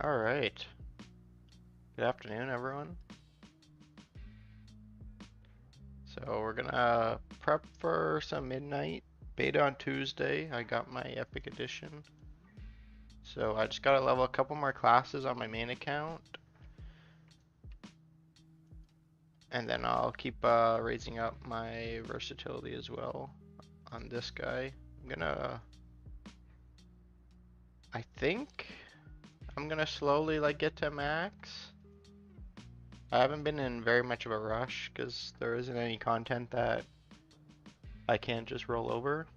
Alright. Good afternoon, everyone. So we're gonna prep for some midnight beta on Tuesday. I got my Epic Edition. So I just gotta level a couple more classes on my main account. And then I'll keep raising up my versatility as well on this guy. I think I'm gonna slowly get to max. I haven't been in very much of a rush because there isn't any content that I can't just roll over.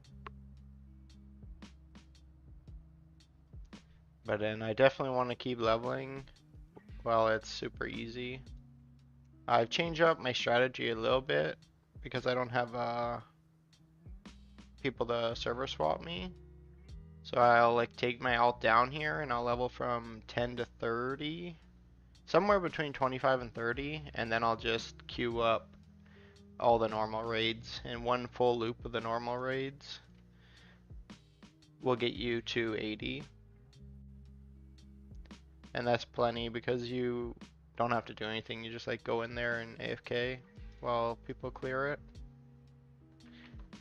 But then I definitely want to keep leveling while it's super easy. I've changed up my strategy a little bit because I don't have people to server swap me. So I'll take my alt down here and I'll level from 10 to 30. Somewhere between 25 and 30, and then I'll just queue up all the normal raids, and one full loop of the normal raids will get you to 80. And that's plenty because you don't have to do anything. You just go in there and AFK while people clear it.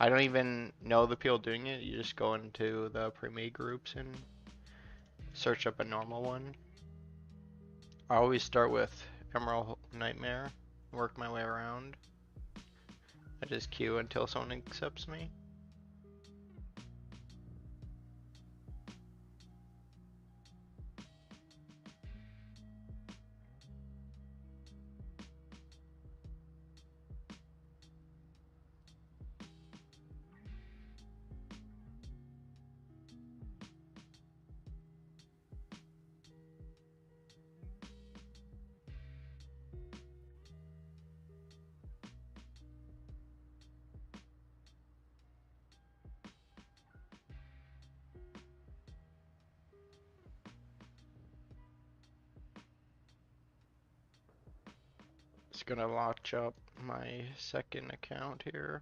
I don't even know the people doing it. You just go into the pre-made groups and search up a normal one. I always start with Emerald Nightmare, work my way around. I just queue until someone accepts me. Just gonna launch up my second account here.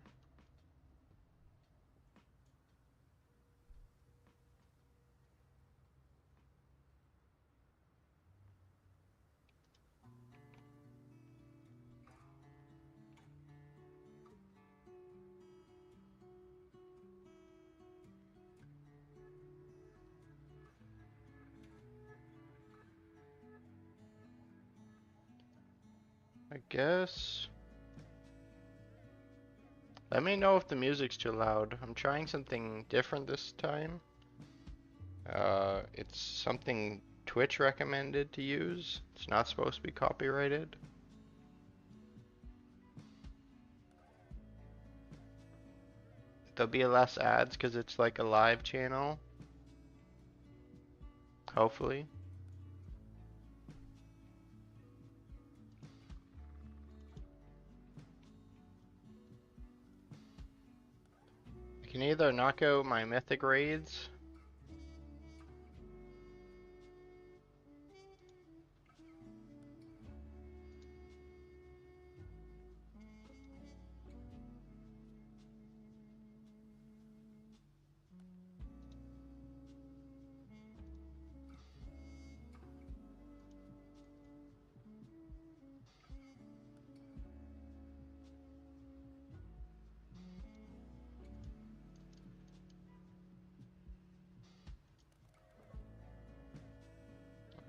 I guess. Let me know if the music's too loud. I'm trying something different this time. It's something Twitch recommended to use. It's not supposed to be copyrighted. There'll be less ads because it's a live channel. Hopefully. I can either knock out my Mythic raids.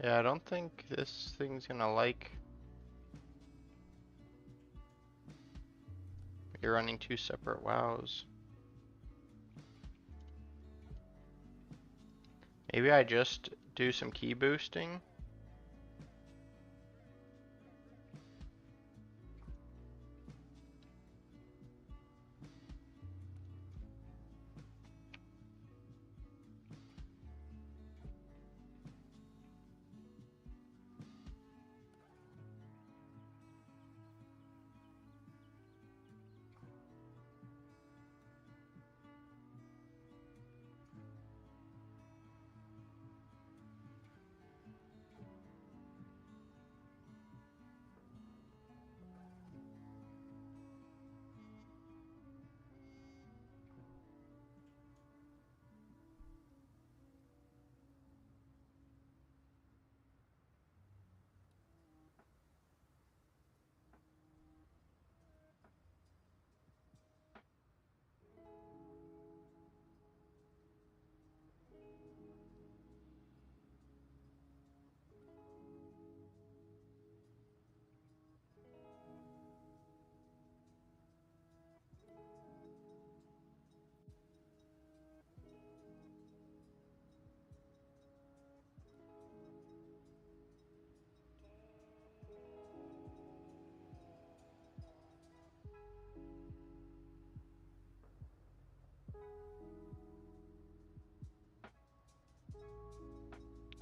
Yeah, I don't think this thing's gonna you're running two separate WoWs. Maybe I just do some key boosting.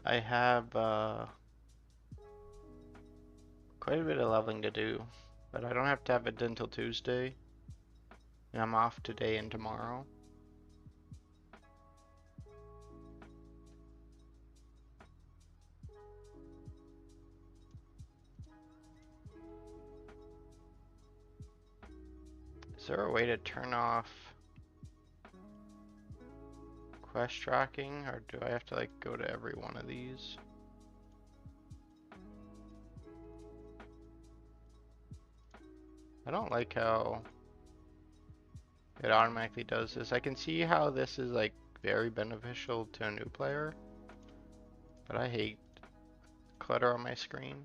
I have quite a bit of leveling to do, but I don't have to have it done until Tuesday, and I'm off today and tomorrow. Is there a way to turn off quest tracking, or do I have to like go to every one of these? I don't like how it automatically does this. I can see how this is like very beneficial to a new player, but I hate clutter on my screen.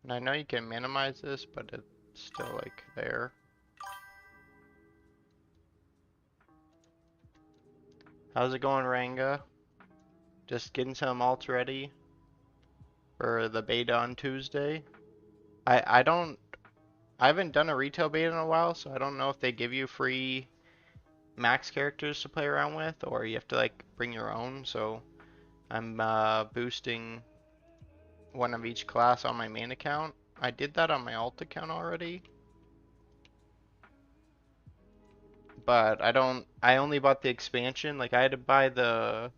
And I know you can minimize this, but it's still like there. How's it going, Ranga? Just getting some alts ready for the beta on Tuesday. I haven't done a retail beta in a while, so I don't know if they give you free max characters to play around with, or you have to like bring your own. So I'm boosting one of each class on my main account. I did that on my alt account already, but I only bought the expansion. Like I had to buy the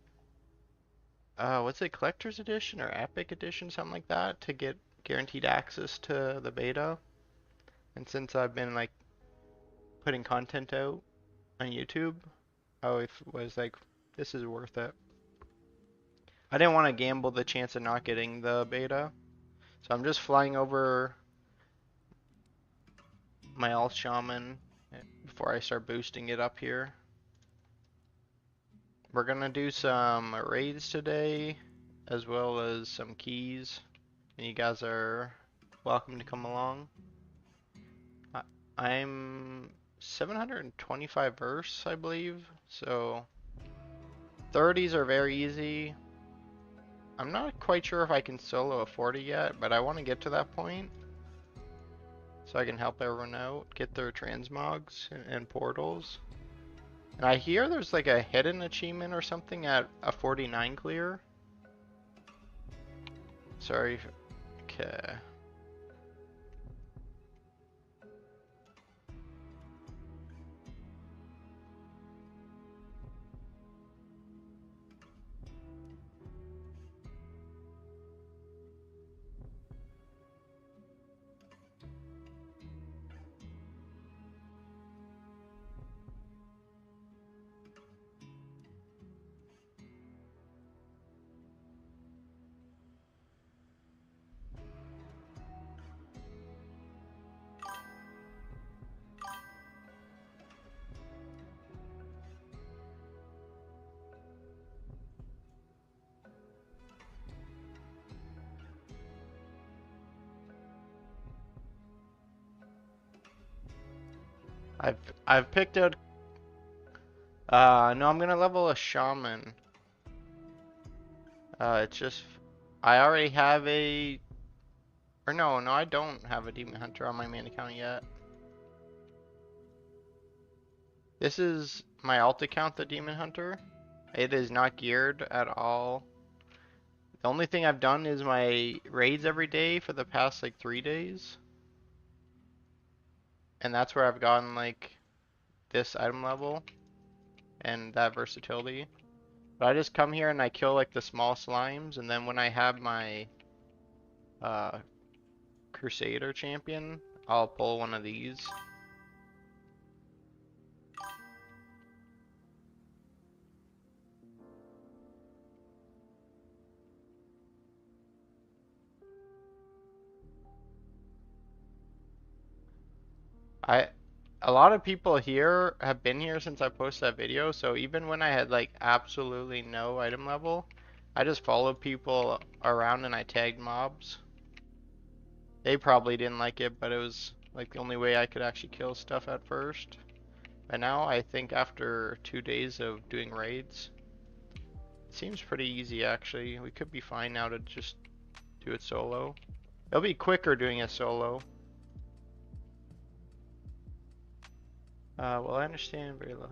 what's it, collector's edition or epic edition, something like that, to get guaranteed access to the beta. And since I've been like putting content out on YouTube, I was like, this is worth it. I didn't want to gamble the chance of not getting the beta, so I'm just flying over my alt shaman before I start boosting it up here. We're gonna do some raids today, as well as some keys, and you guys are welcome to come along. I'm 725 verse, I believe, so 30s are very easy. I'm not quite sure if I can solo a 40 yet, but I want to get to that point so I can help everyone out, get their transmogs and portals. And I hear there's like a hidden achievement or something at a 49 clear. Sorry. Okay. I've picked out no, I'm gonna level a shaman. It's just I already have a or no, I don't have a demon hunter on my main account yet. This is my alt account, the demon hunter. It is not geared at all. The only thing I've done is my raids every day for the past like 3 days. And that's where I've gotten like this item level and that versatility. But I just come here and I kill like the small slimes, and then when I have my uh, Crusader champion, I'll pull one of these. A lot of people here have been here since I posted that video, so even when I had like absolutely no item level, I just followed people around and I tagged mobs. They probably didn't like it, but it was like the only way I could actually kill stuff at first. And now I think after 2 days of doing raids, it seems pretty easy actually. We could be fine now to just do it solo. It'll be quicker doing it solo. Well, I understand very low.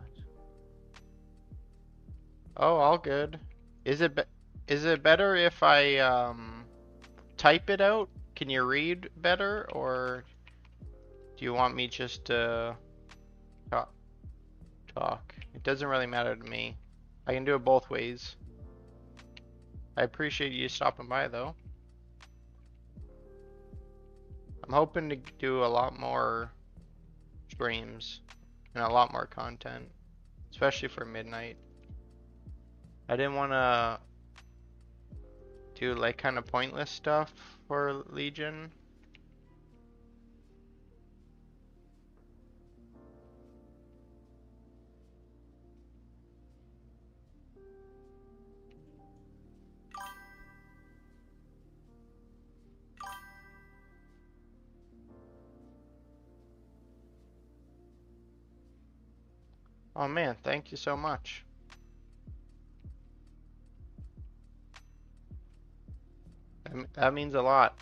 Oh, all good. Is it be is it better if I type it out? Can you read better, or do you want me just to talk? Talk? It doesn't really matter to me. I can do it both ways. I appreciate you stopping by, though. I'm hoping to do a lot more streams and a lot more content, especially for midnight. I didn't want to do like kind of pointless stuff for Legion. Oh man, thank you so much. That means a lot.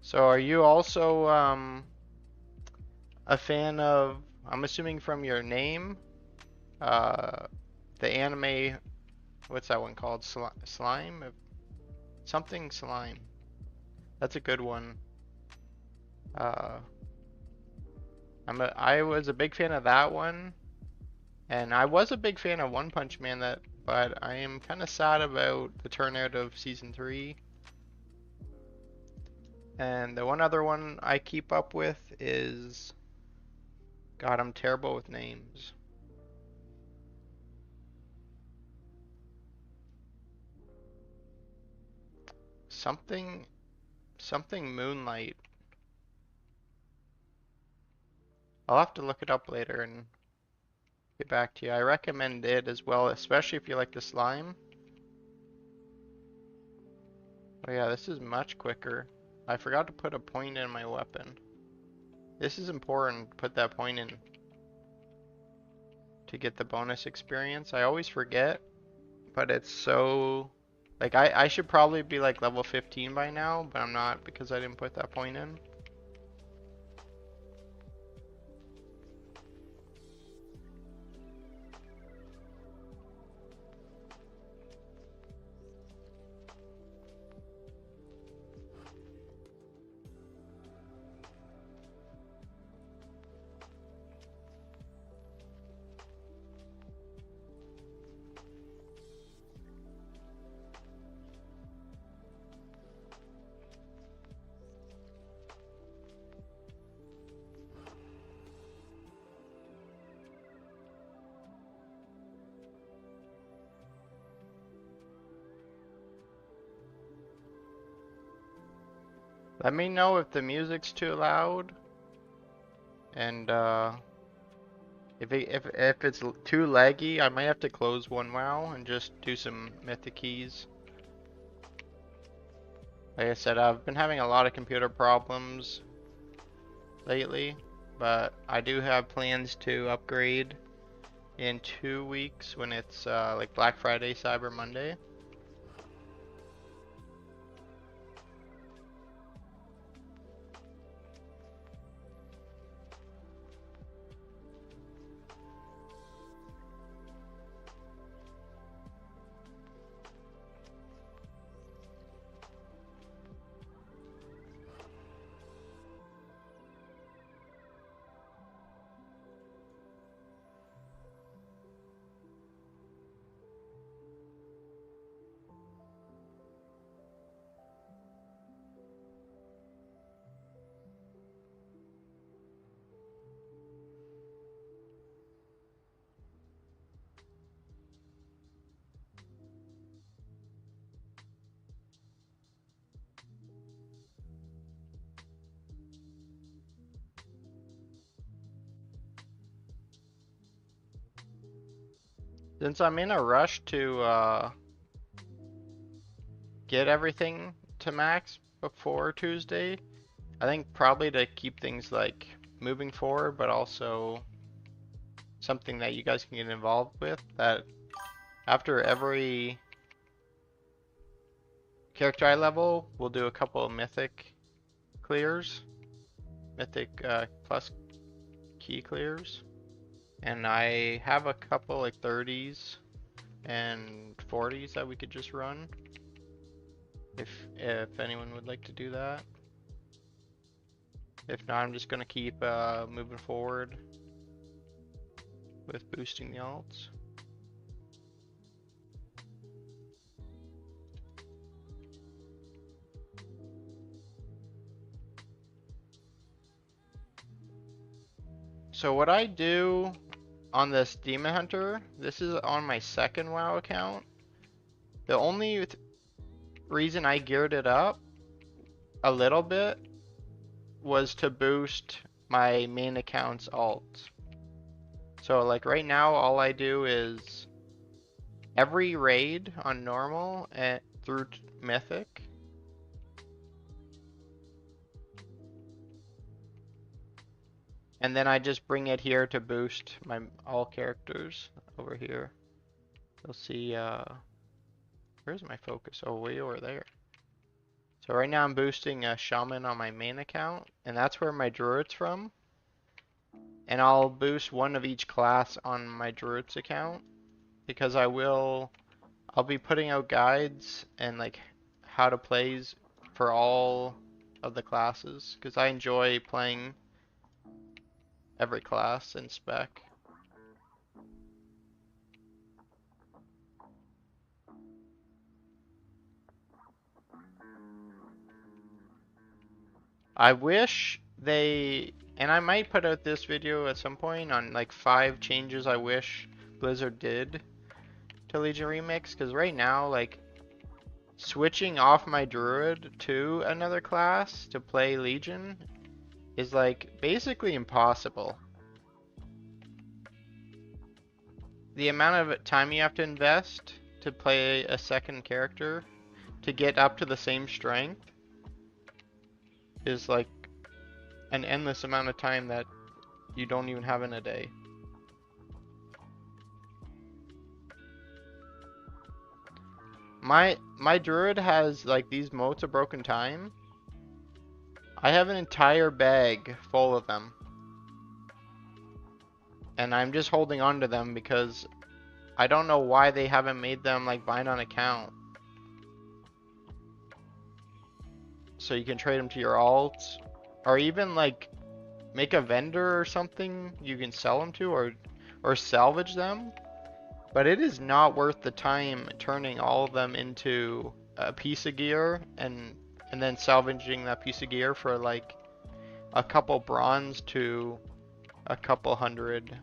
So are you also a fan of, I'm assuming from your name, uh, the anime, what's that one called? Slime? Something Slime. That's a good one. Uh, I was a big fan of that one, and I was a big fan of One Punch Man, but I am kind of sad about the turnout of season 3. And the one other one I keep up with is, God, I'm terrible with names. Something, something Moonlight. I'll have to look it up later and get back to you. I recommend it as well, especially if you like the slime. Oh yeah, this is much quicker. I forgot to put a point in my weapon. This is important, put that point in to get the bonus experience. I always forget, but it's so... Like, I should probably be like level 15 by now, but I'm not because I didn't put that point in. Let me know if the music's too loud, and if it's too laggy, I might have to close one WoW and just do some Mythic keys. Like I said, I've been having a lot of computer problems lately, but I do have plans to upgrade in 2 weeks when it's like Black Friday, Cyber Monday. Since I'm in a rush to get everything to max before Tuesday, I think probably to keep things like moving forward, but also something that you guys can get involved with, that After every character I level, we'll do a couple of mythic clears, mythic plus key clears, and I have a couple like 30s and 40s that we could just run if anyone would like to do that. If not, I'm just gonna keep moving forward with boosting the alts. So what I do on this Demon Hunter, this is on my second WoW account. The only reason I geared it up a little bit was to boost my main account's alt. So like right now, all I do is every raid on normal and through mythic, and then I just bring it here to boost my all characters over here. You'll see, where's my focus? Oh, way over there. So right now I'm boosting a shaman on my main account, and that's where my druid's from. And I'll boost one of each class on my druid's account, because I'll be putting out guides and like how to plays for all of the classes, because I enjoy playing every class in spec. I wish and I might put out this video at some point on like 5 changes I wish Blizzard did to Legion Remix, because right now, like, switching off my druid to another class to play Legion is like basically impossible. The amount of time you have to invest to play a second character to get up to the same strength is like an endless amount of time that you don't even have in a day. My druid has like these motes of broken time. I have an entire bag full of them, and I'm just holding on to them because I don't know why they haven't made them like bind on account, so you can trade them to your alts, or even like make a vendor or something you can sell them to, or salvage them. But it is not worth the time turning all of them into a piece of gear and then salvaging that piece of gear for like a couple bronze to a couple hundred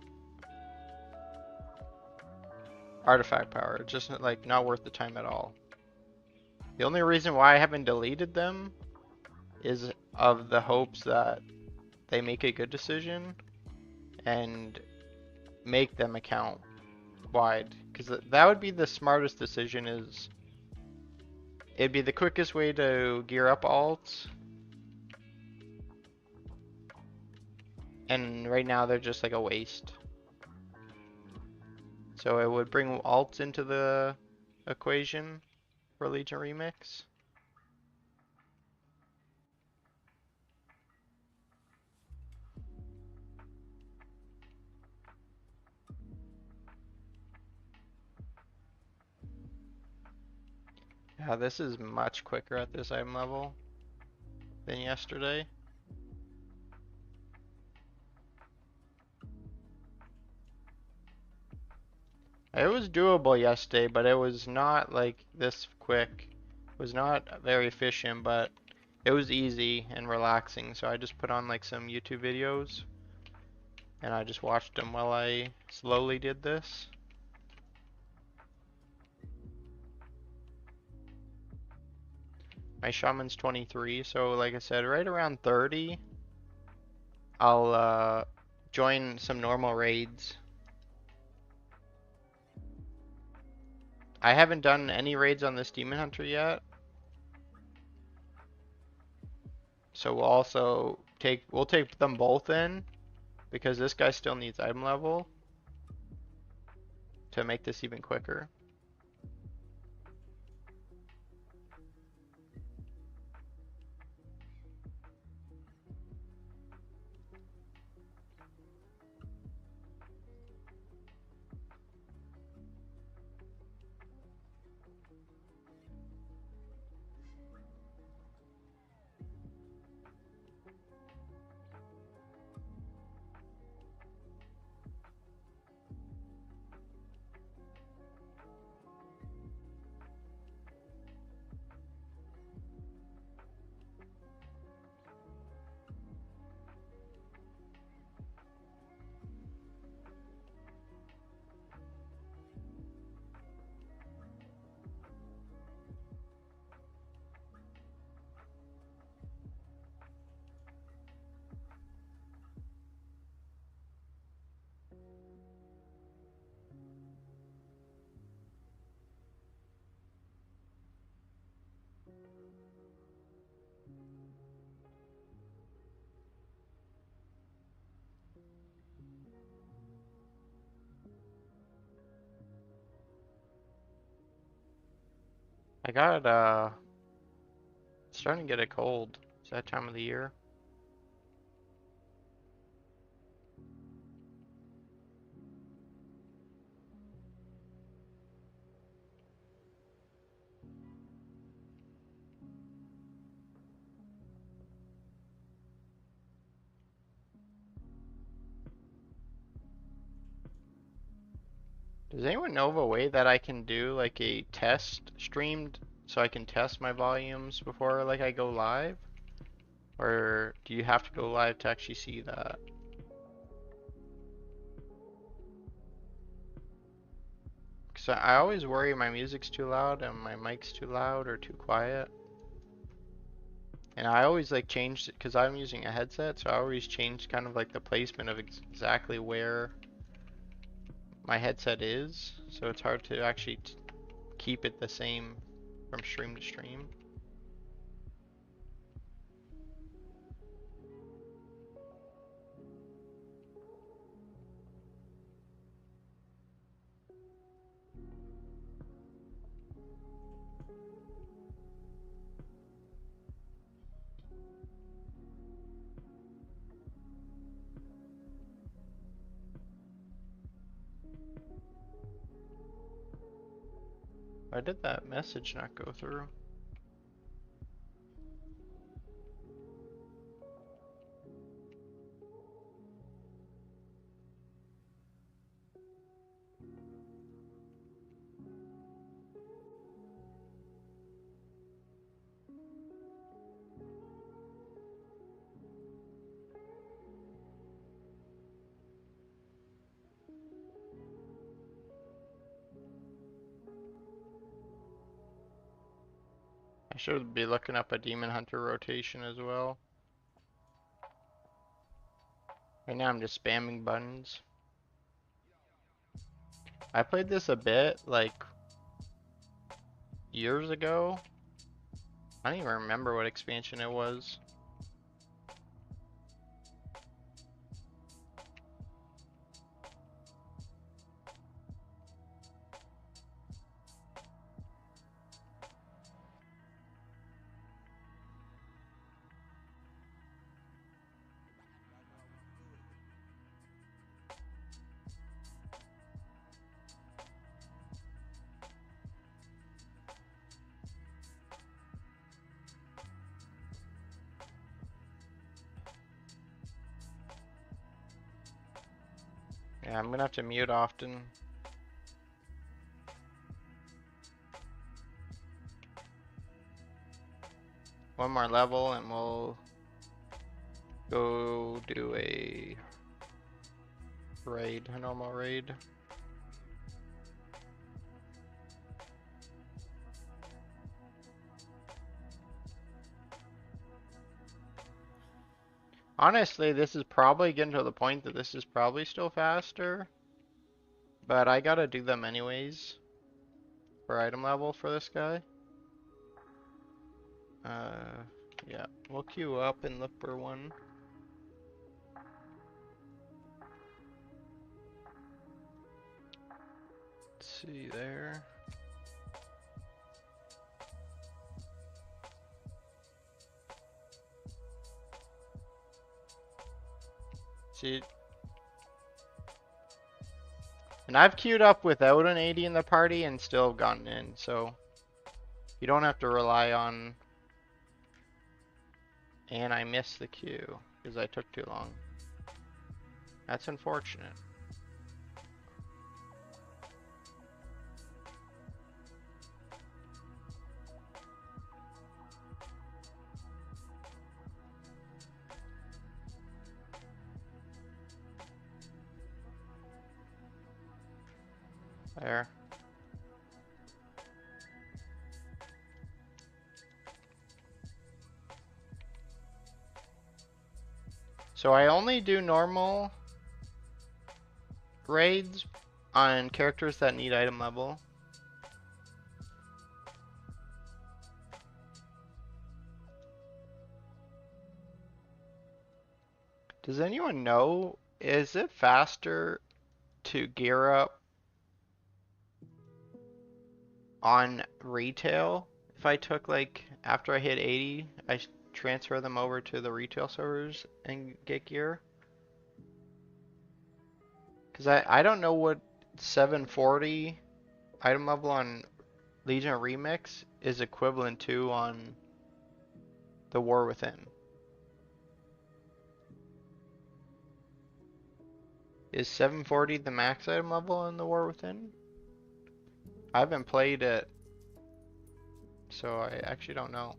artifact power. It's just like not worth the time at all. The only reason why I haven't deleted them is of the hopes that they make a good decision and make them account wide, because that would be the smartest decision. It'd be the quickest way to gear up alts, and right now they're just like a waste. So it would bring alts into the equation for Legion Remix. Yeah, this is much quicker at this item level than yesterday. It was doable yesterday, but it was not like this quick. It was not very efficient, but it was easy and relaxing. So I just put on like some YouTube videos and I just watched them while I slowly did this. My shaman's 23, so like I said, right around 30, I'll join some normal raids. I haven't done any raids on this Demon Hunter yet, so we'll take them both in, because this guy still needs item level to make this even quicker. I got it's starting to get a cold. It's that time of the year. Does anyone know of a way that I can do like a test streamed so I can test my volumes before like I go live? Or do you have to go live to actually see that? Because I always worry my music's too loud and my mic's too loud or too quiet. And I always like change it because I'm using a headset, so I always change kind of like the placement of exactly where my headset is. So it's hard to actually keep it the same from stream to stream. Why did that message not go through? I should be looking up a Demon Hunter rotation as well. Right now I'm just spamming buttons. I played this a bit, like, years ago. I don't even remember what expansion it was. Yeah, I'm gonna have to mute often. One more level and we'll go do a raid, a normal raid. Honestly, this is probably getting to the point that this is probably still faster, but I gotta do them anyways for item level for this guy. Yeah, we'll queue up and look for one. Let's see there. See, and I've queued up without an 80 in the party and still gotten in, so you don't have to rely on, and I missed the queue because I took too long. That's unfortunate. There. So I only do normal raids on characters that need item level. Does anyone know, is it faster to gear up on retail if I took like after I hit 80, I transfer them over to the retail servers and get gear? Because I don't know what 740 item level on Legion Remix is equivalent to on the War Within. Is 740 the max item level on the War Within? I haven't played it, so I actually don't know.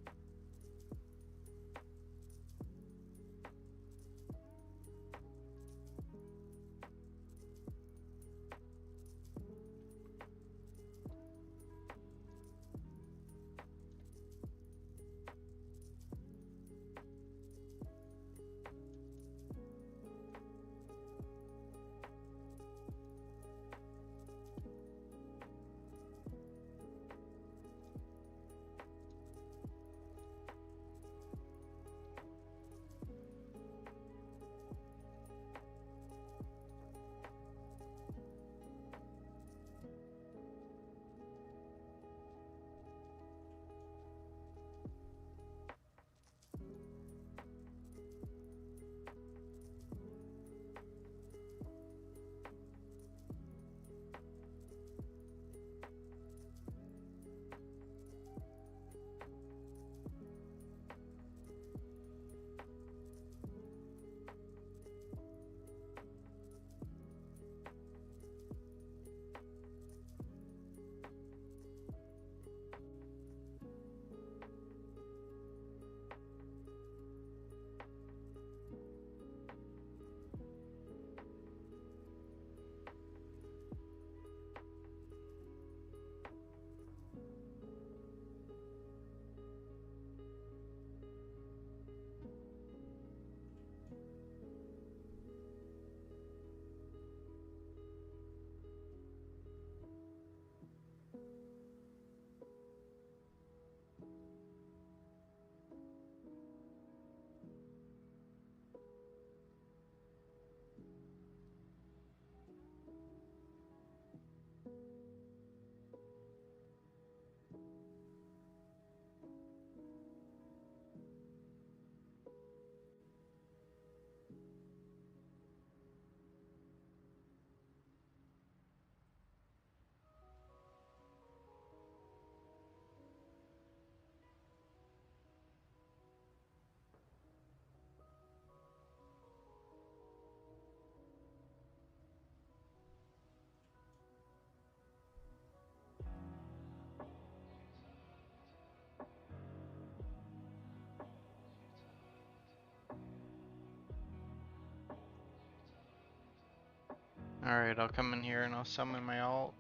Alright, I'll come in here and I'll summon my ult.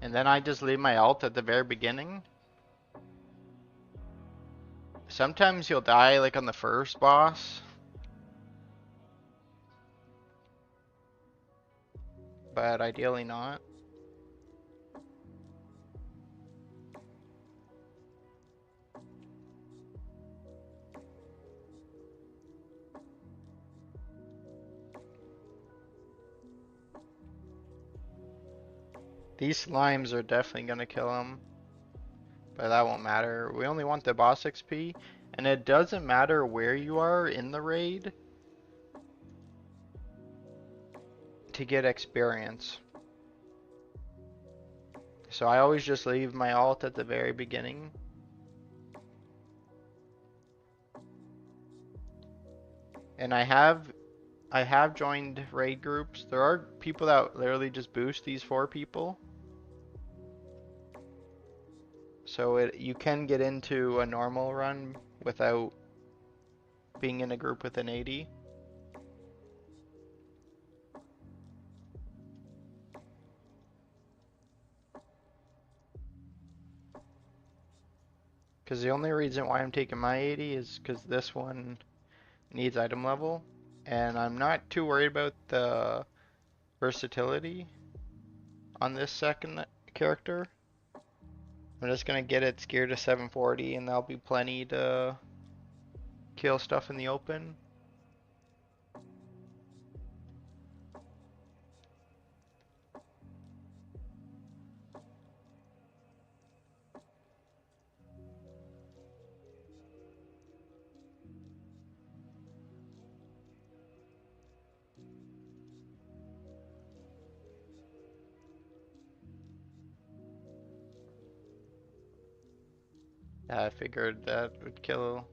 And then I just leave my ult at the very beginning. Sometimes you'll die like on the first boss, but ideally not. These slimes are definitely gonna kill him, but that won't matter. We only want the boss XP, and it doesn't matter where you are in the raid to get experience. So I always just leave my ult at the very beginning. And I have joined raid groups. There are people that literally just boost these 4 people. So you can get into a normal run without being in a group with an 80. Because the only reason why I'm taking my 80 is because this one needs item level. And I'm not too worried about the versatility on this second character. I'm just going to get its gear to 740 and there'll be plenty to kill stuff in the open. Yeah, I figured that would kill.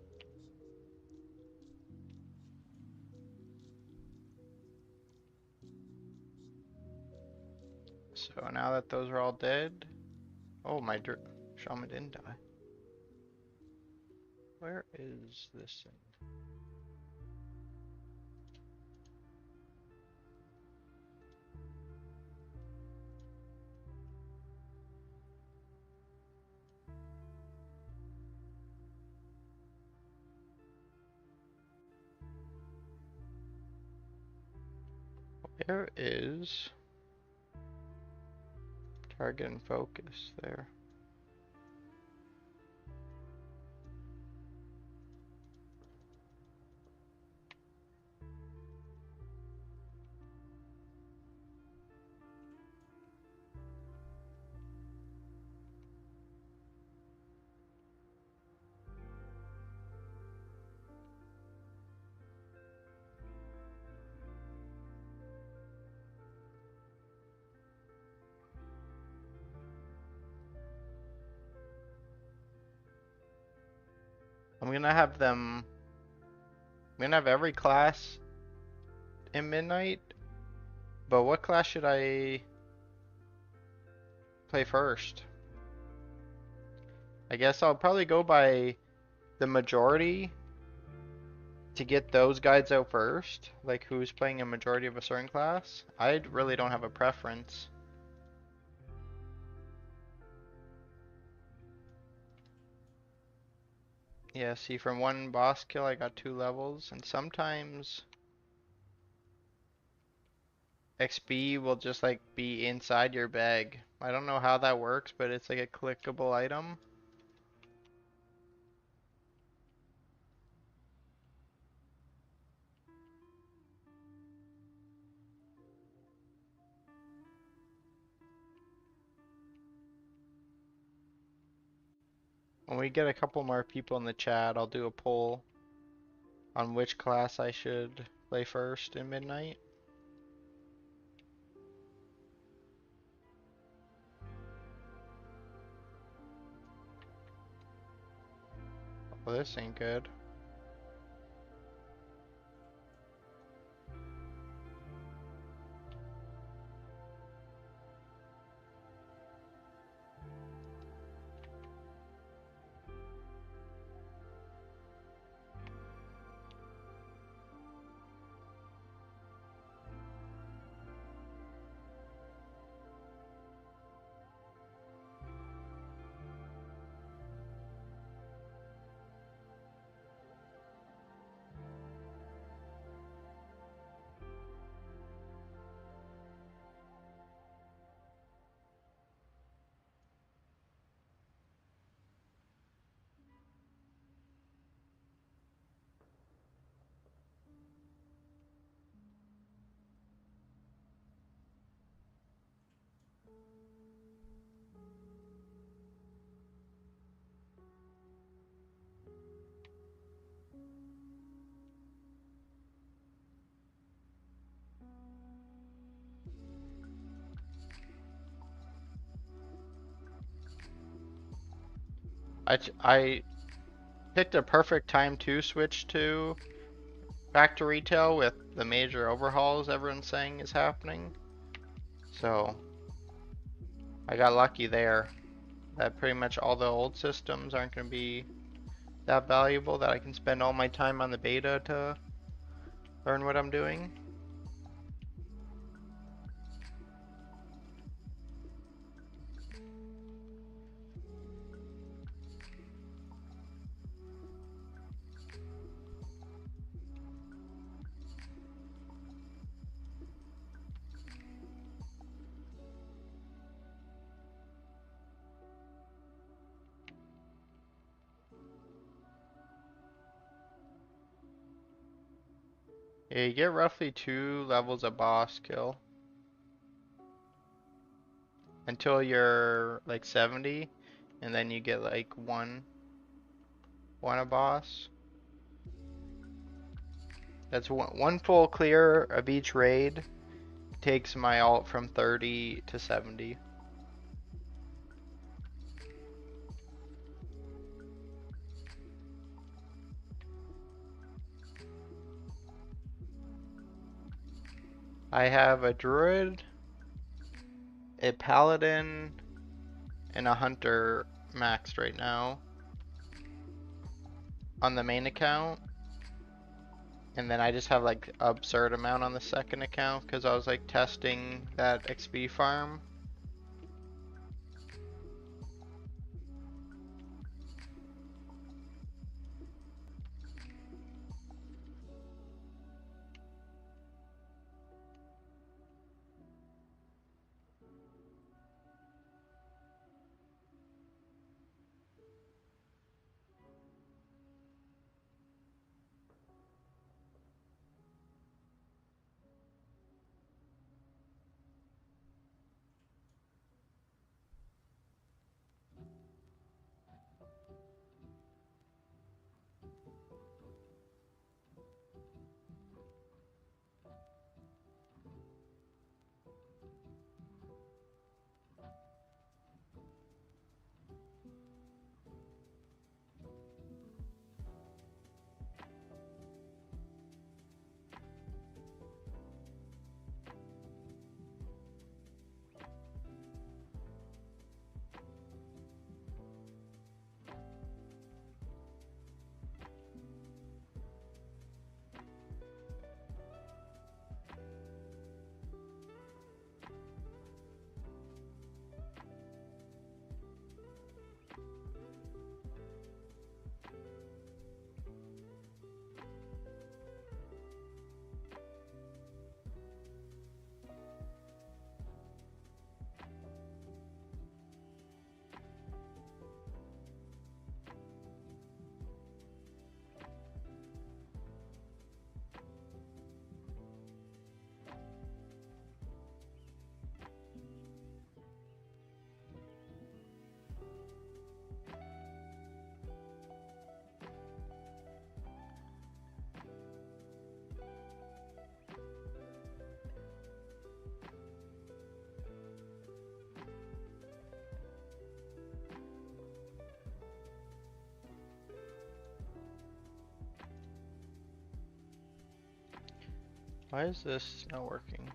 So now that those are all dead. Oh, my shaman didn't die. Where is this thing? Where is target and focus there? I'm gonna have them. I'm gonna have every class in midnight. But what class should I play first? I guess I'll probably go by the majority to get those guides out first. Like who's playing a majority of a certain class. I really don't have a preference. Yeah, see, from one boss kill I got 2 levels, and sometimes XP will just like be inside your bag. I don't know how that works, but it's like a clickable item. When we get a couple more people in the chat, I'll do a poll on which class I should play first in midnight. Well, this ain't good. I picked a perfect time to switch to back to retail with the major overhauls everyone's saying is happening. So I got lucky there that pretty much all the old systems aren't going to be that valuable that I can spend all my time on the beta to learn what I'm doing. Yeah, you get roughly 2 levels of boss kill until you're like 70, and then you get like one a boss. That's one full clear of each raid takes my alt from 30 to 70. I have a druid, a paladin, and a hunter maxed right now on the main account. And then I just have like absurd amount on the second account because I was like testing that XP farm. Why is this not working?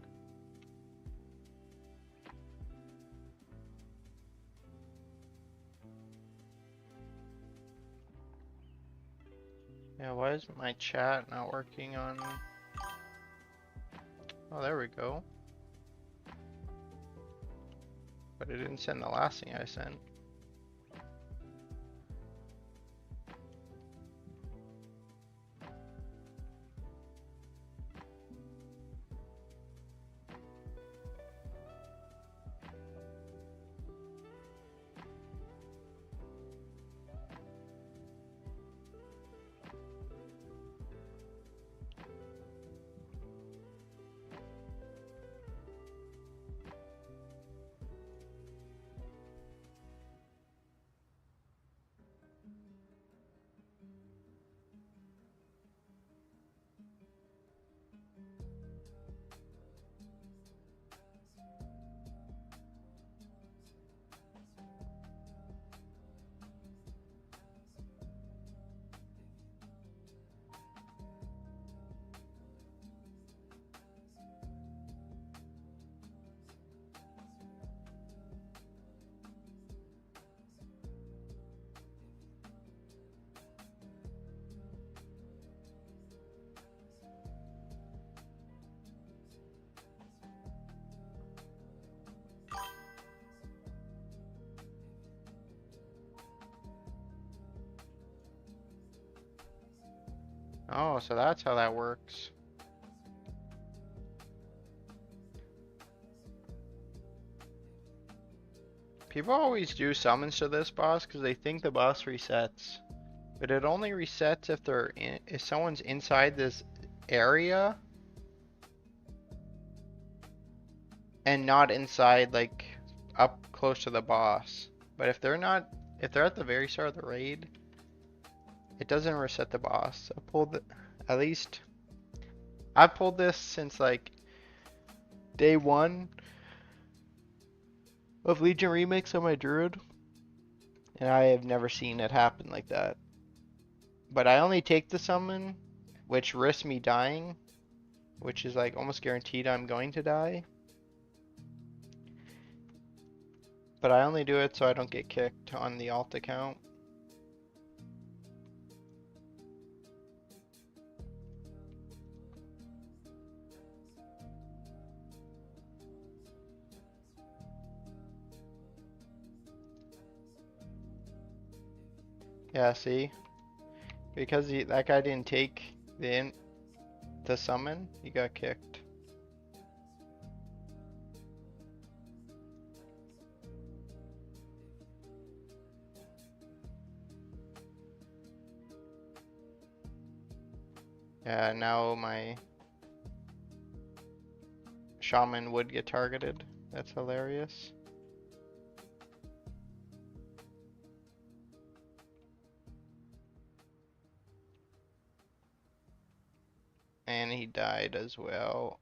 Yeah, why is my chat not working on... Oh, there we go. But it didn't send the last thing I sent. Oh, so that's how that works. People always do summons to this boss because they think the boss resets. But it only resets if if someone's inside this area and not inside like up close to the boss. But if they're not, if they're at the very start of the raid, it doesn't reset the boss. I pulled it, at least I've pulled this since like day 1 of Legion Remix on my Druid, and I have never seen it happen like that. But I only take the summon, which risks me dying, which is like almost guaranteed I'm going to die. But I only do it so I don't get kicked on the alt account. Yeah, see? Because that guy didn't take the summon, he got kicked. Yeah, now my shaman would get targeted. That's hilarious. And he died as well.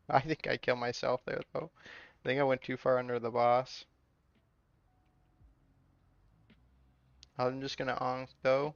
I think I killed myself there though. I think I went too far under the boss. I'm just gonna onk though.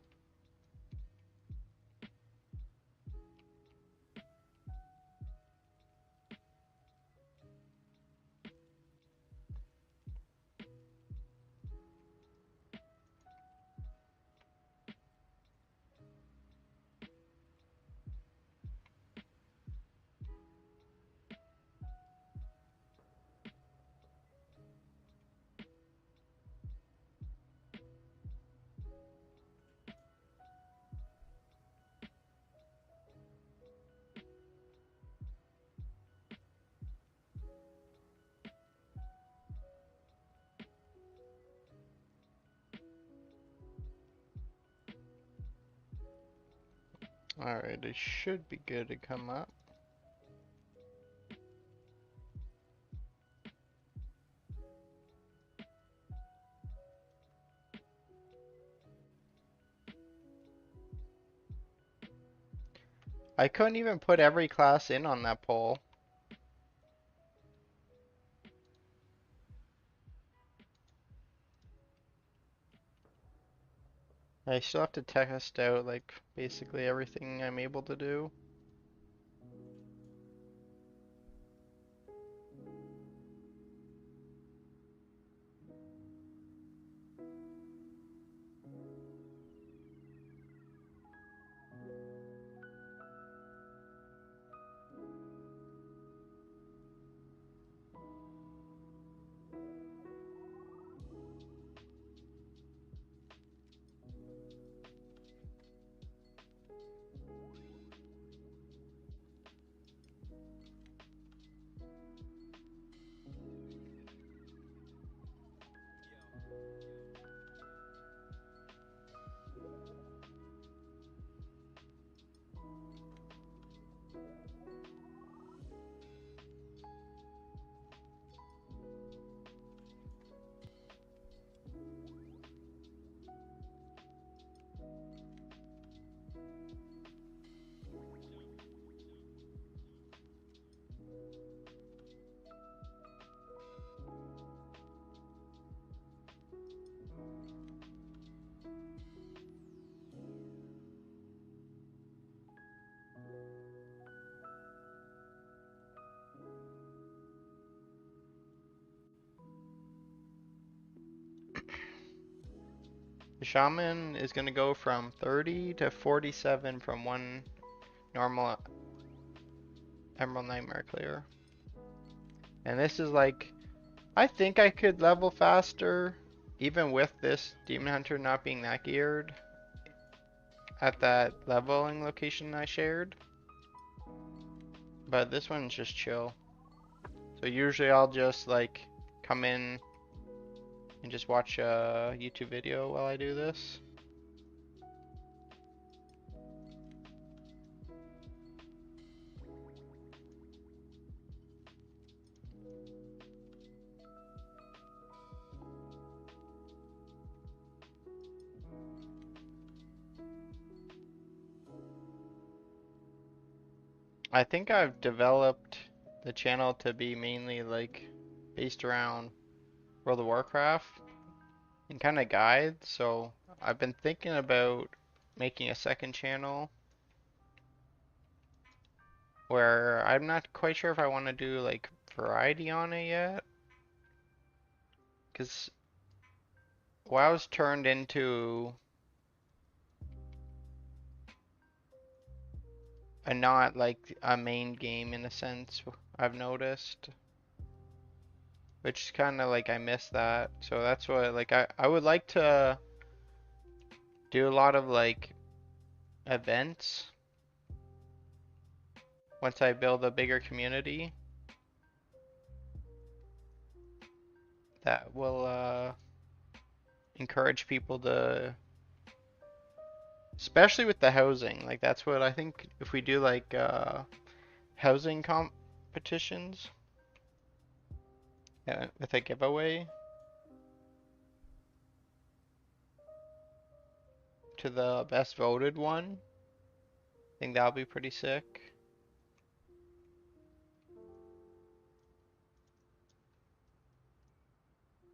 Alright, it should be good to come up. I couldn't even put every class in on that poll. I still have to test out like basically everything I'm able to do. The shaman is gonna go from 30 to 47 from one normal Emerald Nightmare clear. And this is like, I think I could level faster, even with this Demon Hunter not being that geared at that leveling location I shared. But this one's just chill. So usually I'll just like come in and just watch a YouTube video while I do this. I think I've developed the channel to be mainly like based around World of Warcraft and kind of guides, so I've been thinking about making a second channel where I'm not quite sure if I want to do like variety on it yet. Because WoW's turned into a not like a main game in a sense, I've noticed. Which is kind of like I miss that. So that's what like I would like to do a lot of like events once I build a bigger community that will encourage people to, especially with the housing. Like that's what I think if we do like housing competitions with a giveaway to the best voted one, I think that'll be pretty sick.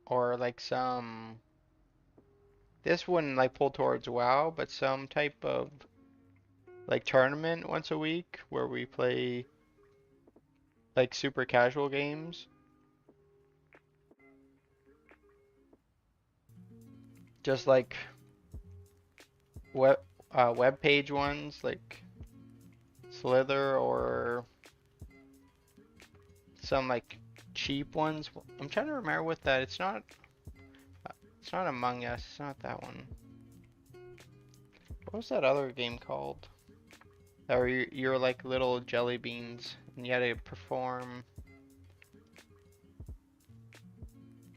Or like some, this wouldn't like pull towards WoW, but some type of like tournament once a week where we play like super casual games. Just like web web page ones like Slither or some like cheap ones. I'm trying to remember what that. It's not Among Us. It's not that one. What was that other game called? Or you're like little jelly beans and you had to perform.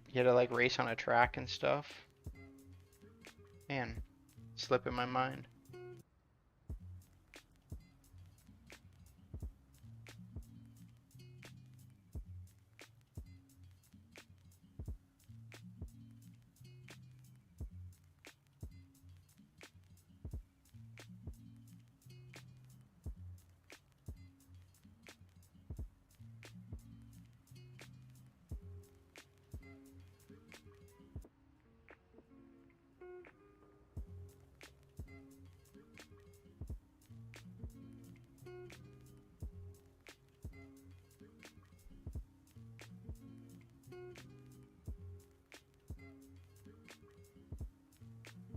You had to like race on a track and stuff. Man, slip in my mind.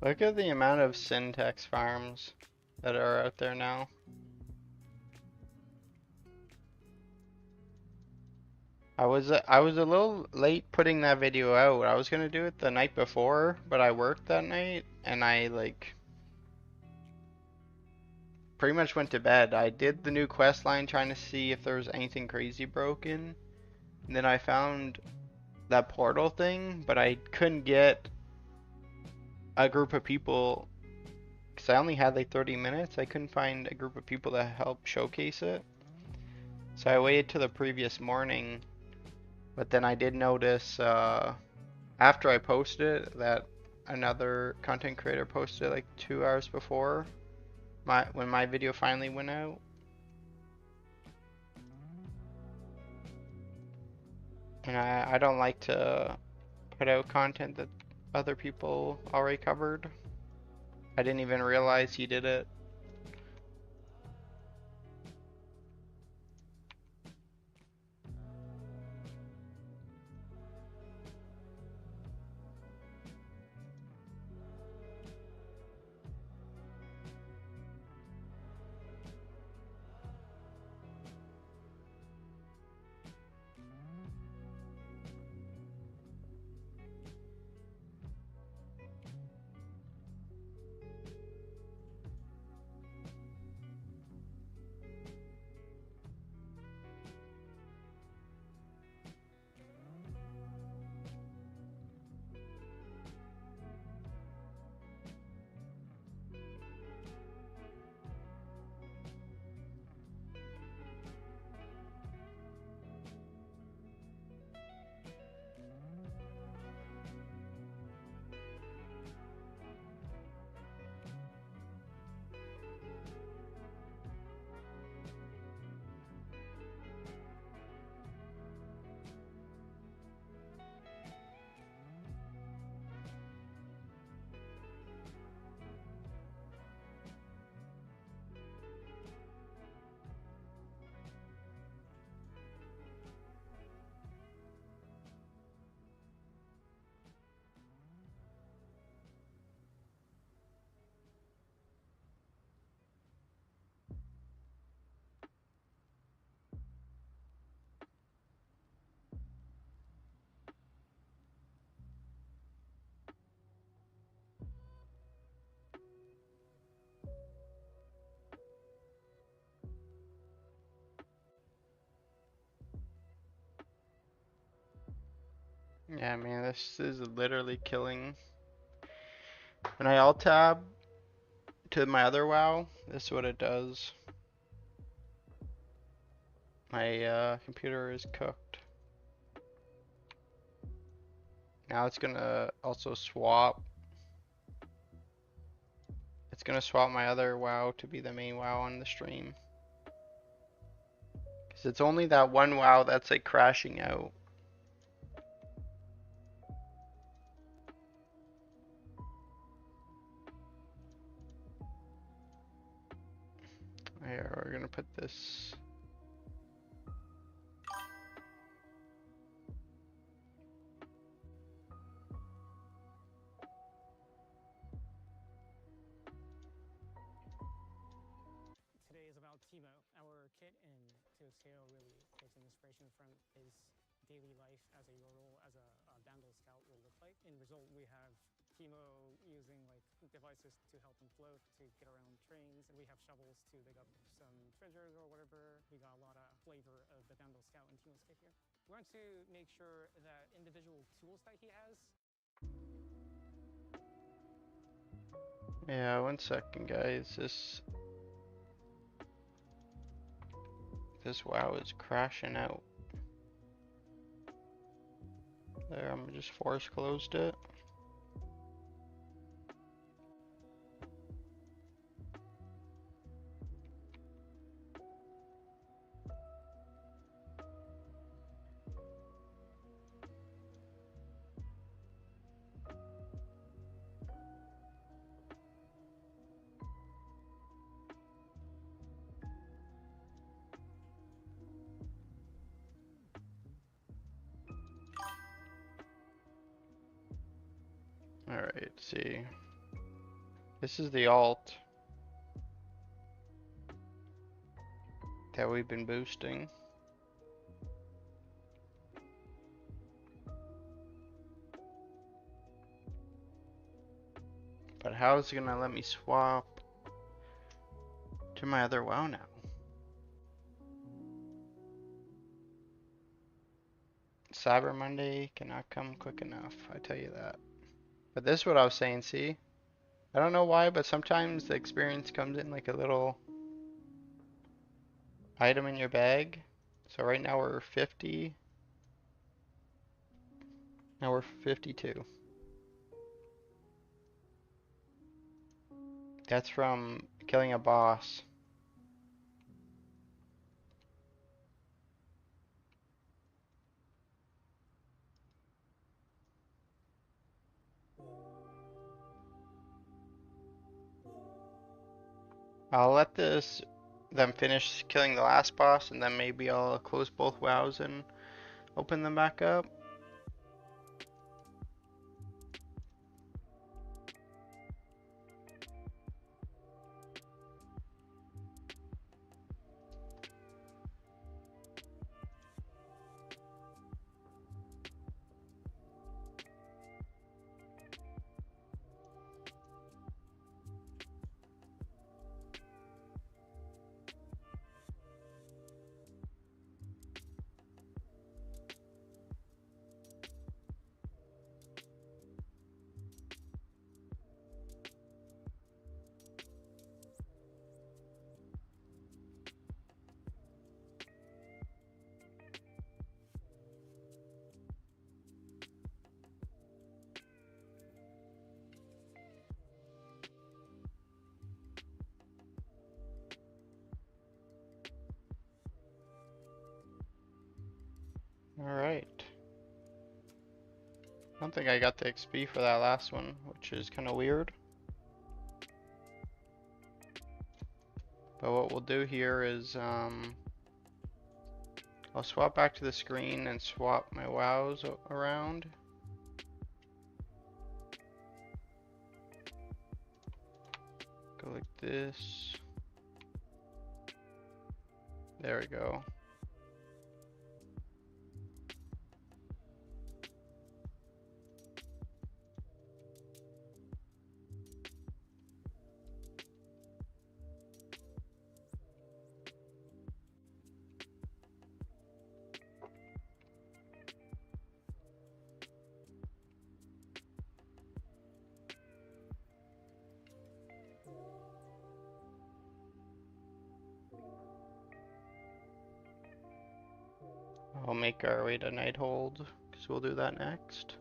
Look at the amount of syntax farms that are out there now. I was a little late putting that video out. I was gonna do it the night before, but I worked that night and I like pretty much went to bed. I did the new quest line trying to see if there was anything crazy broken. And then I found that portal thing, but I couldn't get a group of people because I only had like 30 minutes. I couldn't find a group of people to help showcase it. So I waited till the previous morning, but then I did notice after I posted it that another content creator posted it like 2 hours before when my video finally went out. And I don't like to put out content that other people already covered. I didn't even realize he did it. Yeah, man, this is literally killing. When I alt tab to my other WoW, this is what it does. My computer is cooked. Now it's gonna also swap. It's gonna swap my other WoW to be the main WoW on the stream. Cause it's only that one WoW that's like crashing out. Here, we're gonna put this. Today is about Timo, our kit in Teoseo really takes an inspiration from his daily life as a role as a Vandal scout will look like. In result, we have Timo using like devices to help him float, to get around trains, and we have shovels to dig up some treasures or whatever. We got a lot of flavor of the Vandal scout in Timo's kit here. We want to make sure that individual tools that he has. Yeah, 1 second, guys. This WoW is crashing out. There, I'm just force closed it. Alright, see. This is the alt that we've been boosting. But how is it gonna let me swap to my other WoW now? Cyber Monday cannot come quick enough, I tell you that. But this is what I was saying, see? I don't know why, but sometimes the experience comes in like a little item in your bag. So right now we're 50. Now we're 52. That's from killing a boss. I'll let them finish killing the last boss, and then maybe I'll close both WoWs and open them back up. Alright. I don't think I got the XP for that last one, which is kind of weird. But what we'll do here is, I'll swap back to the screen and swap my WoWs around. Go like this. There we go. we'll make our way to Nighthold, because we'll do that next.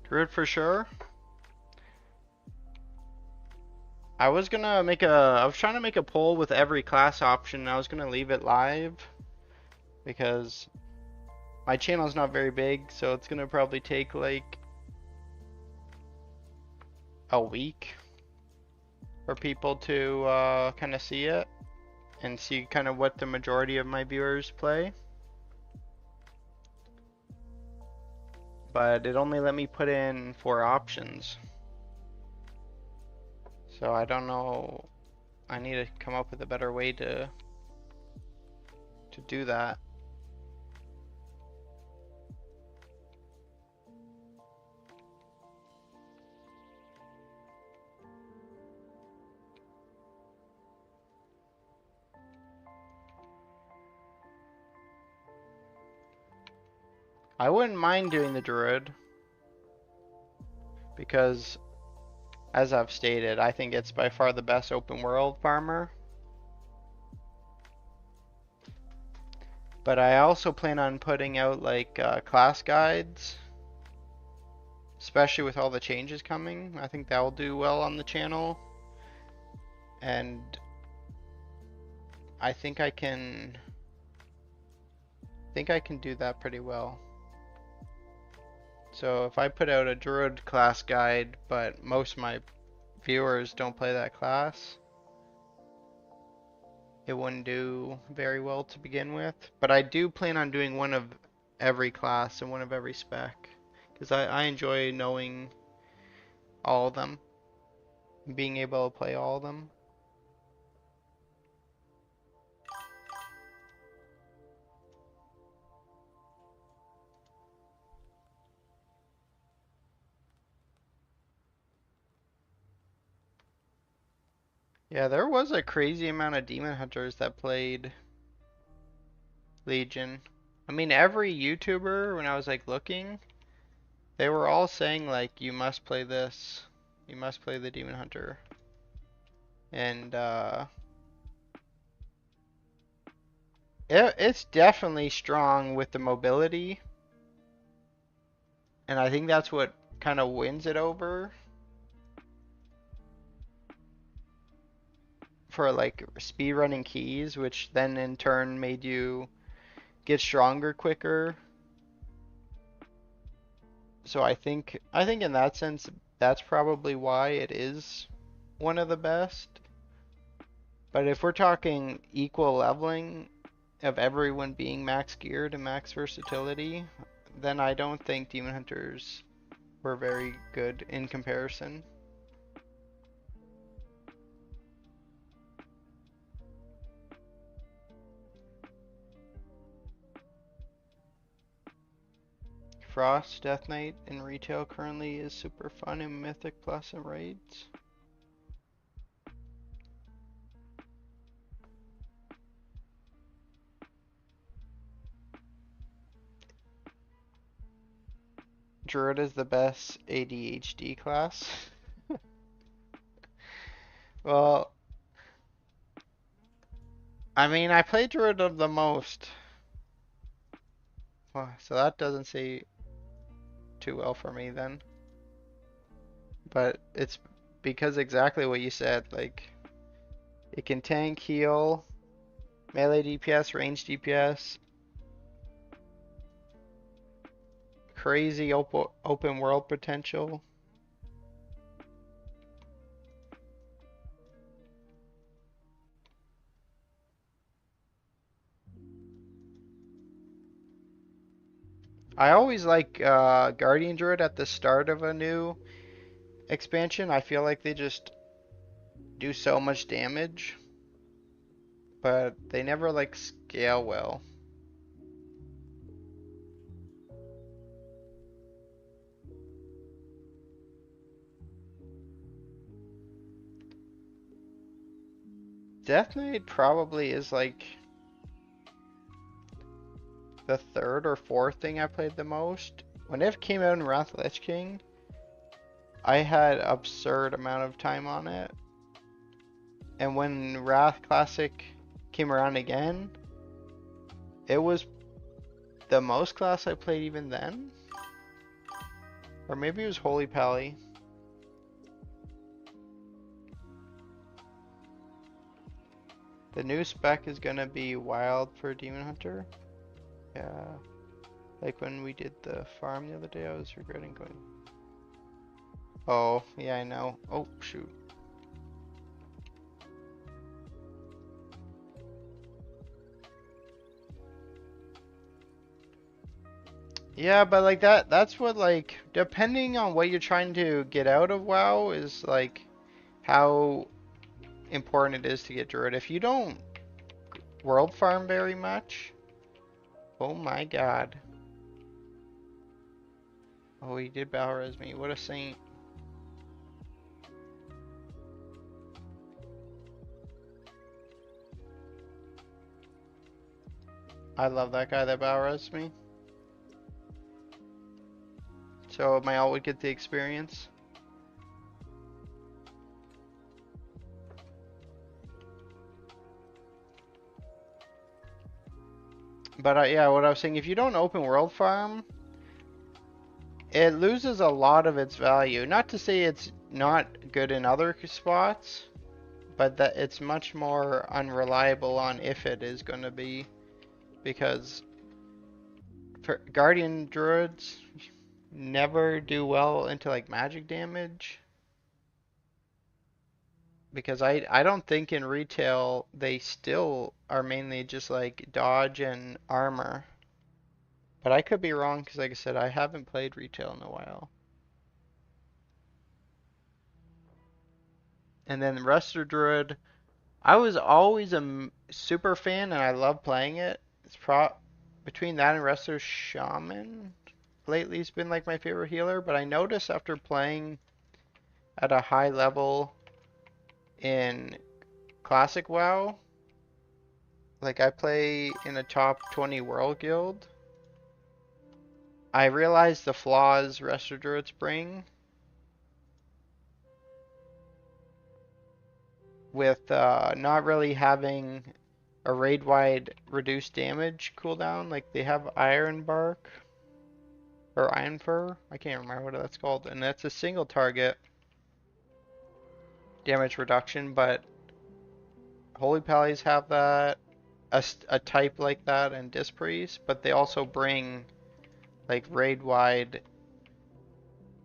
Druid for sure. I was trying to make a poll with every class option, and I was gonna leave it live because my channel is not very big, so it's gonna probably take like a week for people to kind of see it and see kind of what the majority of my viewers play. But it only let me put in 4 options. So I don't know. I need to come up with a better way to do that. I wouldn't mind doing the Druid because, as I've stated, I think it's by far the best open world farmer. But I also plan on putting out like class guides, especially with all the changes coming. I think that will do well on the channel, and I think I can do that pretty well. So if I put out a Druid class guide, but most of my viewers don't play that class, it wouldn't do very well to begin with. But I do plan on doing one of every class and one of every spec, because I enjoy knowing all of them, being able to play all of them. Yeah, there was a crazy amount of demon hunters that played Legion. I mean, every YouTuber, when I was like looking, they were all saying like, you must play this. You must play the demon hunter. And it's definitely strong with the mobility. And I think that's what kind of wins it over for like speed running keys, which then in turn made you get stronger quicker. So I think in that sense that's probably why it is one of the best. But if we're talking equal leveling of everyone being max geared and max versatility, then I don't think Demon Hunters were very good in comparison. Frost Death Knight in retail currently is super fun in Mythic Plus and raids. Druid is the best ADHD class. Well, I mean, I play Druid of the most. Well, so that doesn't say too well for me then. But it's because exactly what you said. Like, it can tank, heal, melee DPS, range DPS, crazy open world potential. I always like Guardian Druid at the start of a new expansion. I feel like they just do so much damage, but they never like scale well. Death Knight probably is like the third or fourth thing I played the most. When it came out in Wrath of Lich King, I had absurd amount of time on it. And when Wrath Classic came around again, it was the most class I played even then. Or maybe it was Holy Pally. The new spec is gonna be wild for Demon Hunter. Yeah. Like when we did the farm the other day, I was regretting going. Oh, yeah, I know. Oh, shoot. Yeah, but like that's what like depending on what you're trying to get out of WoW is like how important it is to get Druid. If you don't world farm very much, oh my god. Oh, he did battle res me. What a saint. I love that guy that battle res me. So my ult would get the experience. But yeah, what I was saying, if you don't open world farm, it loses a lot of its value. Not to say it's not good in other spots, but that it's much more unreliable on if it is going to be, because for Guardian Druids never do well into like magic damage, because I don't think in retail they still are mainly just like dodge and armor. But I could be wrong because like I said, I haven't played retail in a while. And then Resto Druid, I was always a super fan and I love playing it. It's between that and Resto Shaman lately has been like my favorite healer, but I noticed after playing at a high level in Classic WoW, like I play in a top 20 world guild. I realize the flaws Resto Druids bring with not really having a raid-wide reduced damage cooldown. Like they have Iron Bark or Iron Fur. I can't remember what that's called, and that's a single target damage reduction. But Holy Pallies have that, a type like that, and Disc Priest, but they also bring like raid-wide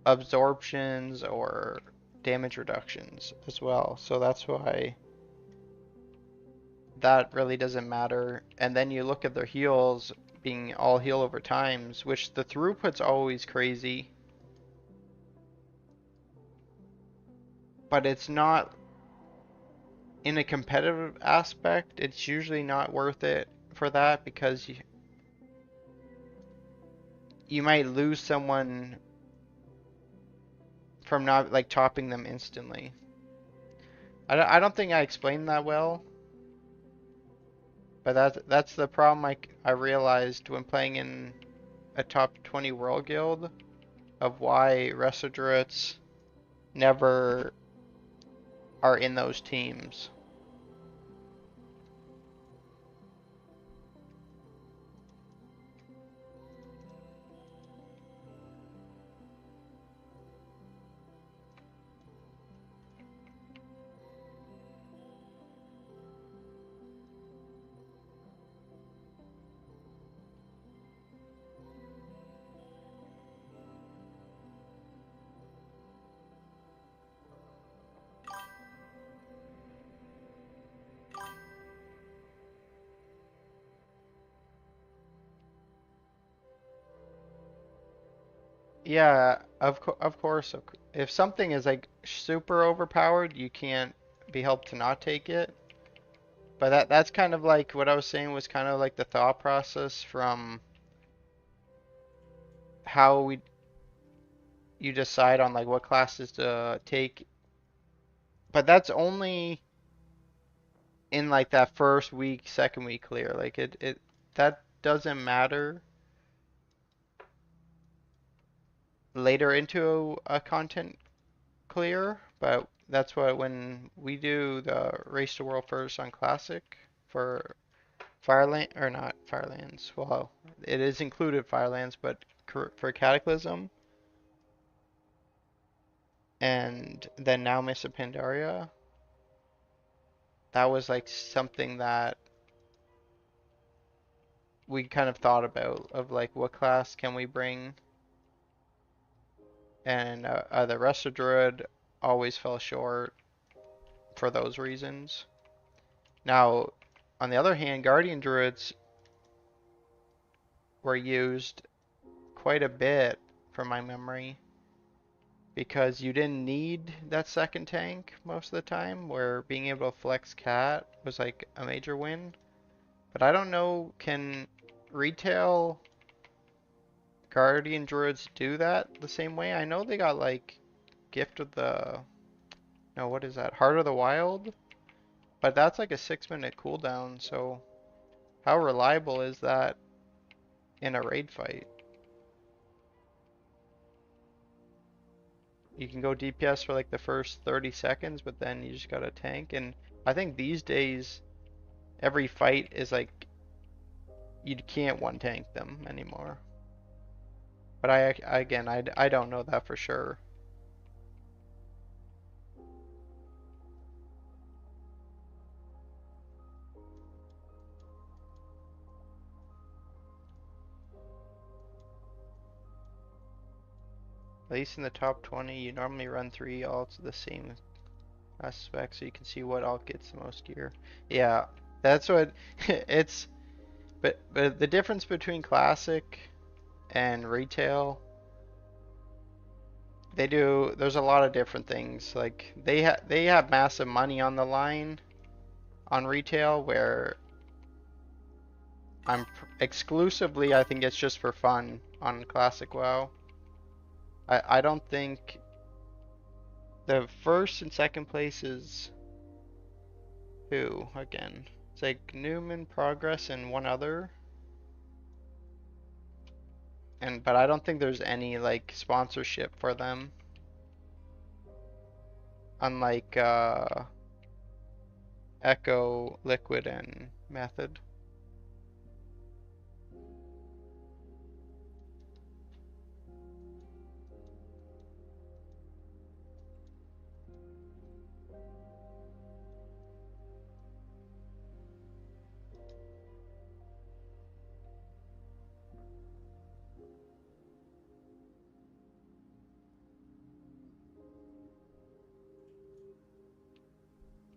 absorptions or damage reductions as well. So that's why that really doesn't matter. And then you look at their heals being all heal over times, which the throughput's always crazy, but it's not in a competitive aspect. It's usually not worth it for that because you might lose someone from not like topping them instantly. I don't think I explained that well, but that's the problem I realized when playing in a top 20 world guild of why Resodrats never are in those teams. Yeah, of course. If something is like super overpowered, you can't be helped to not take it. But that's kind of like what I was saying was kind of like the thought process from how you decide on like what classes to take. But that's only in like that first week, second week clear. Like it that doesn't matter later into a content clear, but that's what when we do the race to world first on classic for Fireland or not Firelands. Well, it is included Firelands, but for Cataclysm and then now Miss Pandaria, that was like something that we kind of thought about of like what class can we bring, and the Resto Druid always fell short for those reasons. Now, on the other hand, Guardian Druids were used quite a bit from my memory because you didn't need that second tank most of the time, where being able to flex cat was like a major win. But I don't know, can retail Guardian Druids do that the same way? I know they got like Gift of the, no, what is that? Heart of the Wild? But that's like a 6-minute cooldown, so how reliable is that in a raid fight? You can go DPS for like the first 30 seconds, but then you just gotta tank. And I think these days, every fight is like, you can't one tank them anymore. But again, I don't know that for sure. At least in the top 20, you normally run 3 alts of the same aspect, so you can see what alt gets the most gear. Yeah, that's what it's. But the difference between classic and retail, there's a lot of different things. Like they have massive money on the line on retail, where exclusively I think it's just for fun on classic WoW. I don't think the first and second places Who again? It's like Newman, Progress, and one other. And but I don't think there's any like sponsorship for them. Unlike Echo, Liquid, and Method.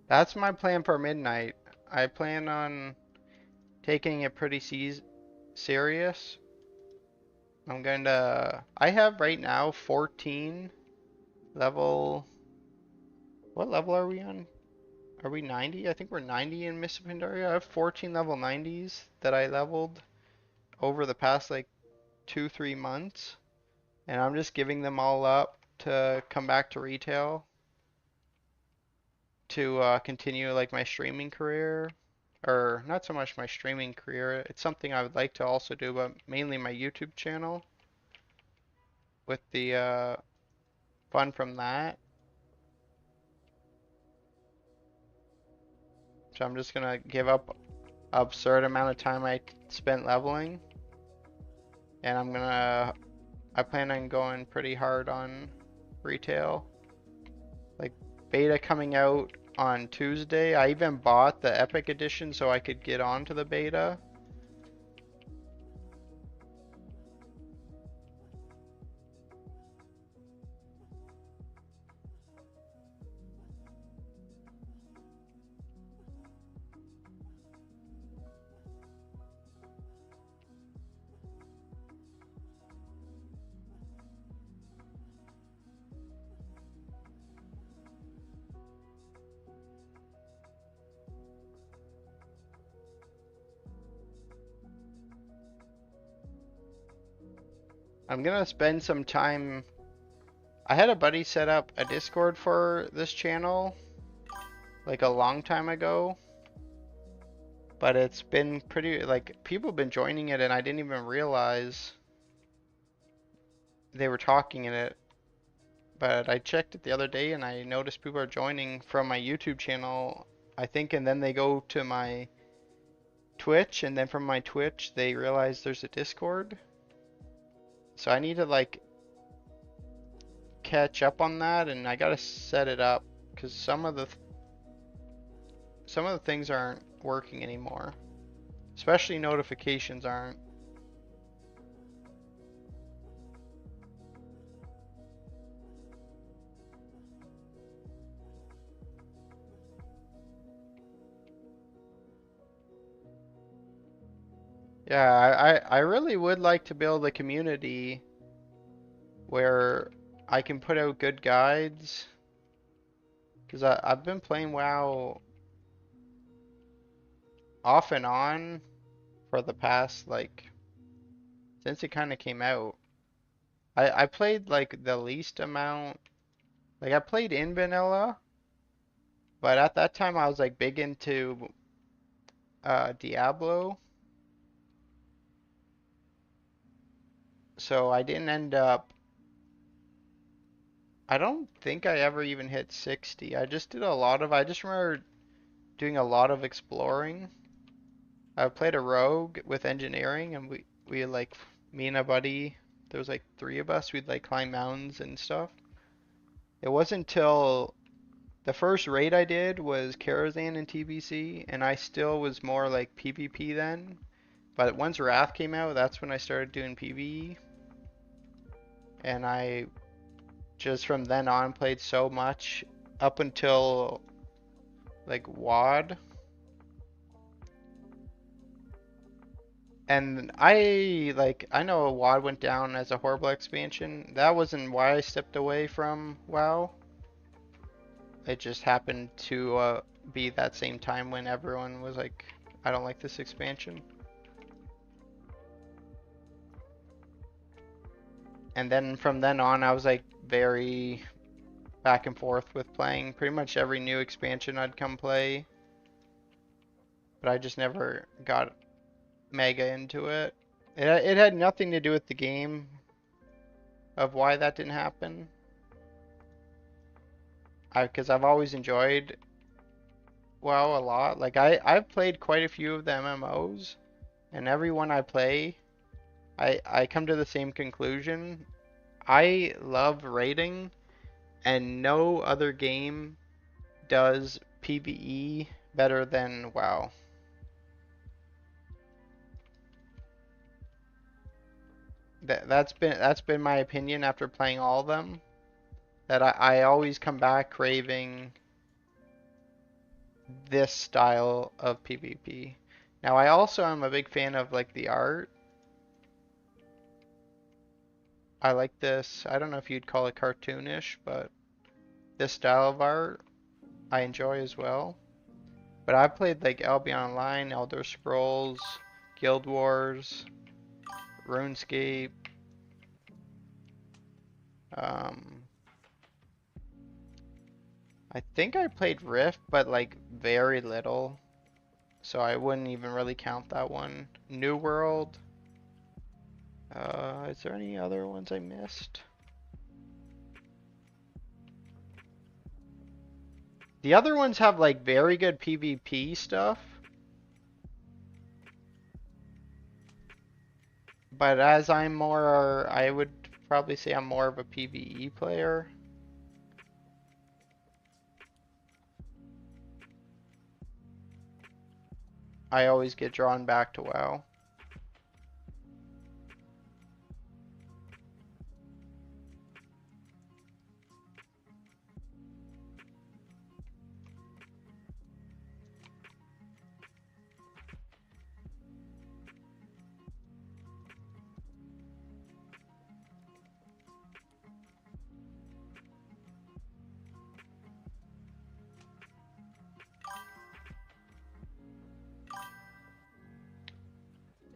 That's my plan for midnight. I plan on taking it pretty serious. I'm going to. I have right now 14 level. What level are we on? Are we 90? I think we're 90 in Miss Pandaria. I have 14 level 90s that I leveled over the past like 2-3 months. And I'm just giving them all up to come back to retail to continue like my streaming career. Or not so much my streaming career. It's something I would like to also do, but mainly my YouTube channel with the fun from that. So I'm just gonna give up absurd amount of time I spent leveling, and I plan on going pretty hard on retail. Like beta coming out on Tuesday. I even bought the Epic Edition so I could get onto the beta. I'm gonna spend some time. I had a buddy set up a Discord for this channel like a long time ago, but it's been pretty like people have been joining it and I didn't even realize they were talking in it. But I checked it the other day and I noticed people are joining from my YouTube channel, I think, and then they go to my Twitch, and then from my Twitch they realize there's a Discord. So I need to like catch up on that, and I gotta set it up because some of the things aren't working anymore. Especially notifications aren't. Yeah, I really would like to build a community where I can put out good guides. Because I've been playing WoW off and on for the past, like, since it kind of came out. I played, like, the least amount. Like, I played in vanilla, but at that time I was, like, big into Diablo. So I didn't end up. I don't think I ever even hit 60. I just did a lot of. I just remember doing a lot of exploring. I played a rogue with engineering, and we like me and a buddy. There was like three of us. We'd like climb mountains and stuff. It wasn't until the first raid I did was Karazhan in TBC, and I still was more like PvP then. But once Wrath came out, that's when I started doing PvE, and I just from then on played so much up until like WoD. And I know WoD went down as a horrible expansion. That wasn't why I stepped away from WoW. It just happened to be that same time when everyone was like, I don't like this expansion. And then from then on, I was like very back and forth with playing pretty much every new expansion I'd come play. but I just never got mega into it. It had nothing to do with the game of why that didn't happen. Because I've always enjoyed WoW a lot. Like I've played quite a few of the MMOs, and every one I play, I come to the same conclusion. I love raiding, and no other game does PvE better than WoW. That's been my opinion after playing all of them. That I always come back craving this style of PvP. Now I also am a big fan of like the art. I like this. I don't know if you'd call it cartoonish, but this style of art I enjoy as well. But I've played like Albion Online, Elder Scrolls, Guild Wars, RuneScape, um, I think I played Rift, but like very little. So I wouldn't even really count that one. New World. Is there any other ones I missed? The other ones have like very good PvP stuff. But as I'm more, I would probably say I'm more of a PvE player. I always get drawn back to WoW.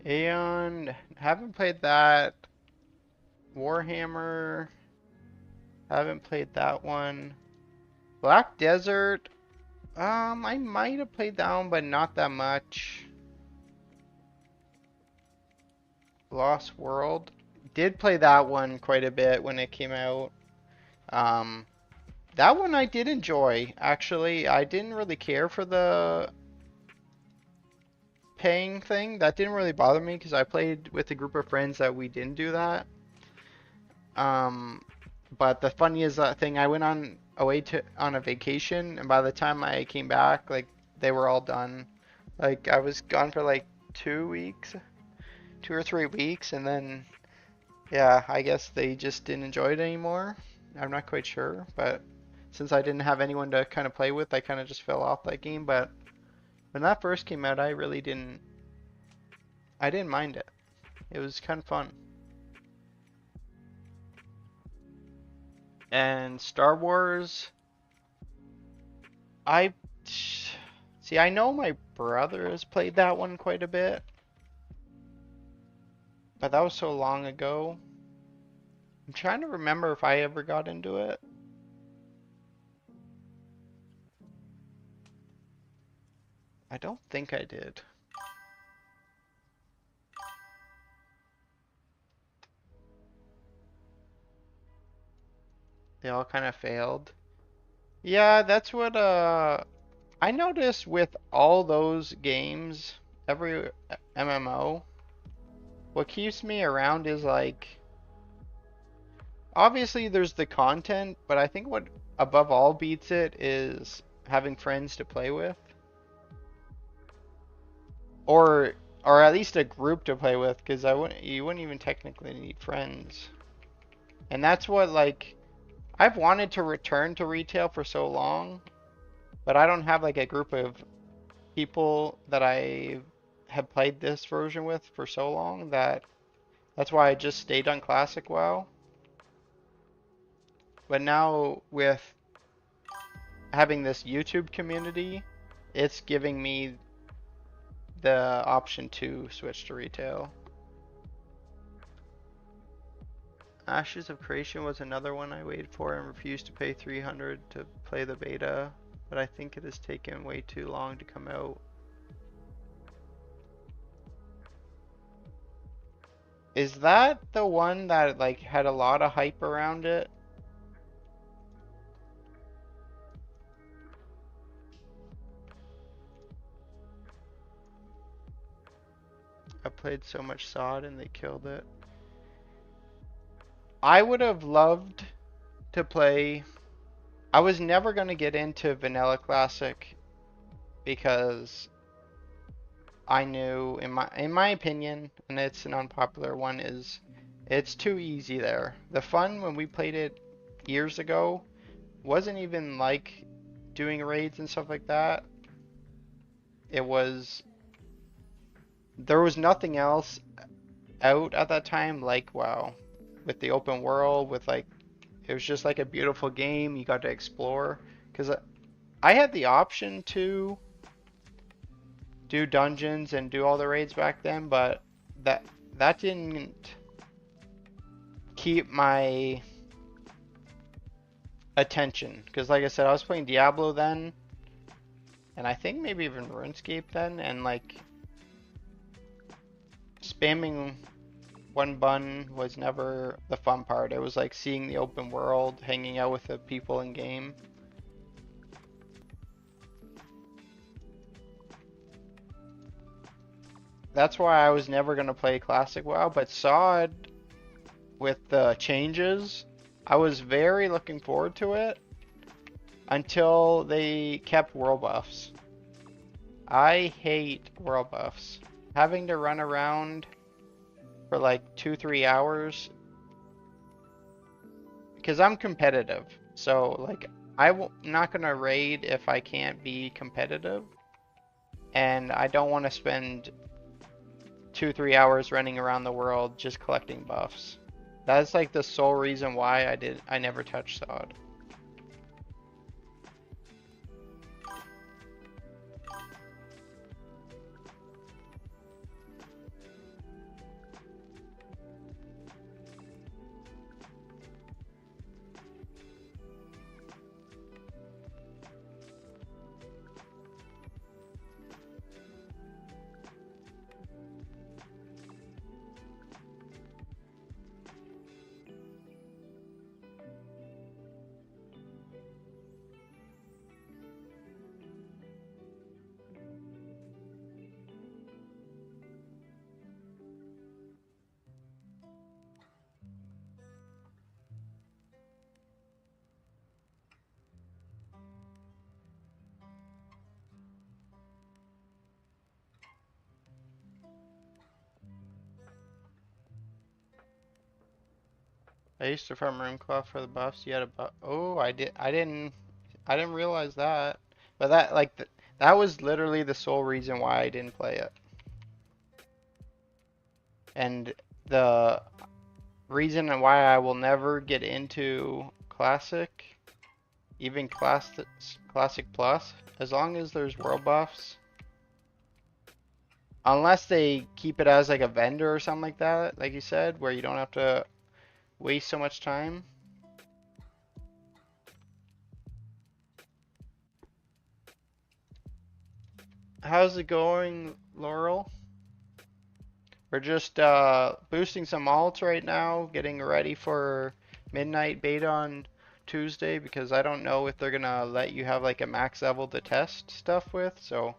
And haven't played that. Warhammer, haven't played that one. Black Desert, I might have played that one, but not that much. Lost World, did play that one quite a bit when it came out. Um, that one I did enjoy, actually. I didn't really care for the paying thing. That didn't really bother me because I played with a group of friends that we didn't do that. Um, but the funniest thing, I went on a vacation, and by the time I came back, like they were all done. Like I was gone for like 2 weeks, 2 or 3 weeks, and then yeah, I guess they just didn't enjoy it anymore. I'm not quite sure, but since I didn't have anyone to kind of play with, I kind of just fell off that game. But when that first came out, I didn't mind it. It was kind of fun. And Star Wars, I see. I know my brother has played that one quite a bit, but that was so long ago. I'm trying to remember if I ever got into it. I don't think I did. They all kind of failed. Yeah, that's what I noticed with all those games, every MMO, what keeps me around is like obviously there's the content, but I think what above all beats it is having friends to play with. Or or at least a group to play with, because you wouldn't even technically need friends. And that's what like I've wanted to return to retail for so long, but I don't have like a group of people that I have played this version with for so long that's why I just stayed on Classic WoW. But now with having this YouTube community, it's giving me the option to switch to retail. Ashes of Creation was another one I waited for and refused to pay 300 to play the beta, but I think it has taken way too long to come out. Is that the one that like had a lot of hype around it? I played so much sod and they killed it. I would have loved to play. I was never going to get into Vanilla Classic because I knew in my opinion, and it's an unpopular one, is it's too easy there. The fun when we played it years ago wasn't even like doing raids and stuff like that. It was there was nothing else out at that time like WoW, with the open world, with like it was just like a beautiful game. You got to explore because I had the option to do dungeons and do all the raids back then, but that that didn't keep my attention because like I said, I was playing Diablo then, and I think maybe even RuneScape then, and like spamming one button was never the fun part. It was like seeing the open world, hanging out with the people in game. That's why I was never gonna play Classic WoW, but sod with the changes, I was very looking forward to it until they kept world buffs. I hate world buffs. Having to run around for like 2-3 hours because I'm competitive. So like I'm not gonna raid if I can't be competitive, and I don't want to spend 2-3 hours running around the world just collecting buffs. That's like the sole reason why I never touched sod. I used to farm Runeclaw for the buffs. You had a buff. Oh, I did. I didn't realize that. But that like that was literally the sole reason why I didn't play it. And the reason why I will never get into Classic, even Classic Plus, as long as there's world buffs, unless they keep it as like a vendor or something like that, like you said, where you don't have to waste so much time. How's it going, Laurel? We're just boosting some alts right now, getting ready for midnight beta on Tuesday because I don't know if they're gonna let you have like a max level to test stuff with. So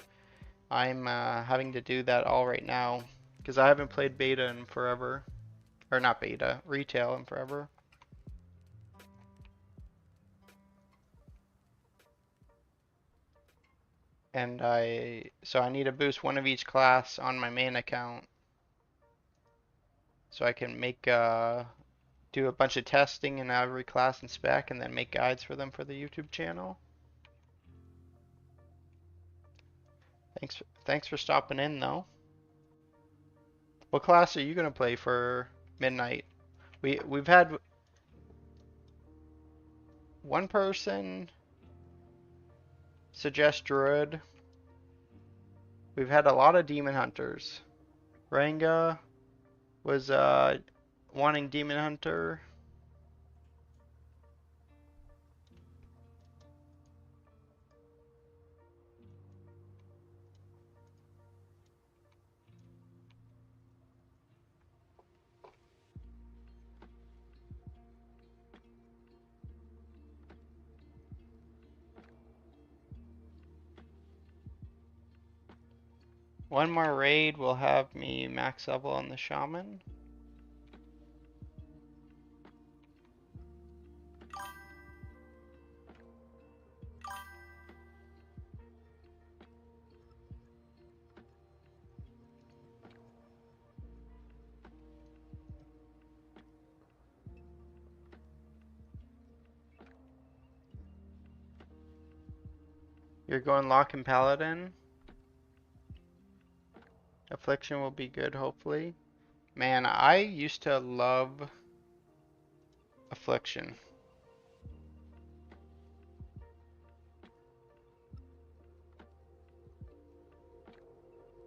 I'm having to do that all right now because I haven't played beta in forever, or not beta, retail in forever. And so I need to boost one of each class on my main account so I can make do a bunch of testing in every class and spec and then make guides for them for the YouTube channel. Thanks for stopping in though. What class are you gonna play for midnight? We've had one person suggest Druid. We've had a lot of Demon Hunters. Ranga was wanting Demon Hunter. One more raid will have me max level on the shaman. You're going Lock and Paladin. Affliction will be good, hopefully. Man, I used to love Affliction.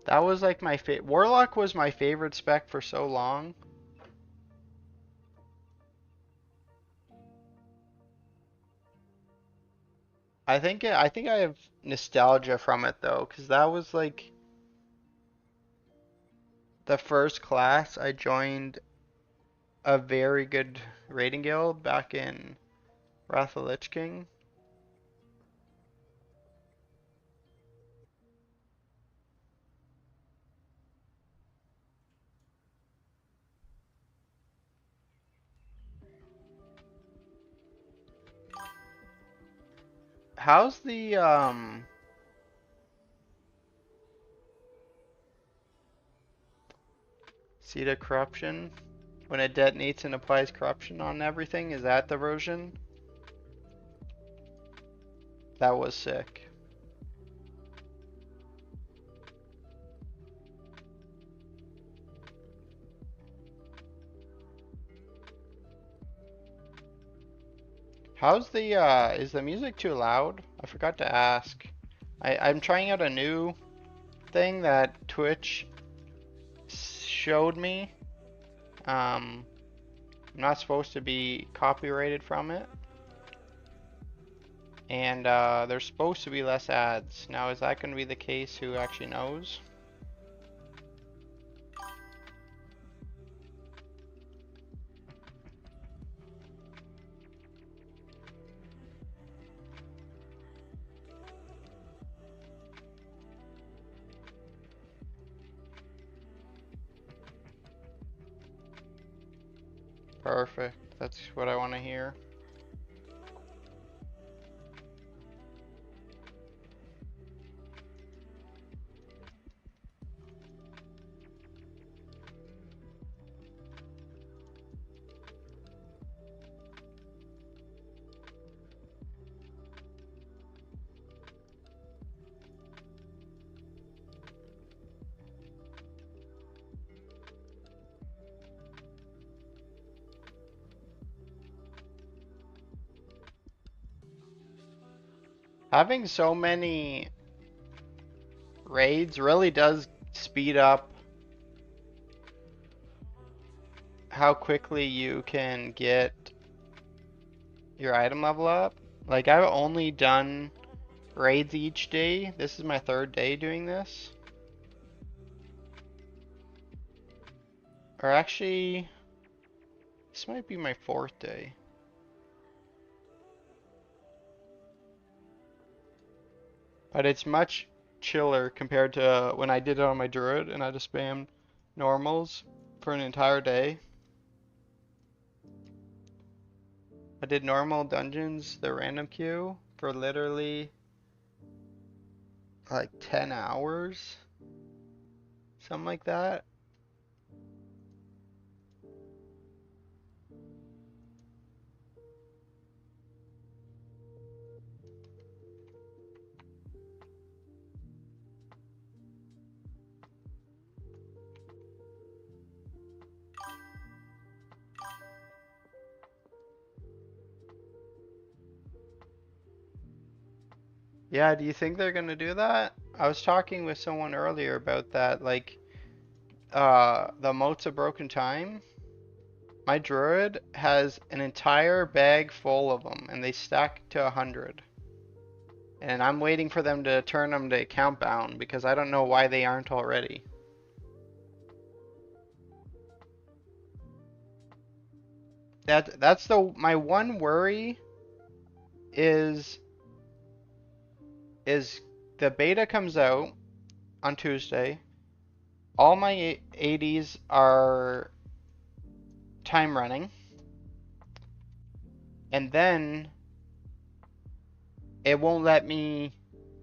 That was like my favorite. Warlock was my favorite spec for so long. I think I have nostalgia from it though, because that was like the first class I joined a very good raiding guild back in Wrath of the Lich King. How's the Seed of Corruption? When it detonates and applies corruption on everything, is that the version? That was sick. How's the is the music too loud? I forgot to ask. I'm trying out a new thing that Twitch showed me. I'm not supposed to be copyrighted from it. And there's supposed to be less ads. Now, is that going to be the case? Who actually knows? Perfect. That's what I want to hear. Having so many raids really does speed up how quickly you can get your item level up. Like, I've only done raids each day. This is my third day doing this. Or actually, this might be my fourth day. But it's much chiller compared to when I did it on my druid and I just spammed normals for an entire day. I did normal dungeons, the random queue, for literally like 10 hours. Something like that. Yeah, do you think they're gonna do that? I was talking with someone earlier about that, like, the motes of broken time. My druid has an entire bag full of them, and they stack to 100. And I'm waiting for them to turn them to count bound because I don't know why they aren't already. That's my one worry is is the beta comes out on Tuesday. all my 80s are time running, and then it won't let me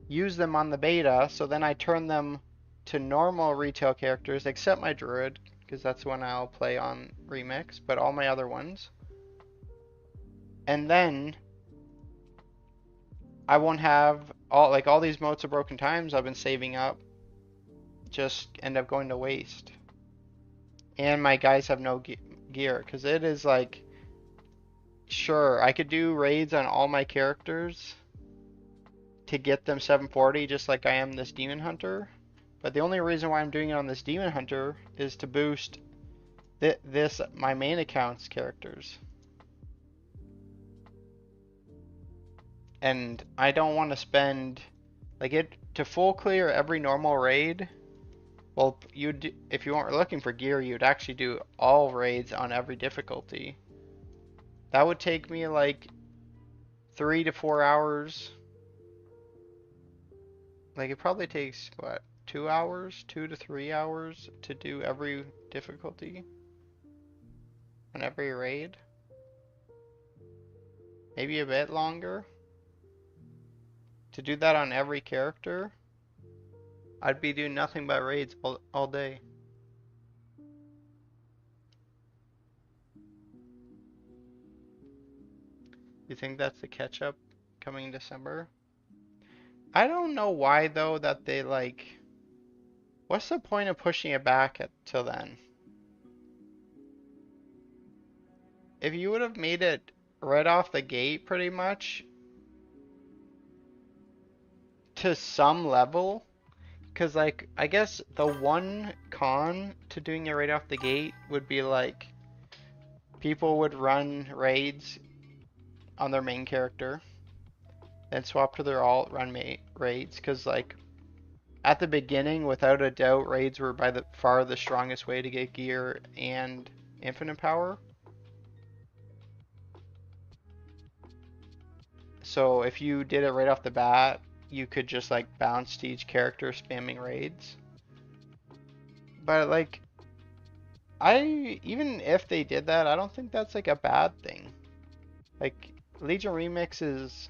use them on the beta, so then I turn them to normal retail characters, except my druid, because that's one I'll play on Remix, but all my other ones. And then I won't have all these motes of broken times I've been saving up just end up going to waste. And my guys have no gear, because it is like, sure, I could do raids on all my characters to get them 740 just like I am this Demon Hunter. But the only reason why I'm doing it on this Demon Hunter is to boost my main account's characters. And I don't want to spend like it to full clear every normal raid. Well, if you weren't looking for gear, you'd actually do all raids on every difficulty. That would take me like 3 to 4 hours. Like it probably takes what, 2 hours, 2 to 3 hours to do every difficulty on every raid. Maybe a bit longer. To do that on every character, I'd be doing nothing but raids all day. You think that's the catch up coming in December? I don't know why though that they like. What's the point of pushing it back till then? If you would have made it right off the gate pretty much to some level, because like I guess the one con to doing it right off the gate would be like people would run raids on their main character then swap to their alt, run raids, because like at the beginning, without a doubt, raids were by far the strongest way to get gear and infinite power. So if you did it right off the bat, you could just like bounce to each character spamming raids. But like, even if they did that, I don't think that's like a bad thing. Like, Legion Remix is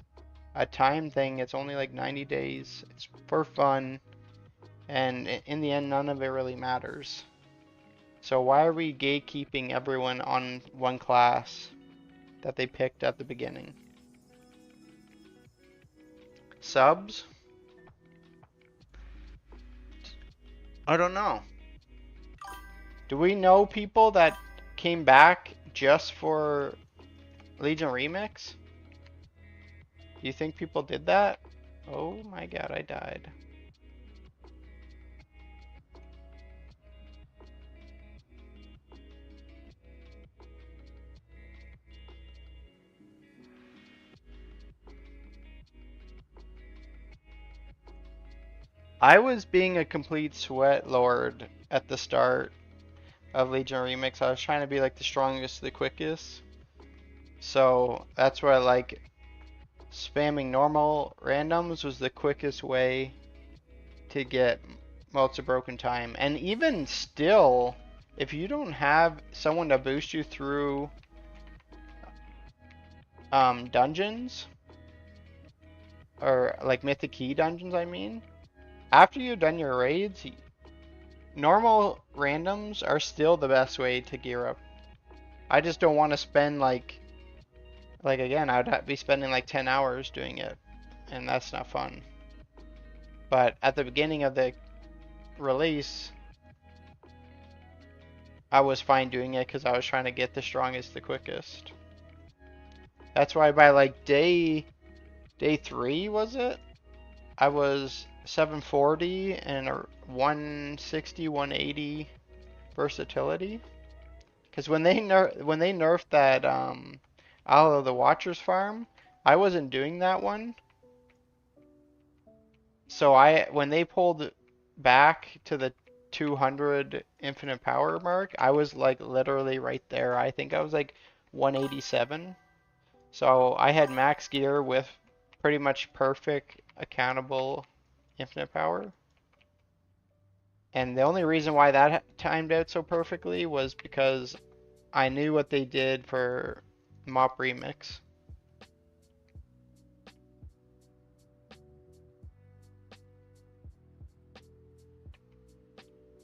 a time thing. It's only like 90 days. It's for fun. And in the end, none of it really matters. So why are we gatekeeping everyone on one class that they picked at the beginning? Subs? I don't know. Do we know people that came back just for Legion Remix? Do you think people did that? Oh my god, I died. I was being a complete sweat lord at the start of Legion Remix. I was trying to be like the strongest, the quickest. So that's why like spamming normal randoms was the quickest way to get most of broken time. And even still, if you don't have someone to boost you through dungeons, or like Mythic key dungeons, I mean, after you've done your raids, normal randoms are still the best way to gear up. I just don't want to spend like again, I would be spending like 10 hours doing it, and that's not fun. But at the beginning of the release, I was fine doing it because I was trying to get the strongest, the quickest. That's why by like day 3, was it? I was 740 and a 160, 180 versatility. Because when they nerfed that Isle of the Watchers farm, I wasn't doing that one. So when they pulled back to the 200 infinite power mark, I was like literally right there. I think I was like 187. So I had max gear with pretty much perfect accountable infinite power. And the only reason why that timed out so perfectly was because I knew what they did for Mop Remix.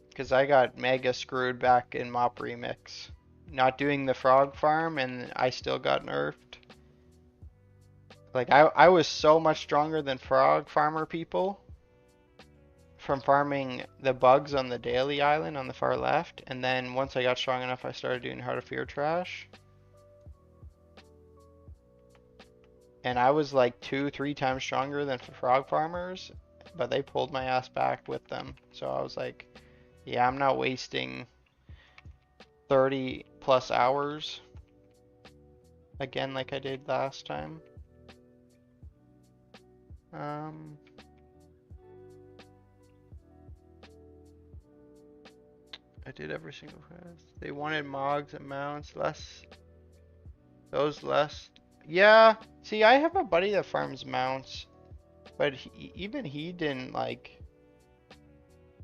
Because I got mega screwed back in Mop Remix. Not doing the frog farm and I still got nerfed. Like I was so much stronger than frog farmer people from farming the bugs on the daily island on the far left, and then once I got strong enough I started doing Heart of Fear trash. And I was like 2, 3 times stronger than frog farmers, but they pulled my ass back with them. So I was like, yeah, I'm not wasting 30 plus hours again like I did last time. Um, I did every single quest. They wanted mogs and mounts, less. Those less. Yeah, see, I have a buddy that farms mounts, but even he didn't like.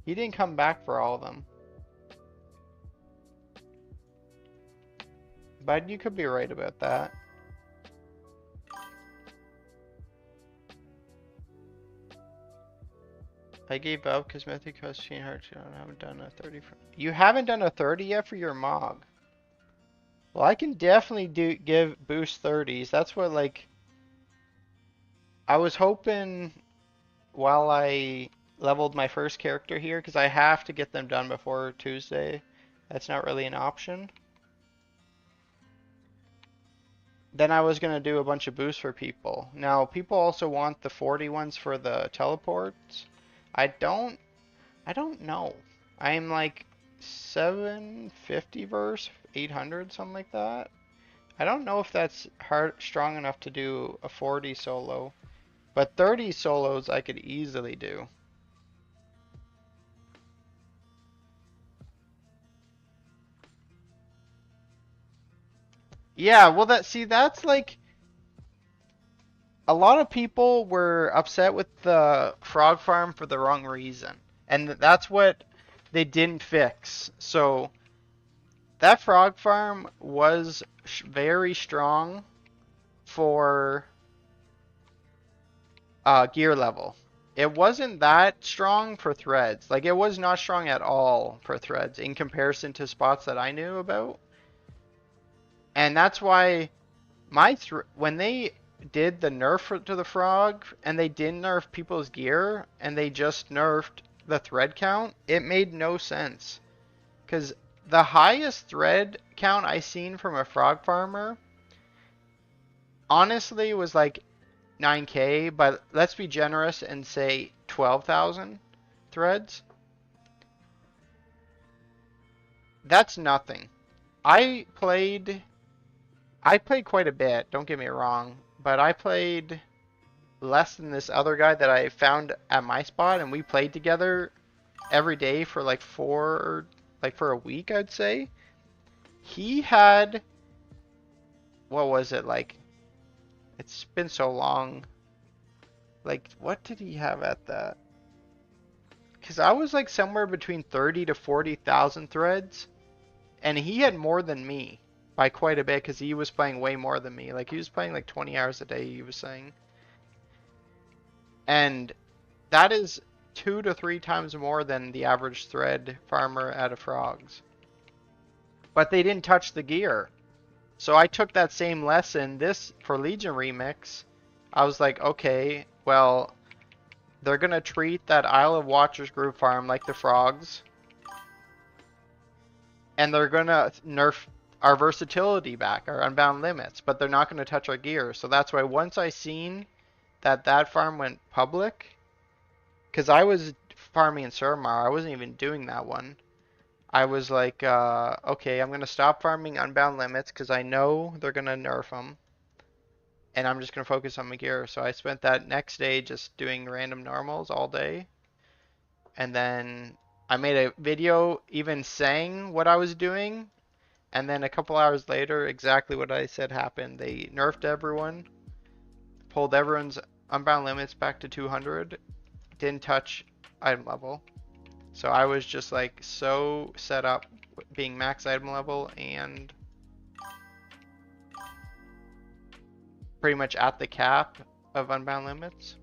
He didn't come back for all of them. But you could be right about that. I gave up because Mythic has seen hard. I haven't done a 30 for. You haven't done a 30 yet for your Mog. Well, I can definitely give boost 30s. That's what like I was hoping while I leveled my first character here because I have to get them done before Tuesday. That's not really an option. Then I was gonna do a bunch of boosts for people. Now people also want the 40 ones for the teleports. I don't I don't know. I'm like 750 verse 800 something like that. I don't know if that's strong enough to do a 40 solo, but 30 solos I could easily do. Yeah, well that's like a lot of people were upset with the frog farm for the wrong reason. And that's what they didn't fix. So that frog farm was very strong for gear level. It wasn't that strong for threads. Like it was not strong at all for threads in comparison to spots that I knew about. And that's why when they did the nerf to the frog and they didn't nerf people's gear and they just nerfed the thread count, it made no sense. Because the highest thread count I seen from a frog farmer honestly was like 9k, but let's be generous and say 12,000 threads. That's nothing. I played quite a bit, don't get me wrong, but I played less than this other guy that I found at my spot, and we played together every day for like for a week, I'd say. He had, what was it, like, it's been so long. Like, what did he have at that? Because I was like somewhere between 30 to 40,000 threads, and he had more than me by quite a bit because he was playing way more than me. Like, he was playing like 20 hours a day, he was saying. And that is 2 to 3 times more than the average thread farmer out of frogs. But they didn't touch the gear. So I took that same lesson this for Legion Remix. I was like, okay, well, they're going to treat that Isle of Watchers group farm like the frogs. And they're going to nerf our versatility back, our unbound limits, but they're not going to touch our gear. So that's why once I seen that farm went public, because I was farming in Suramar, I wasn't even doing that one. I was like, okay, I'm going to stop farming unbound limits because I know they're going to nerf them. And I'm just going to focus on my gear. So I spent that next day just doing random normals all day. And then I made a video even saying what I was doing. And then a couple hours later, exactly what I said happened. They nerfed everyone, pulled everyone's unbound limits back to 200, didn't touch item level. So I was just like so set up being max item level and pretty much at the cap of Unbound Limits.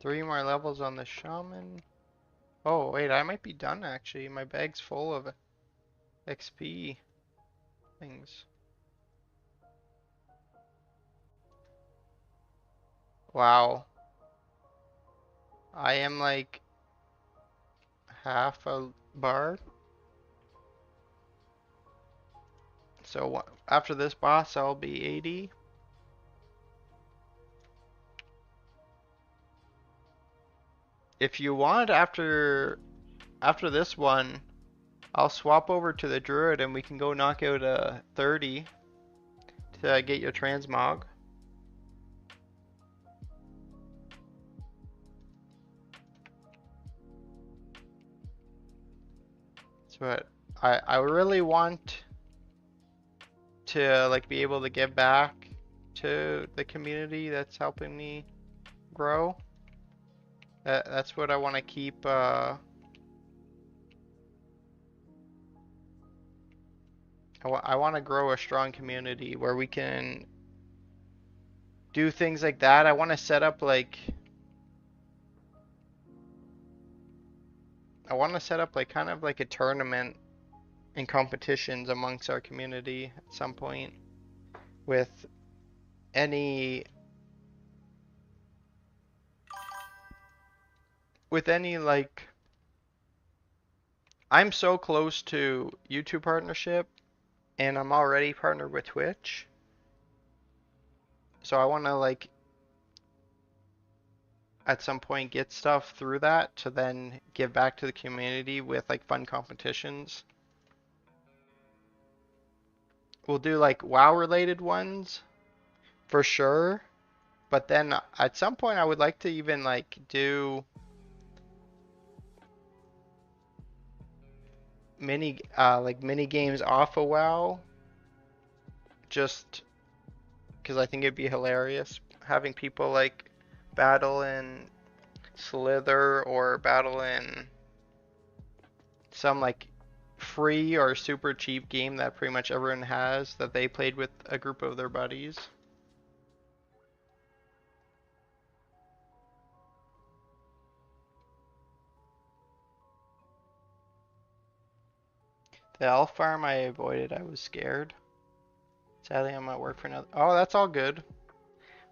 Three more levels on the Shaman. Oh, wait, I might be done actually. My bag's full of XP things. Wow. I am like half a bar. So after this boss, I'll be 80. If you want, after this one, I'll swap over to the Druid and we can go knock out a 30 to get your transmog. So I really want to like be able to give back to the community that's helping me grow. That's what I want to keep. I want to grow a strong community where we can do things like that. I want to set up like kind of like a tournament and competitions amongst our community at some point with any like I'm so close to YouTube partnership and I'm already partnered with Twitch. So I want to like at some point get stuff through that to then give back to the community with like fun competitions. We'll do like WoW related ones for sure, but then at some point I would like to even like do mini games off of WoW just because I think it'd be hilarious having people like battle in Slither or battle in some like free or super cheap game that pretty much everyone has that they played with a group of their buddies. The elf farm I avoided, I was scared. Sadly, I'm at work for another. Oh, that's all good.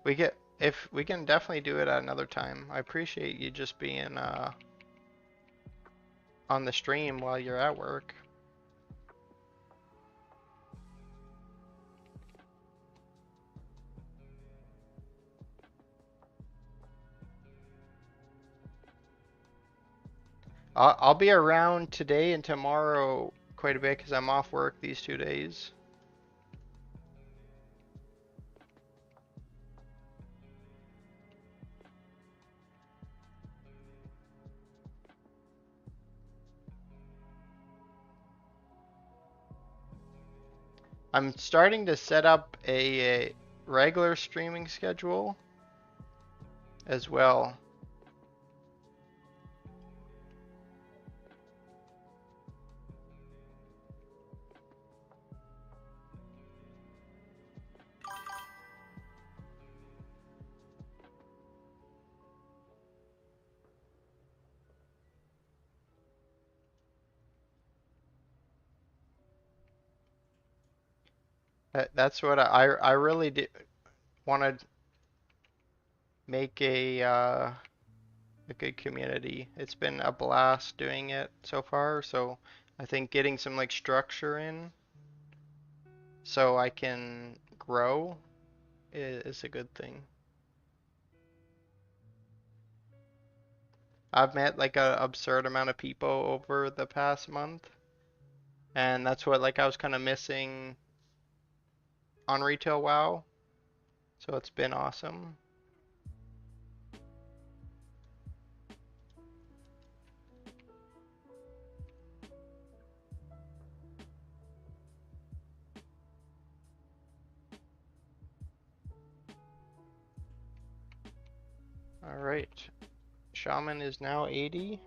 If we can definitely do it at another time. I appreciate you just being on the stream while you're at work. I'll be around today and tomorrow quite a bit because I'm off work these 2 days. I'm starting to set up a regular streaming schedule as well. That's what I really want to make a good community. It's been a blast doing it so far, so I think getting some like structure in so I can grow is a good thing. I've met like a absurd amount of people over the past month, and that's what like I was kind of missing on retail WoW. So it's been awesome. All right, Shaman is now 80.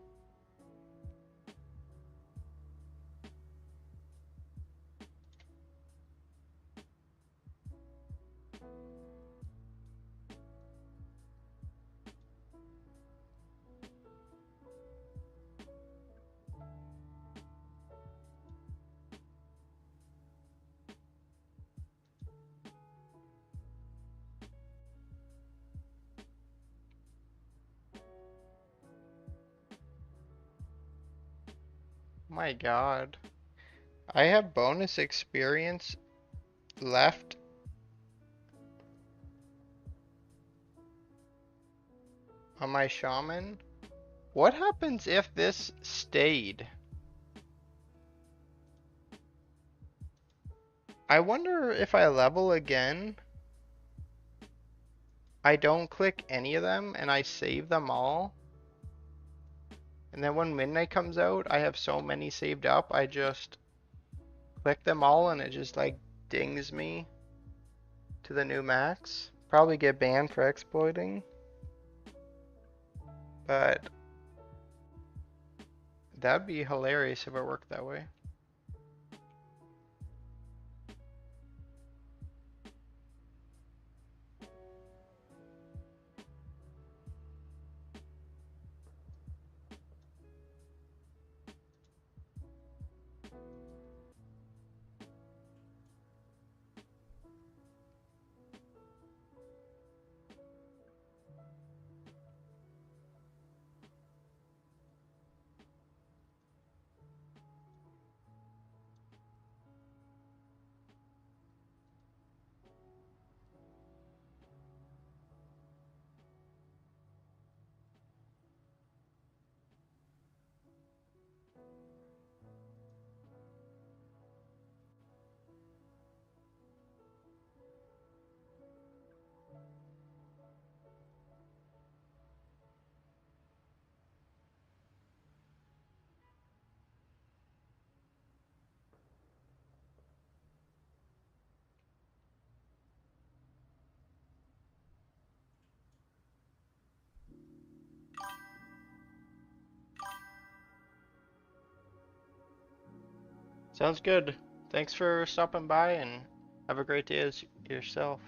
My God. I have bonus experience left on my shaman. What happens if this stayed? I wonder if I level again, I don't click any of them and I save them all. And then when midnight comes out, I have so many saved up, I just click them all and it just like dings me to the new max. Probably get banned for exploiting, but that'd be hilarious if it worked that way. Sounds good. Thanks for stopping by and have a great day as yourself.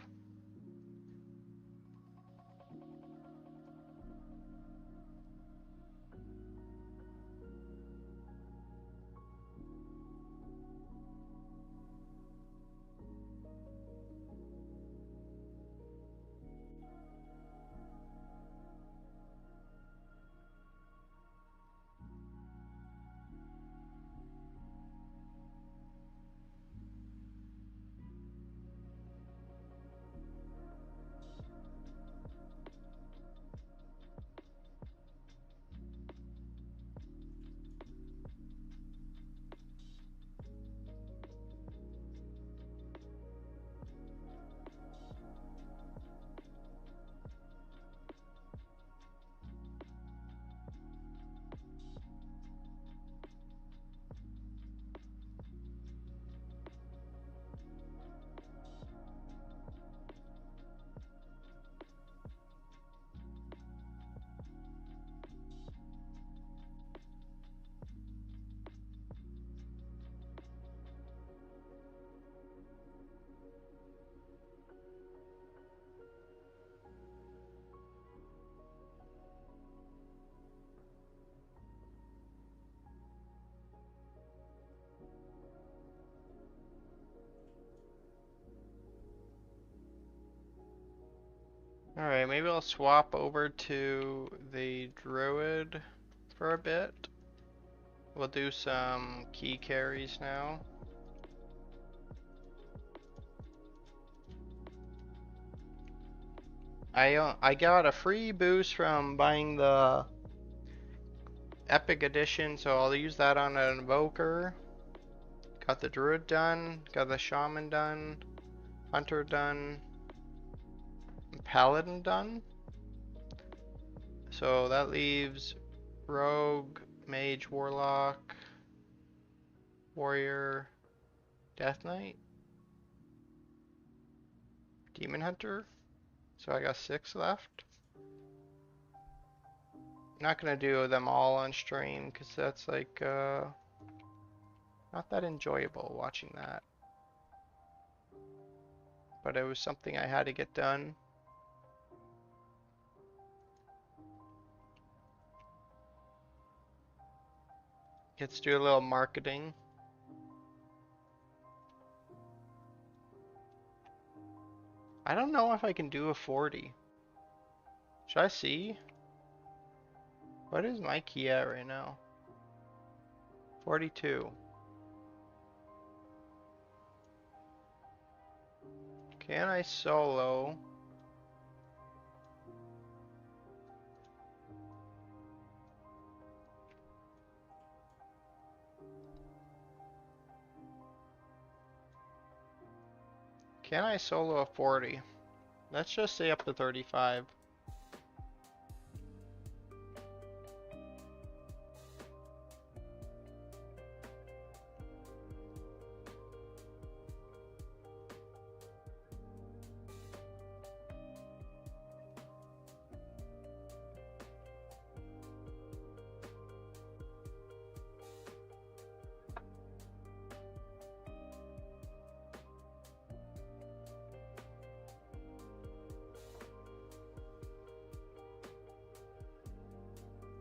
Alright, maybe I'll swap over to the druid for a bit. We'll do some key carries now. I got a free boost from buying the Epic Edition, so I'll use that on an Invoker. Got the Druid done, got the Shaman done, Hunter done, Paladin done. So that leaves Rogue, Mage, Warlock, Warrior, Death Knight, Demon Hunter. So I got 6 left. Not gonna do them all on stream because that's like not that enjoyable watching that. But it was something I had to get done. Let's do a little marketing. I don't know if I can do a 40. Should I see? What is my key at right now? 42. Can I solo? Can I solo a 40? Let's just say up to 35.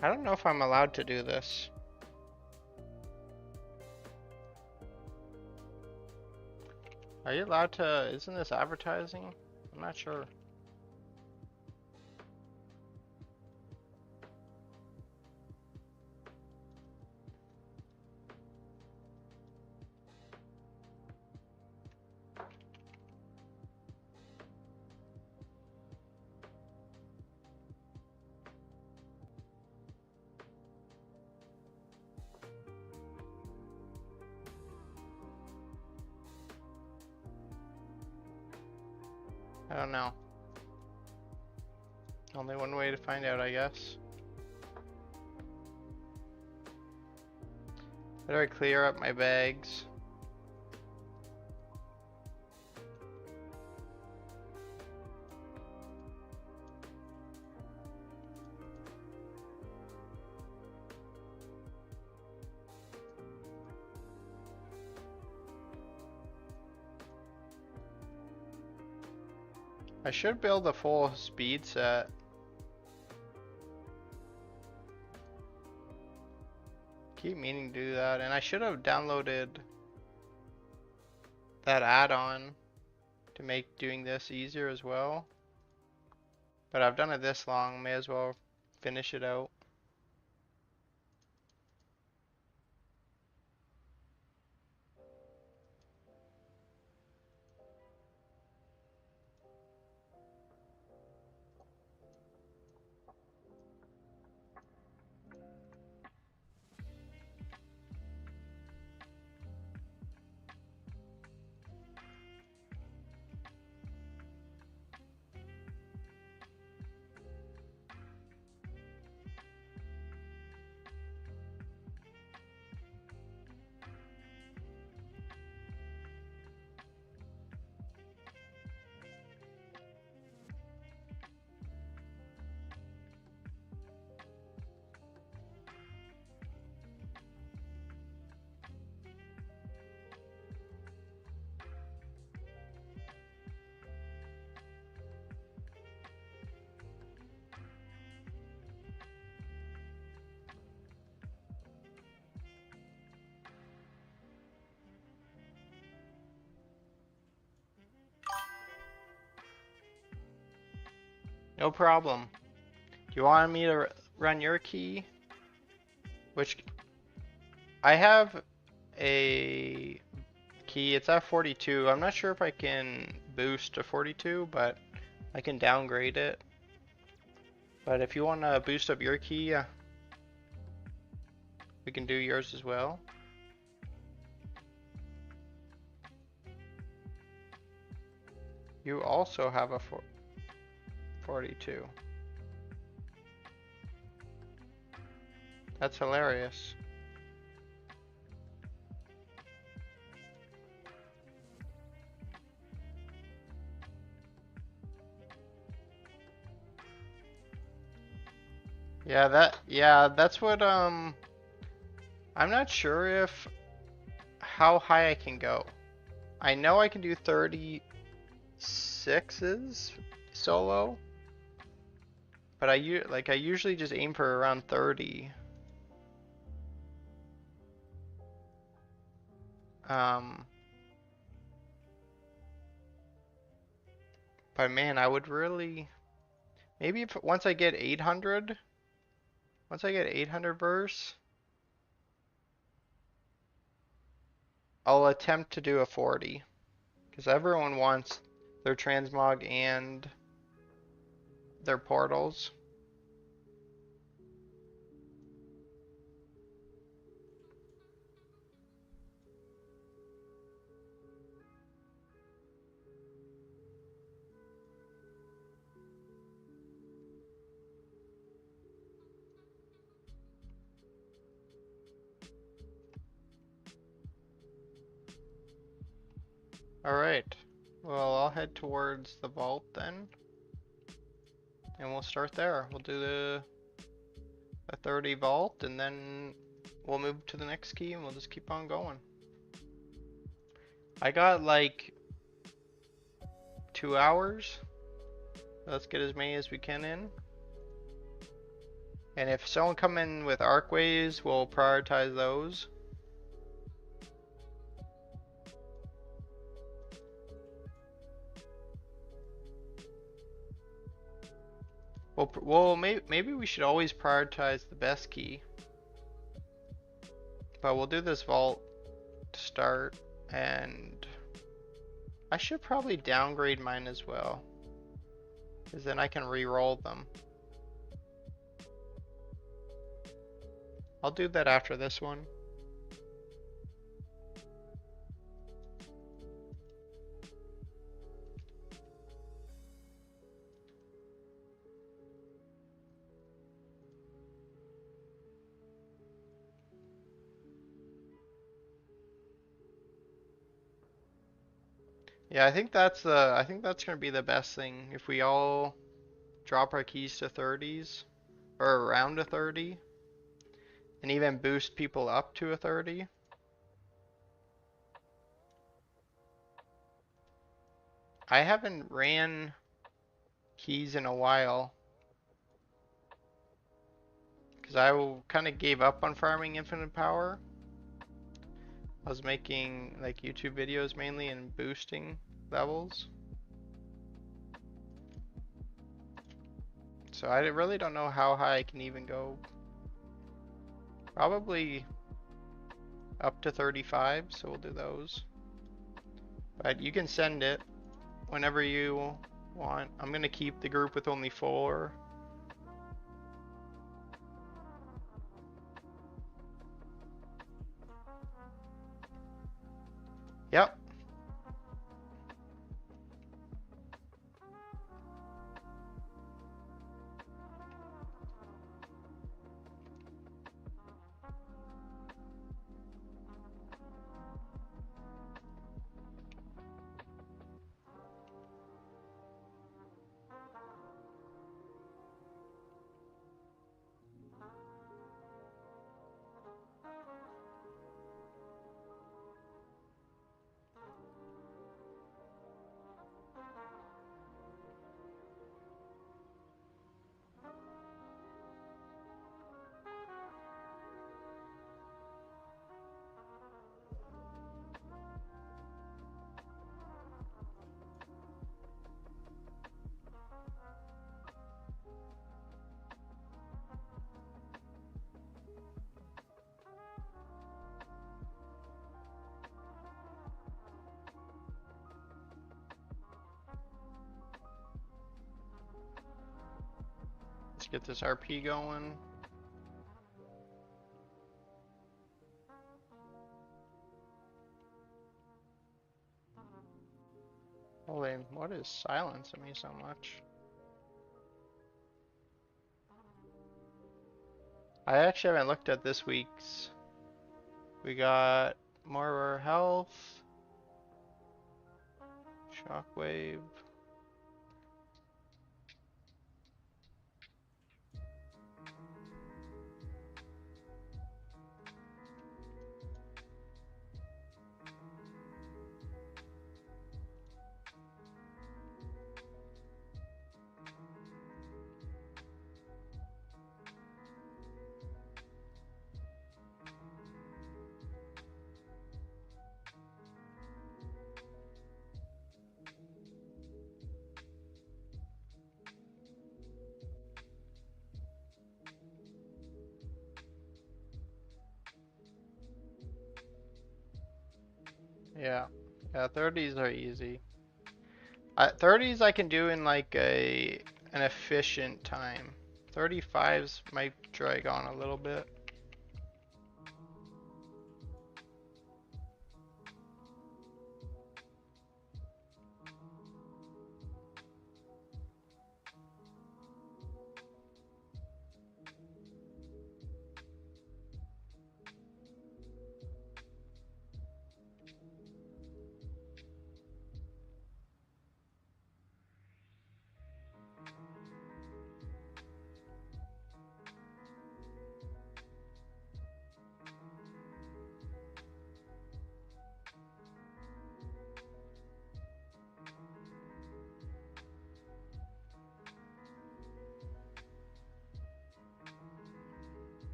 I don't know if I'm allowed to do this. Are you allowed to? Isn't this advertising? I'm not sure. I don't know. Only one way to find out, I guess. Better clear up my bags. I should build a full speed set. Keep meaning to do that, and I should have downloaded that add-on to make doing this easier as well. But I've done it this long, may as well finish it out. No problem. Do you want me to run your key? Which I have a key, it's at 42. I'm not sure if I can boost to 42, but I can downgrade it. But if you want to boost up your key, We can do yours as well. You also have a 42. That's hilarious. Yeah, that's what I'm not sure if how high I can go. I know I can do 36s solo, but I usually just aim for around 30. Um, but man, I would really maybe if once I get 800, once I get 800 verse, I'll attempt to do a 40 because everyone wants their transmog and their portals. Alright, well I'll head towards the vault then, and we'll start there. We'll do a 30 vault, and then we'll move to the next key, and we'll just keep on going. I got like 2 hours. Let's get as many as we can in. And if someone come in with arcways, we'll prioritize those. Maybe we should always prioritize the best key. But we'll do this vault to start, and I should probably downgrade mine as well, because then I can re-roll them. I'll do that after this one. Yeah, I think that's gonna be the best thing if we all drop our keys to 30s or around a 30 and even boost people up to a 30. I haven't ran keys in a while because I kind of gave up on farming infinite power. I was making like YouTube videos mainly and boosting levels. So I really don't know how high I can even go. Probably up to 35, so we'll do those. But you can send it whenever you want. I'm gonna keep the group with only 4. Yep. Let's get this RP going. Holy, what is silencing me so much? I actually haven't looked at this week's. We got more health, shockwave. Yeah, yeah, 30s are easy. 30s I can do in like an efficient time. 35s might drag on a little bit.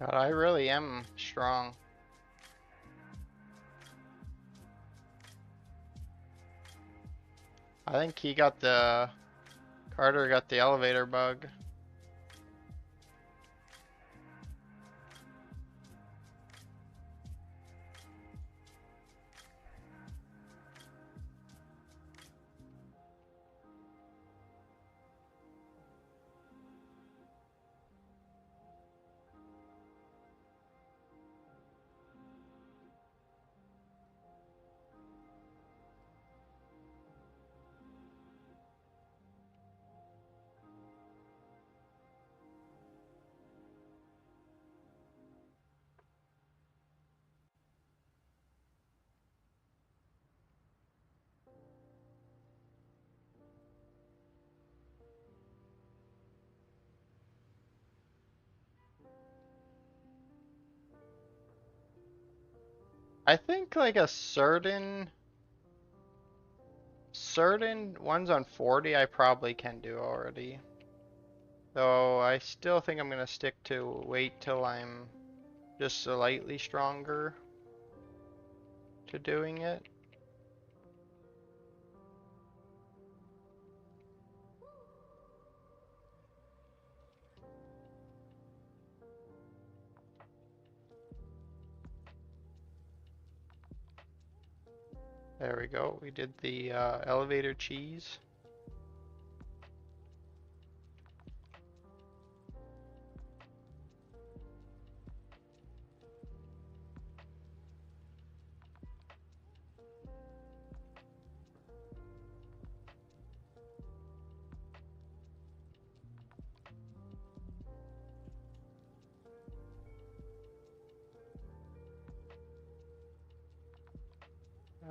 God, I really am strong. I think Carter got the elevator bug. I think like a certain ones on 40 I probably can do already. Though I still think I'm gonna stick to wait till I'm just slightly stronger to doing it. There we go. We did the elevator cheese.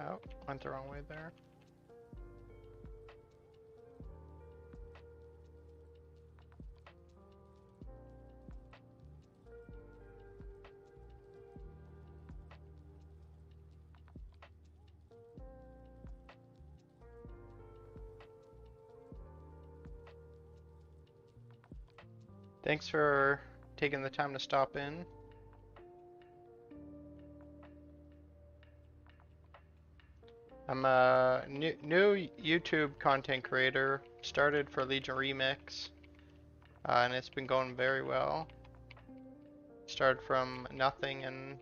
Oh, went the wrong way there. Thanks for taking the time to stop in. I'm a new YouTube content creator. Started for Legion Remix, and it's been going very well. Started from nothing, and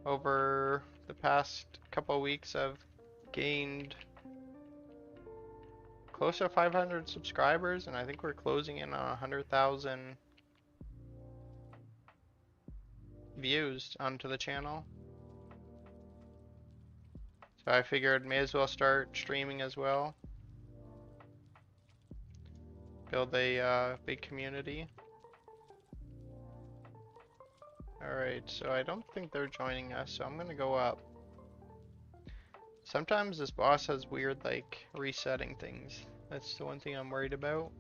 over the past couple of weeks, I've gained close to 500 subscribers, and I think we're closing in on 100,000 views onto the channel. So I figured may as well start streaming as well. Build a big community. Alright, so I don't think they're joining us, so I'm gonna go up. Sometimes this boss has weird, like, resetting things. That's the one thing I'm worried about.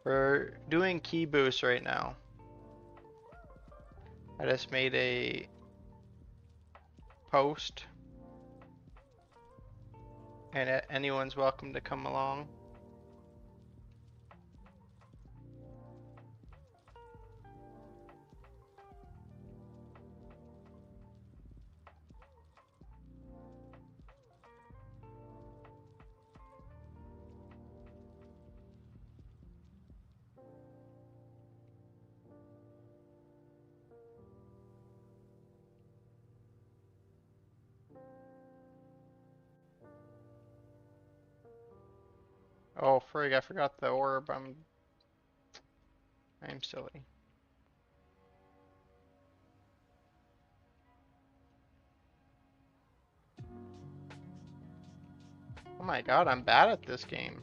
We're doing key boosts right now. I just made a post, and anyone's welcome to come along. Oh, frig, I forgot the orb. I'm silly. Oh my god, I'm bad at this game.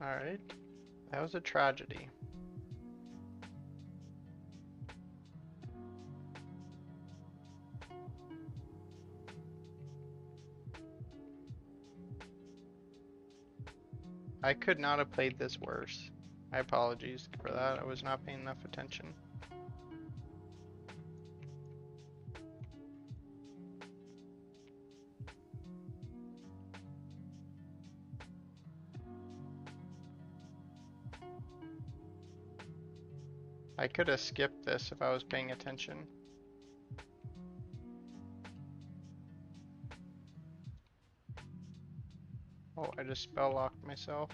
Alright, that was a tragedy. I could not have played this worse. My apologies for that. I was not paying enough attention. I could have skipped this if I was paying attention. Oh, I just spell locked myself.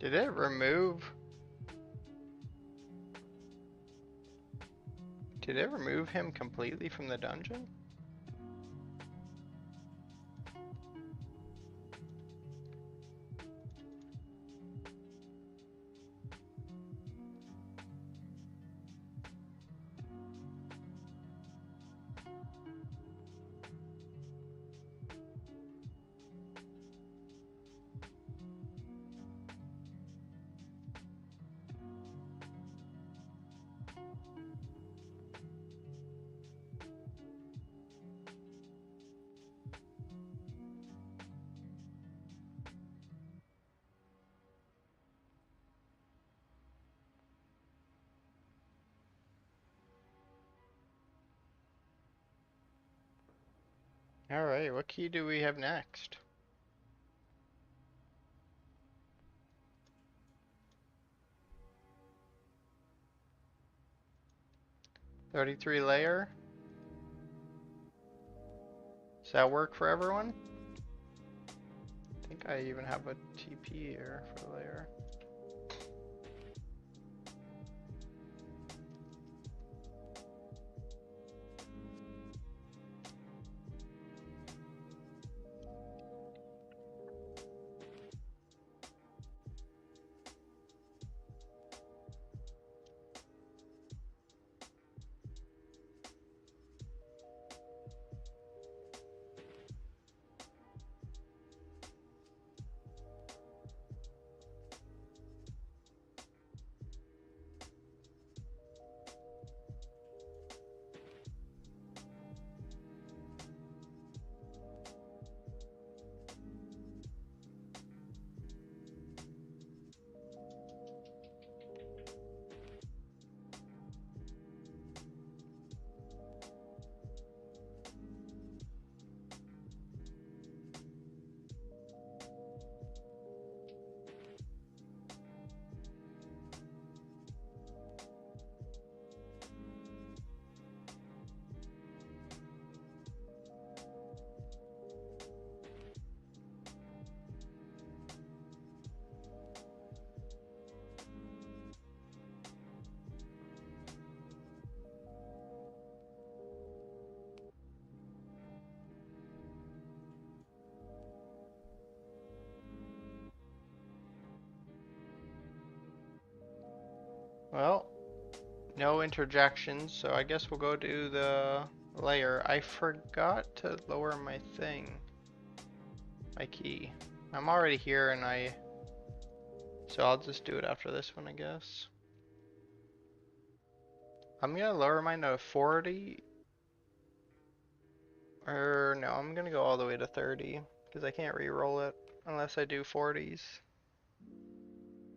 Did it remove? Did it remove him completely from the dungeon? Alright, what key do we have next? $33 layer? Does that work for everyone? I think I even have a TP here for the layer. Well, no interjections, so I guess we'll go do the layer. I forgot to lower my thing, my key. I'm already here and so I'll just do it after this one, I guess. I'm gonna lower mine to 40, or no, I'm gonna go all the way to 30, because I can't re-roll it unless I do 40s.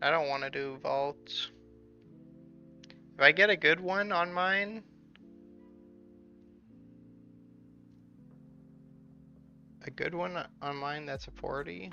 I don't want to do vaults. If I get a good one on mine, that's a 40.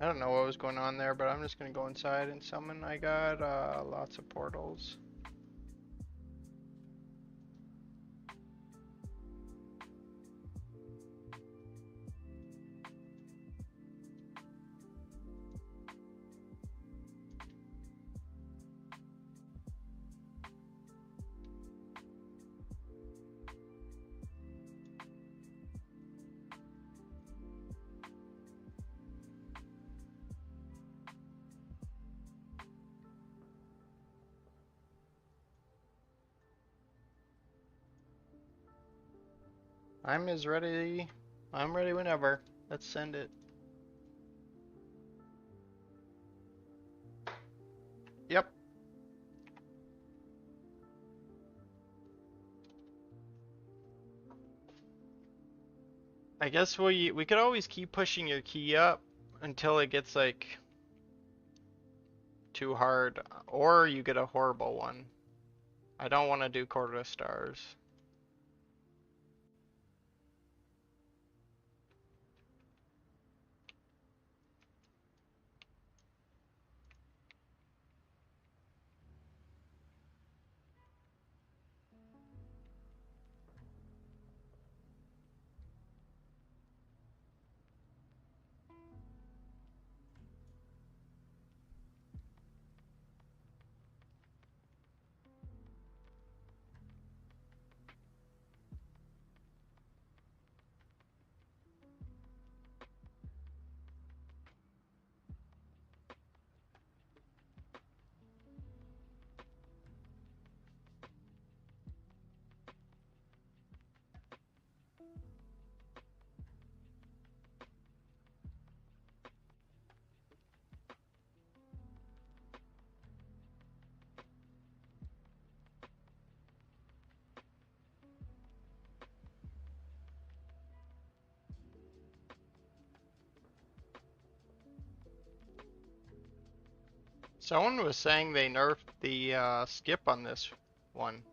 I don't know what was going on there, but I'm just gonna go inside and summon. I got lots of portals. I'm ready whenever. Let's send it. Yep. I guess we could always keep pushing your key up until it gets like too hard, or you get a horrible one. I don't want to do quarter stars. Someone was saying they nerfed the skip on this one.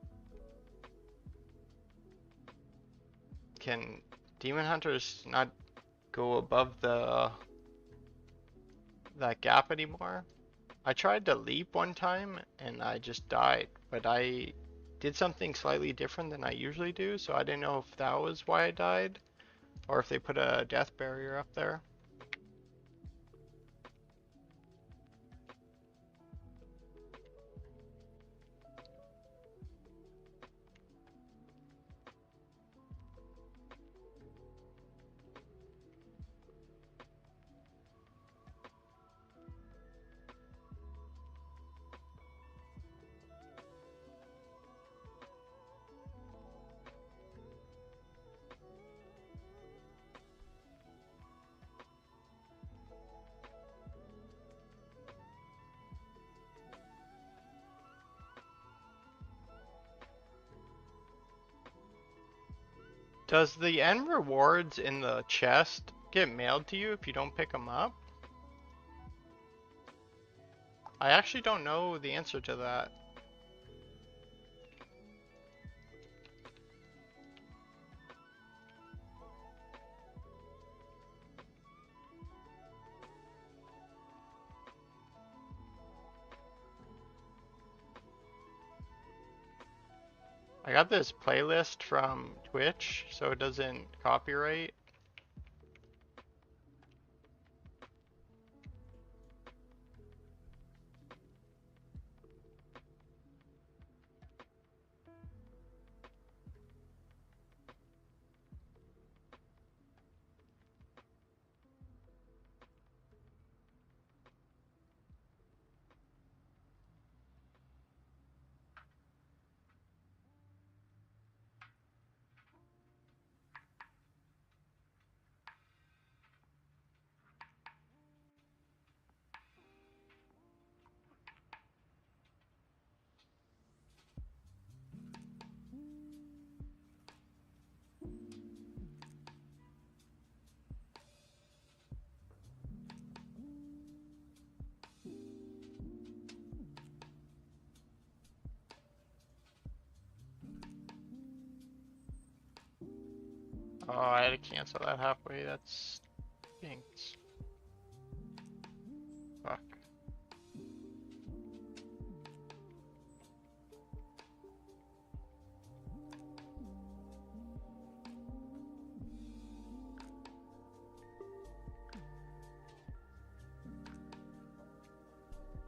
Can demon hunters not go above that gap anymore? I tried to leap one time and I just died, but I did something slightly different than I usually do, so I didn't know if that was why I died or if they put a death barrier up there. Does the end rewards in the chest get mailed to you if you don't pick them up? I actually don't know the answer to that. I got this playlist from Twitch, so it doesn't copyright. Oh, I had to cancel that halfway. That's stinks. Fuck.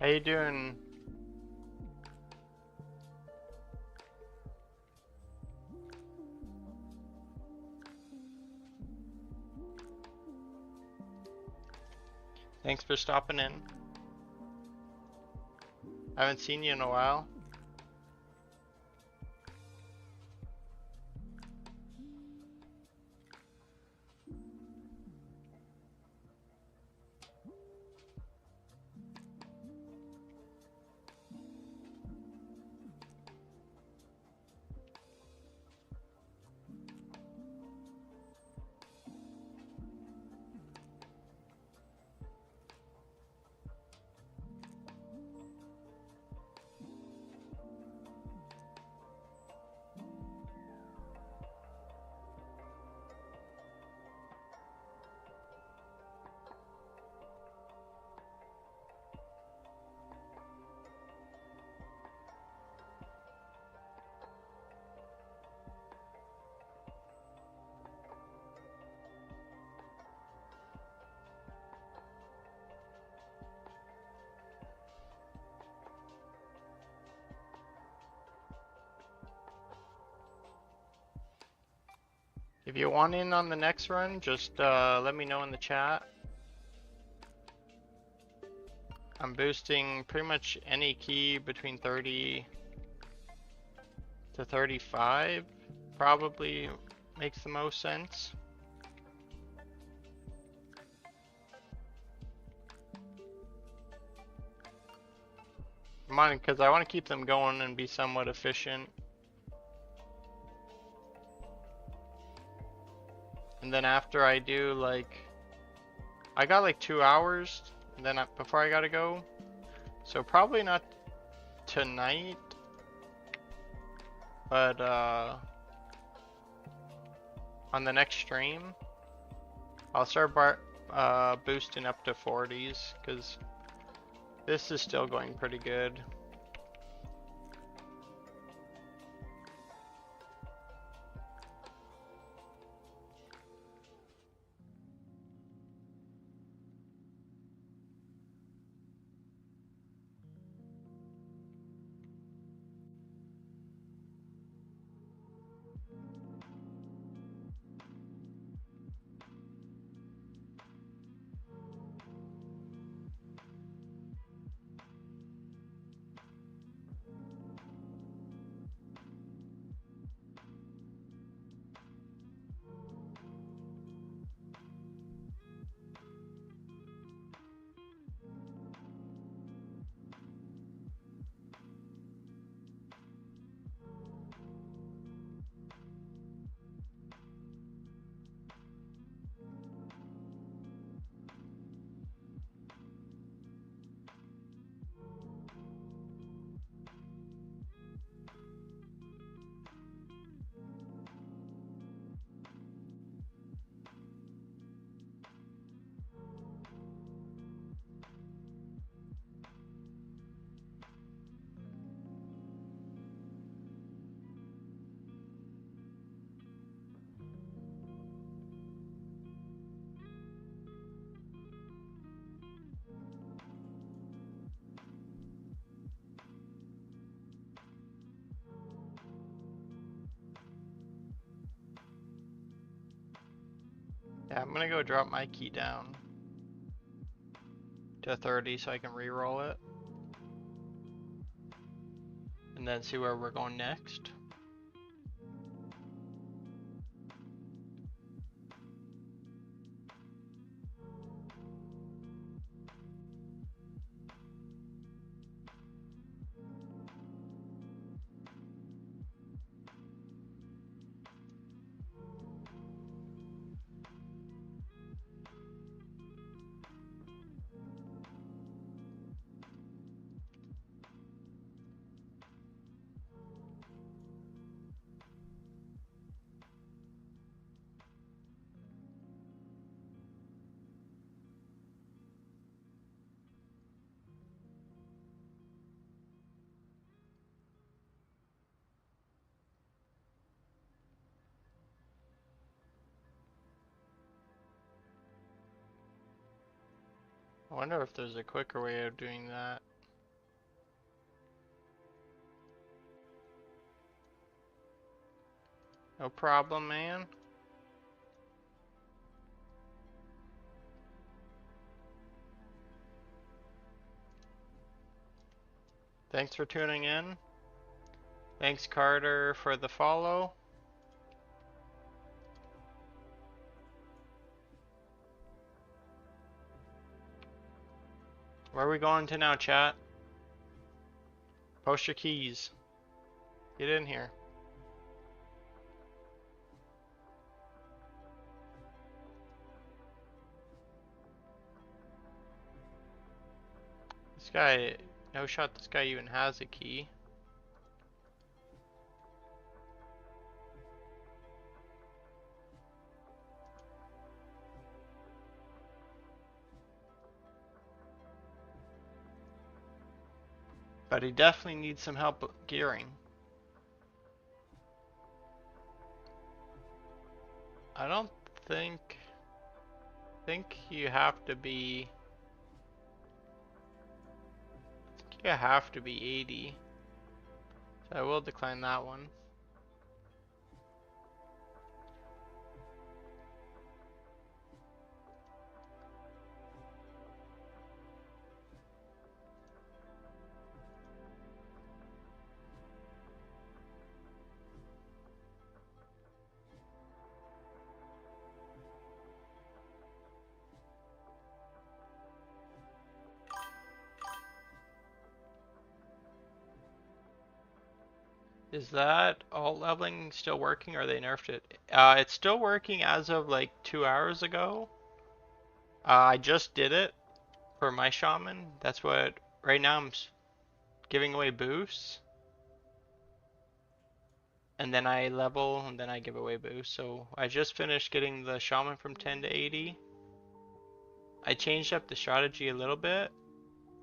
How you doing? Thanks for stopping in. I haven't seen you in a while. If you want in on the next run, just let me know in the chat. I'm boosting pretty much any key between 30 to 35. Probably makes the most sense. Because I want to keep them going and be somewhat efficient. And then after I do like, I got like 2 hours, and then before I gotta go. So probably not tonight, but on the next stream, I'll start boosting up to 40s, because this is still going pretty good. Yeah, I'm gonna go drop my key down to 30 so I can re-roll it. And then see where we're going next. I wonder if there's a quicker way of doing that. No problem, man. Thanks for tuning in. Thanks, Carter, for the follow. Where are we going to now, chat? Post your keys. Get in here. This guy, no shot this guy even has a key. But he definitely needs some help gearing. I don't think you have to be you have to be 80. So I will decline that one. Is that alt leveling still working, or they nerfed it? It's still working as of like 2 hours ago. I just did it for my shaman. That's what right now I'm giving away boosts, and then I level, and then I give away boosts. So I just finished getting the shaman from 10 to 80. I changed up the strategy a little bit,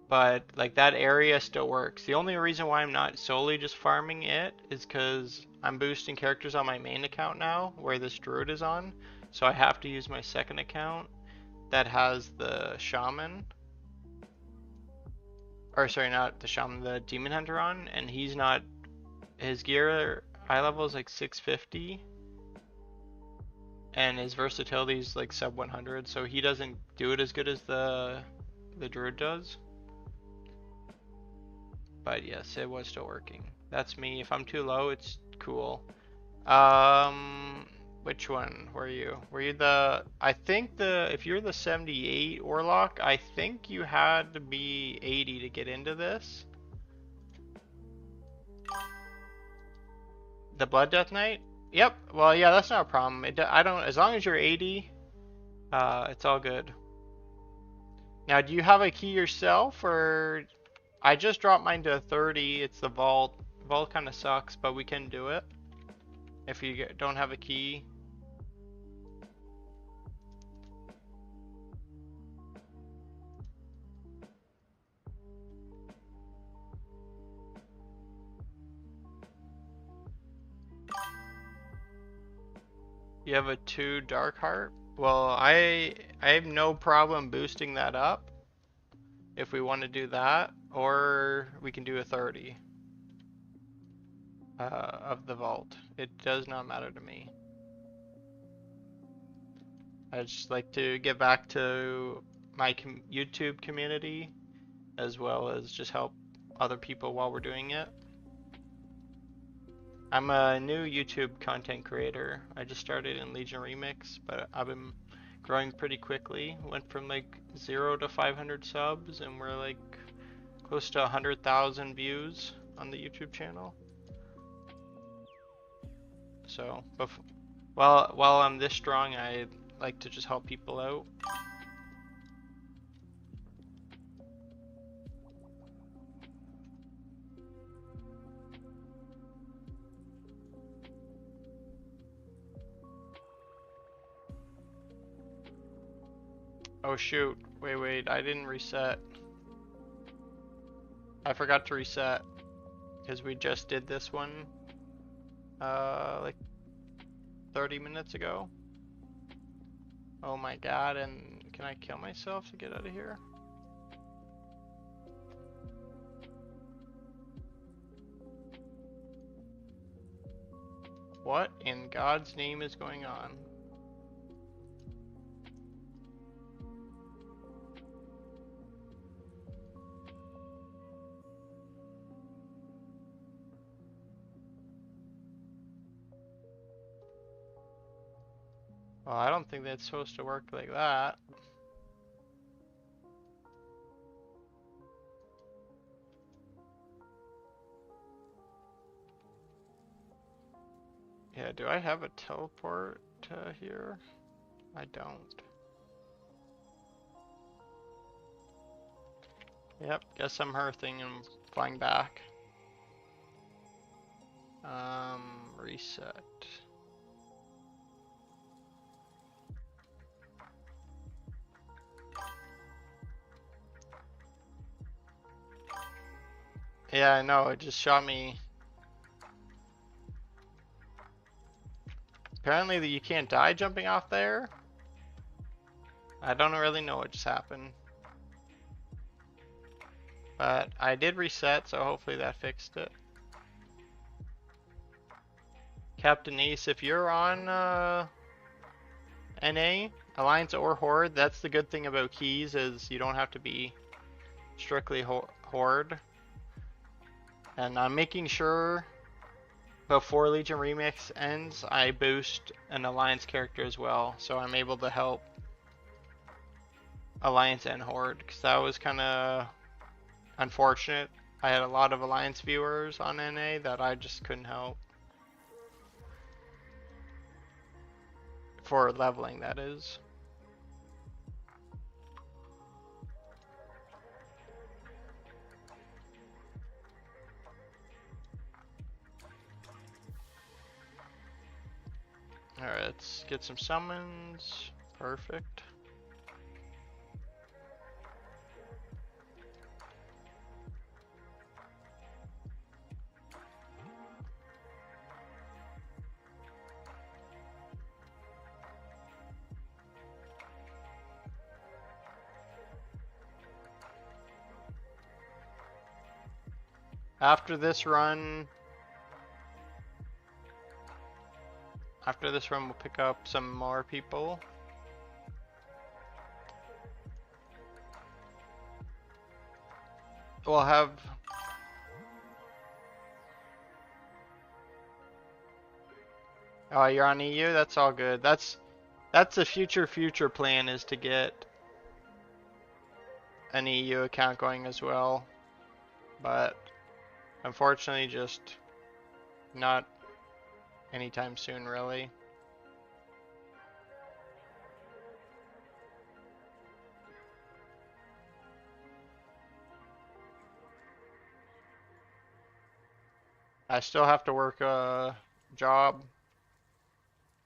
but like that area still works. The only reason why I'm not solely just farming it is because I'm boosting characters on my main account now, where this druid is on. So I have to use my second account that has the shaman, or sorry, not the shaman, the demon hunter on, and he's not, his gear eye level is like 650, and his versatility is like sub 100, so he doesn't do it as good as the druid does. But yes, it was still working. That's me. If I'm too low, it's cool. Which one were you? Were you the, I think if you're the 78 Warlock, I think you had to be 80 to get into this. The Blood Death Knight? Yep. Well, yeah, that's not a problem. I don't, as long as you're 80, it's all good. Now, do you have a key yourself, or I just dropped mine to 30. It's the vault. Vault kind of sucks, but we can do it if you don't have a key. You have a 2 Dark Heart? Well, I have no problem boosting that up if we want to do that, or we can do a 30 of the vault. It does not matter to me. I just like to get back to my YouTube community as well as just help other people while we're doing it. I'm a new YouTube content creator. I just started in Legion Remix, but I've been growing pretty quickly. Went from like 0 to 500 subs, and we're like close to 100,000 views on the YouTube channel. So, while I'm this strong, I like to just help people out. Oh shoot, wait, I didn't reset. I forgot to reset because we just did this one like 30 minutes ago. Oh my god, and can I kill myself to get out of here? What in God's name is going on? Well, I don't think that's supposed to work like that. Yeah, do I have a teleport here? I don't. Yep, guess I'm hearthing and flying back. Reset. Yeah, I know, it just shot me. Apparently that you can't die jumping off there. I don't really know what just happened. But I did reset, so hopefully that fixed it. Captain Ace, if you're on NA, Alliance or Horde, that's the good thing about keys is you don't have to be strictly Horde. And I'm making sure before Legion Remix ends, I boost an Alliance character as well, so I'm able to help Alliance and Horde, because that was kind of unfortunate. I had a lot of Alliance viewers on NA that I just couldn't help. For leveling, that is. – Alright, let's get some summons. Perfect. After this run, we'll pick up some more people. We'll have... Oh, you're on EU? That's all good. That's a future plan, is to get an EU account going as well. But unfortunately, just not anytime soon, really. I still have to work a job,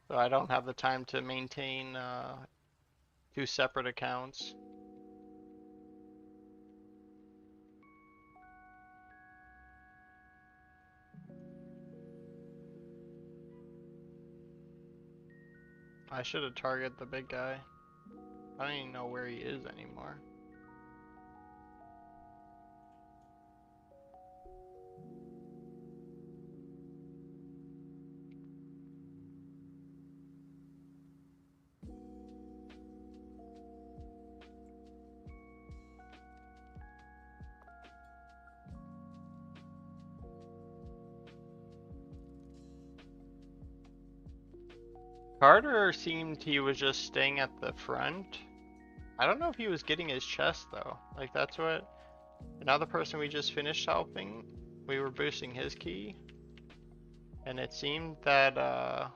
so I don't have the time to maintain 2 separate accounts. I should have targeted the big guy. I don't even know where he is anymore. Carter seemed he was just staying at the front. I don't know if he was getting his chest though. Like that's what another person we just finished helping, we were boosting his key. And it seemed that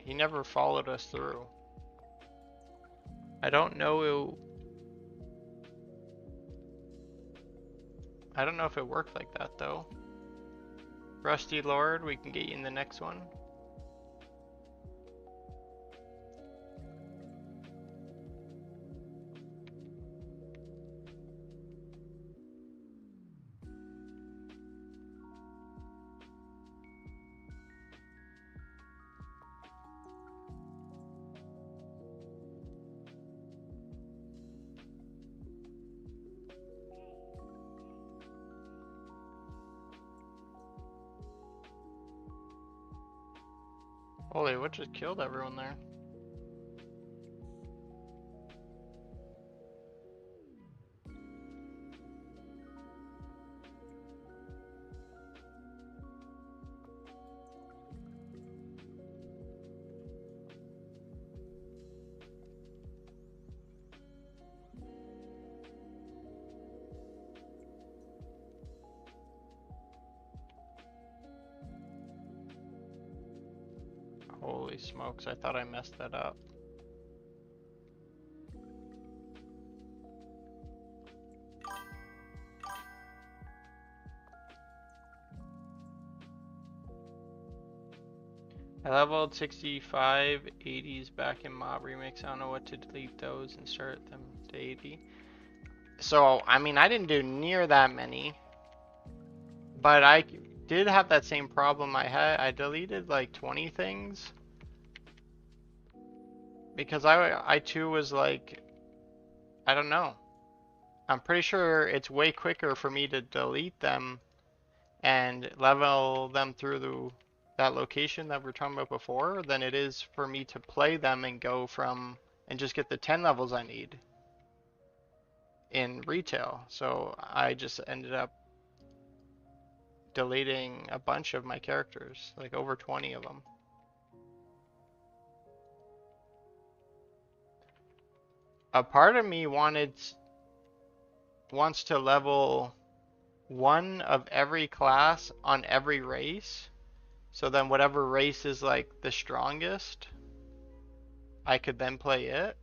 he never followed us through. I don't know if it worked like that though. Rusty Lord, we can get you in the next one. Holy, what just killed everyone there? Holy smokes, I thought I messed that up. I leveled 65 80s back in Mob Remix. I don't know what to delete those and start them to 80. So, I mean, I didn't do near that many. But I did have that same problem I had. I deleted like 20 things. Because I too was like, I don't know. I'm pretty sure it's way quicker for me to delete them and level them through that location that we were talking about before than it is for me to play them and go from and just get the 10 levels I need in retail. So I just ended up deleting a bunch of my characters, like over 20 of them. A part of me wants to level one of every class on every race. So then whatever race is like the strongest, I could then play it.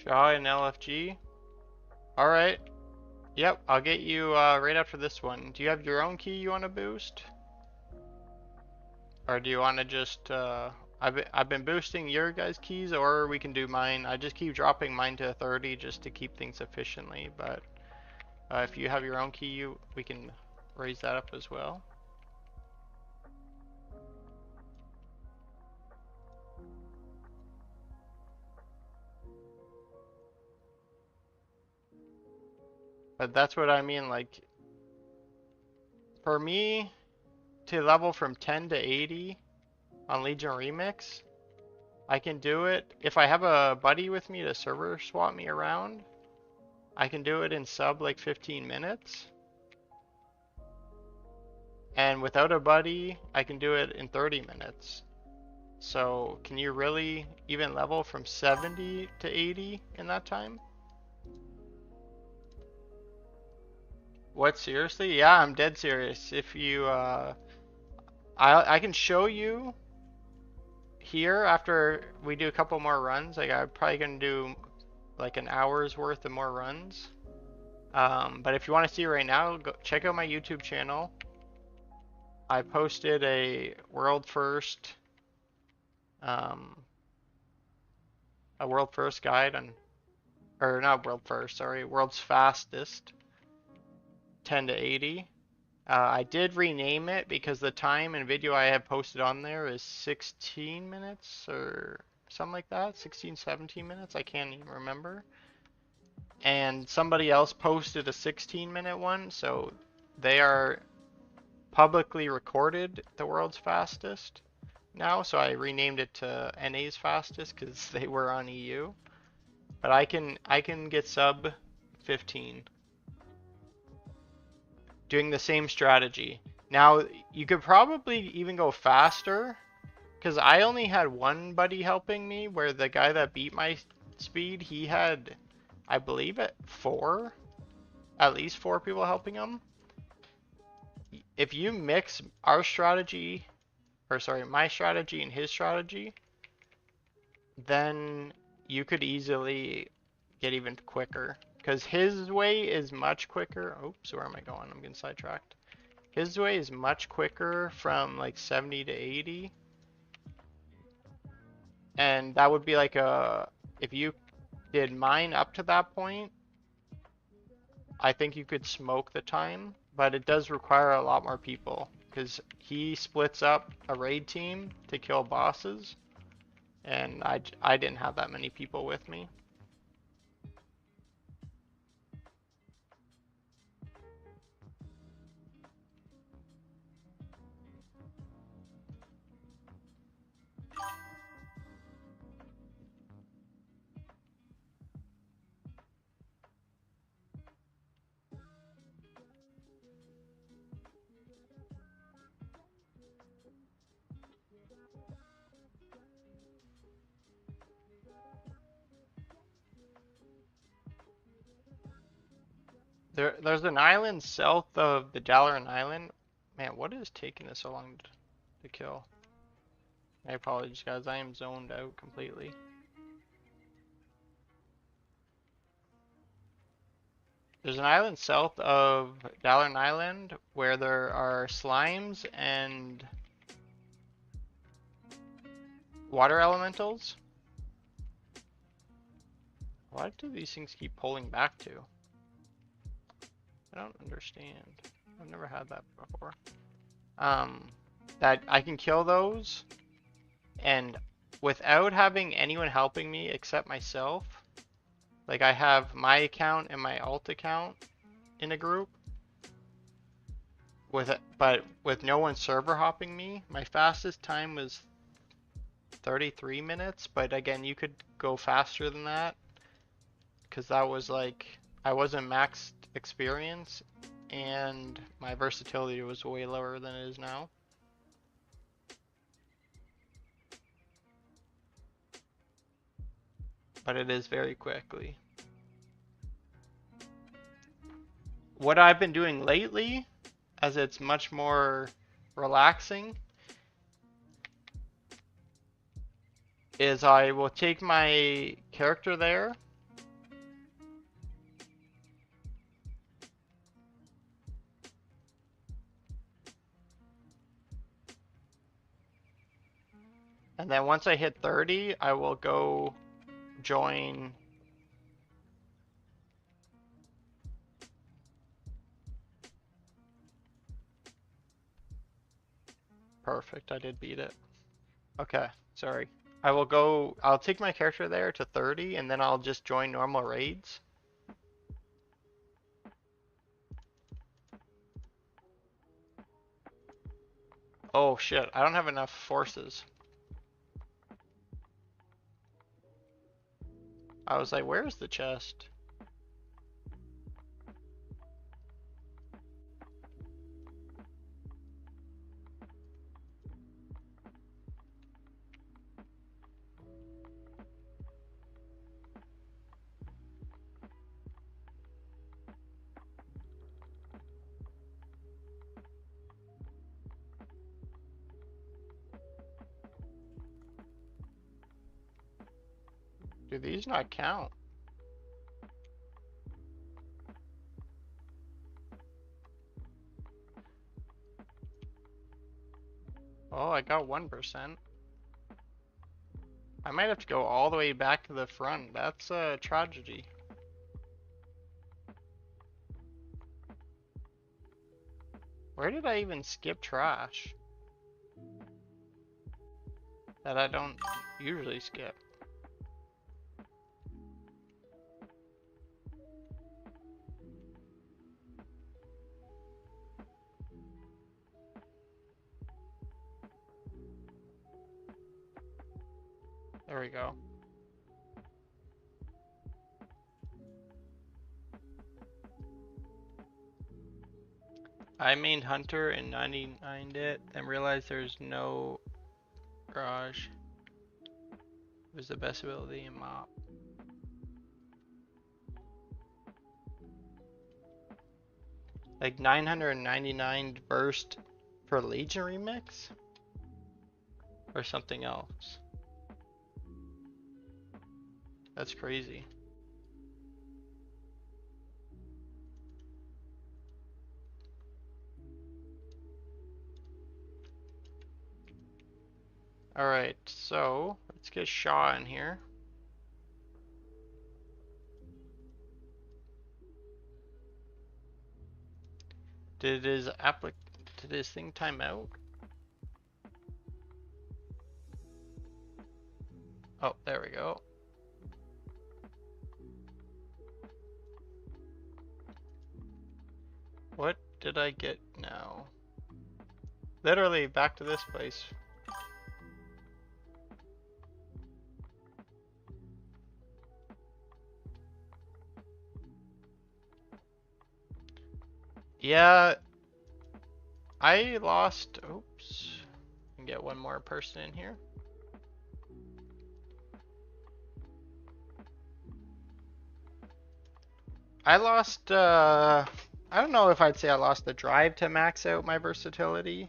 Shaw and LFG. Alright. Yep, I'll get you right after this one. Do you have your own key you want to boost? Or do you want to just, I've been boosting your guys' keys, or we can do mine. I just keep dropping mine to 30 just to keep things efficiently, but if you have your own key, we can raise that up as well. But that's what I mean, like, for me to level from 10 to 80 on Legion Remix, I can do it. If I have a buddy with me to server swap me around, I can do it in sub like 15 minutes. And without a buddy, I can do it in 30 minutes. So can you really even level from 70 to 80 in that time? What, seriously? Yeah, I'm dead serious. If you, I can show you here after we do a couple more runs. Like I'm probably gonna do like an hour's worth of more runs. But if you want to see right now, go check out my YouTube channel. I posted a world first, guide on, or not world first, sorry, world's fastest 10 to 80. I did rename it because the time and video I have posted on there is 16 minutes or something like that, 16, 17 minutes, I can't even remember. And somebody else posted a 16-minute one, so they are publicly recorded the world's fastest now, so I renamed it to NA's fastest because they were on EU. But I can get sub 15 doing the same strategy. Now you could probably even go faster because I only had one buddy helping me, where the guy that beat my speed, he had, I believe, at least four people helping him. If you mix our strategy, or sorry, my strategy and his strategy, then you could easily get even quicker. Because his way is much quicker. Oops, where am I going? I'm getting sidetracked. His way is much quicker from like 70 to 80. And that would be like if you did mine up to that point, I think you could smoke the time. But it does require a lot more people. Because he splits up a raid team to kill bosses. And I didn't have that many people with me. There's an island south of the Dalaran Island. Man, what is taking this so long to kill? I apologize, guys. I am zoned out completely. There's an island south of Dalaran Island where there are slimes and water elementals. Why do these things keep pulling back to? I don't understand. I've never had that before. That I can kill those, and without having anyone helping me except myself. Like I have my account and my alt account in a group, but with no one server hopping me. My fastest time was 33 minutes, but again, you could go faster than that because that was like I wasn't maxed experience and my versatility was way lower than it is now. But it is very quickly. What I've been doing lately, as it's much more relaxing, is I will take my character there And then once I hit 30, I will go join. Perfect, I did beat it. Okay, sorry. I'll take my character there to 30 and then I'll just join normal raids. Oh shit, I don't have enough forces. I was like, where's the chest? Do these not count? Oh, I got 1%. I might have to go all the way back to the front. That's a tragedy. Where did I even skip trash? That I don't usually skip. There we go. I mained Hunter and 99'd it, then realized there's no garage. It was the best ability in Mop. Like 999 burst for Legion remix? Or something else? That's crazy. Alright, so let's get Shaw in here. Did his thing time out? Oh, there we go. What did I get now? Literally back to this place. Yeah, I lost. Oops. Can get one more person in here. I lost. I don't know if I'd say I lost the drive to max out my versatility.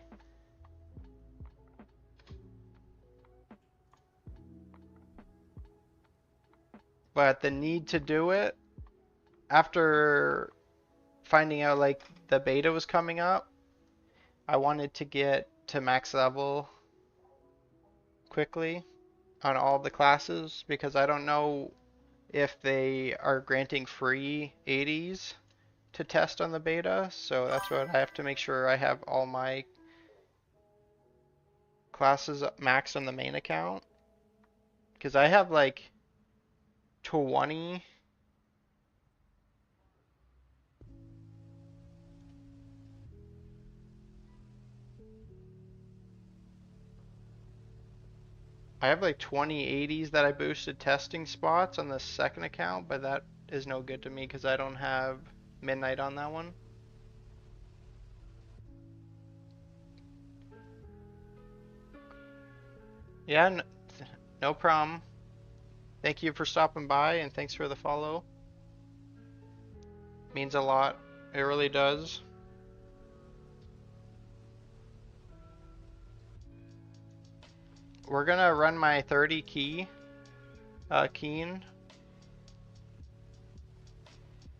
But the need to do it after finding out like the beta was coming up, I wanted to get to max level quickly on all the classes because I don't know if they are granting free 80s to test on the beta, so that's what I have to make sure I have all my classes maxed on the main account because I have like 20. I have like 20 80s that I boosted testing spots on the second account, but that is no good to me because I don't have Midnight on that one. Yeah, no problem. Thank you for stopping by and thanks for the follow. Means a lot. It really does. We're gonna run my 30 Keen.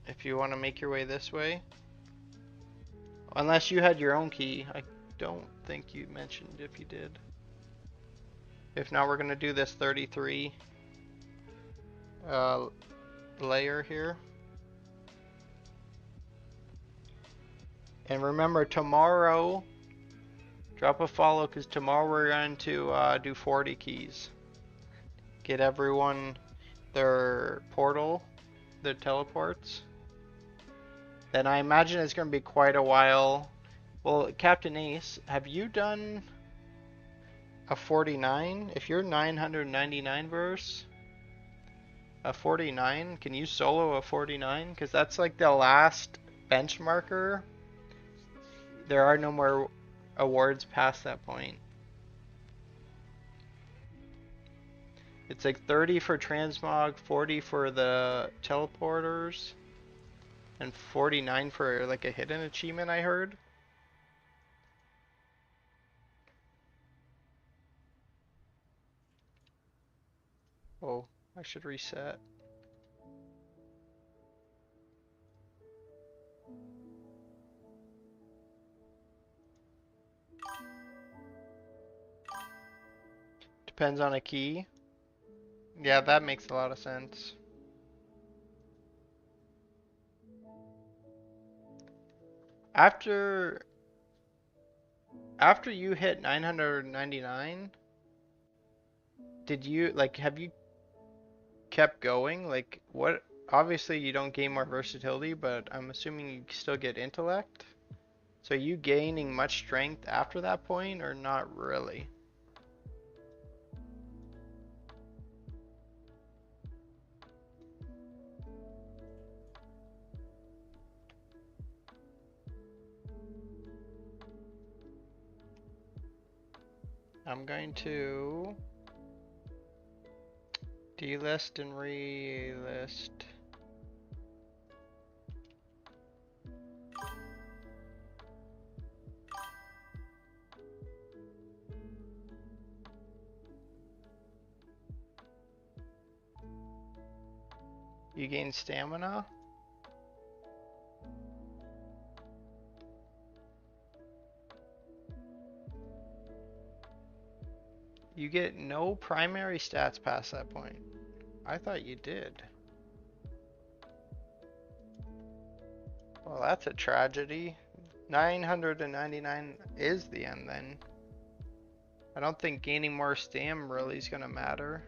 If you want to make your way this way. Unless you had your own key. I don't think you mentioned if you did. If not, we're gonna do this 33 layer here. And remember, tomorrow, drop a follow because tomorrow we're going to do 40 keys. Get everyone their portal, their teleports. Then I imagine it's going to be quite a while. Well, Captain Ace, have you done a 49? If you're 999 verse, a 49, can you solo a 49? Because that's like the last benchmarker. There are no more awards past that point. It's like 30 for transmog, 40 for the teleporters, and 49 for like a hidden achievement, I heard. Oh, I should reset. Depends on a key. Yeah, that makes a lot of sense. After you hit 999, did you like have you kept going? Like what, obviously you don't gain more versatility, but I'm assuming you still get intellect. So are you gaining much strength after that point or not really? I'm going to delist and relist. You gain stamina. You get no primary stats past that point. I thought you did. Well, that's a tragedy. 999 is the end then. I don't think gaining more stam really is gonna matter.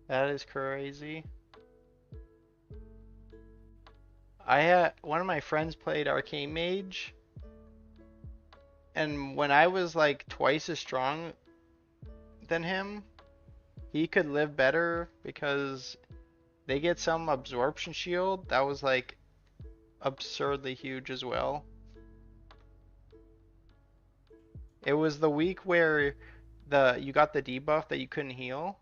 That is crazy. I had one of my friends played Arcane Mage, and when I was like twice as strong than him, he could live better because they get some absorption shield that was like absurdly huge as well. It was the week where you got the debuff that you couldn't heal.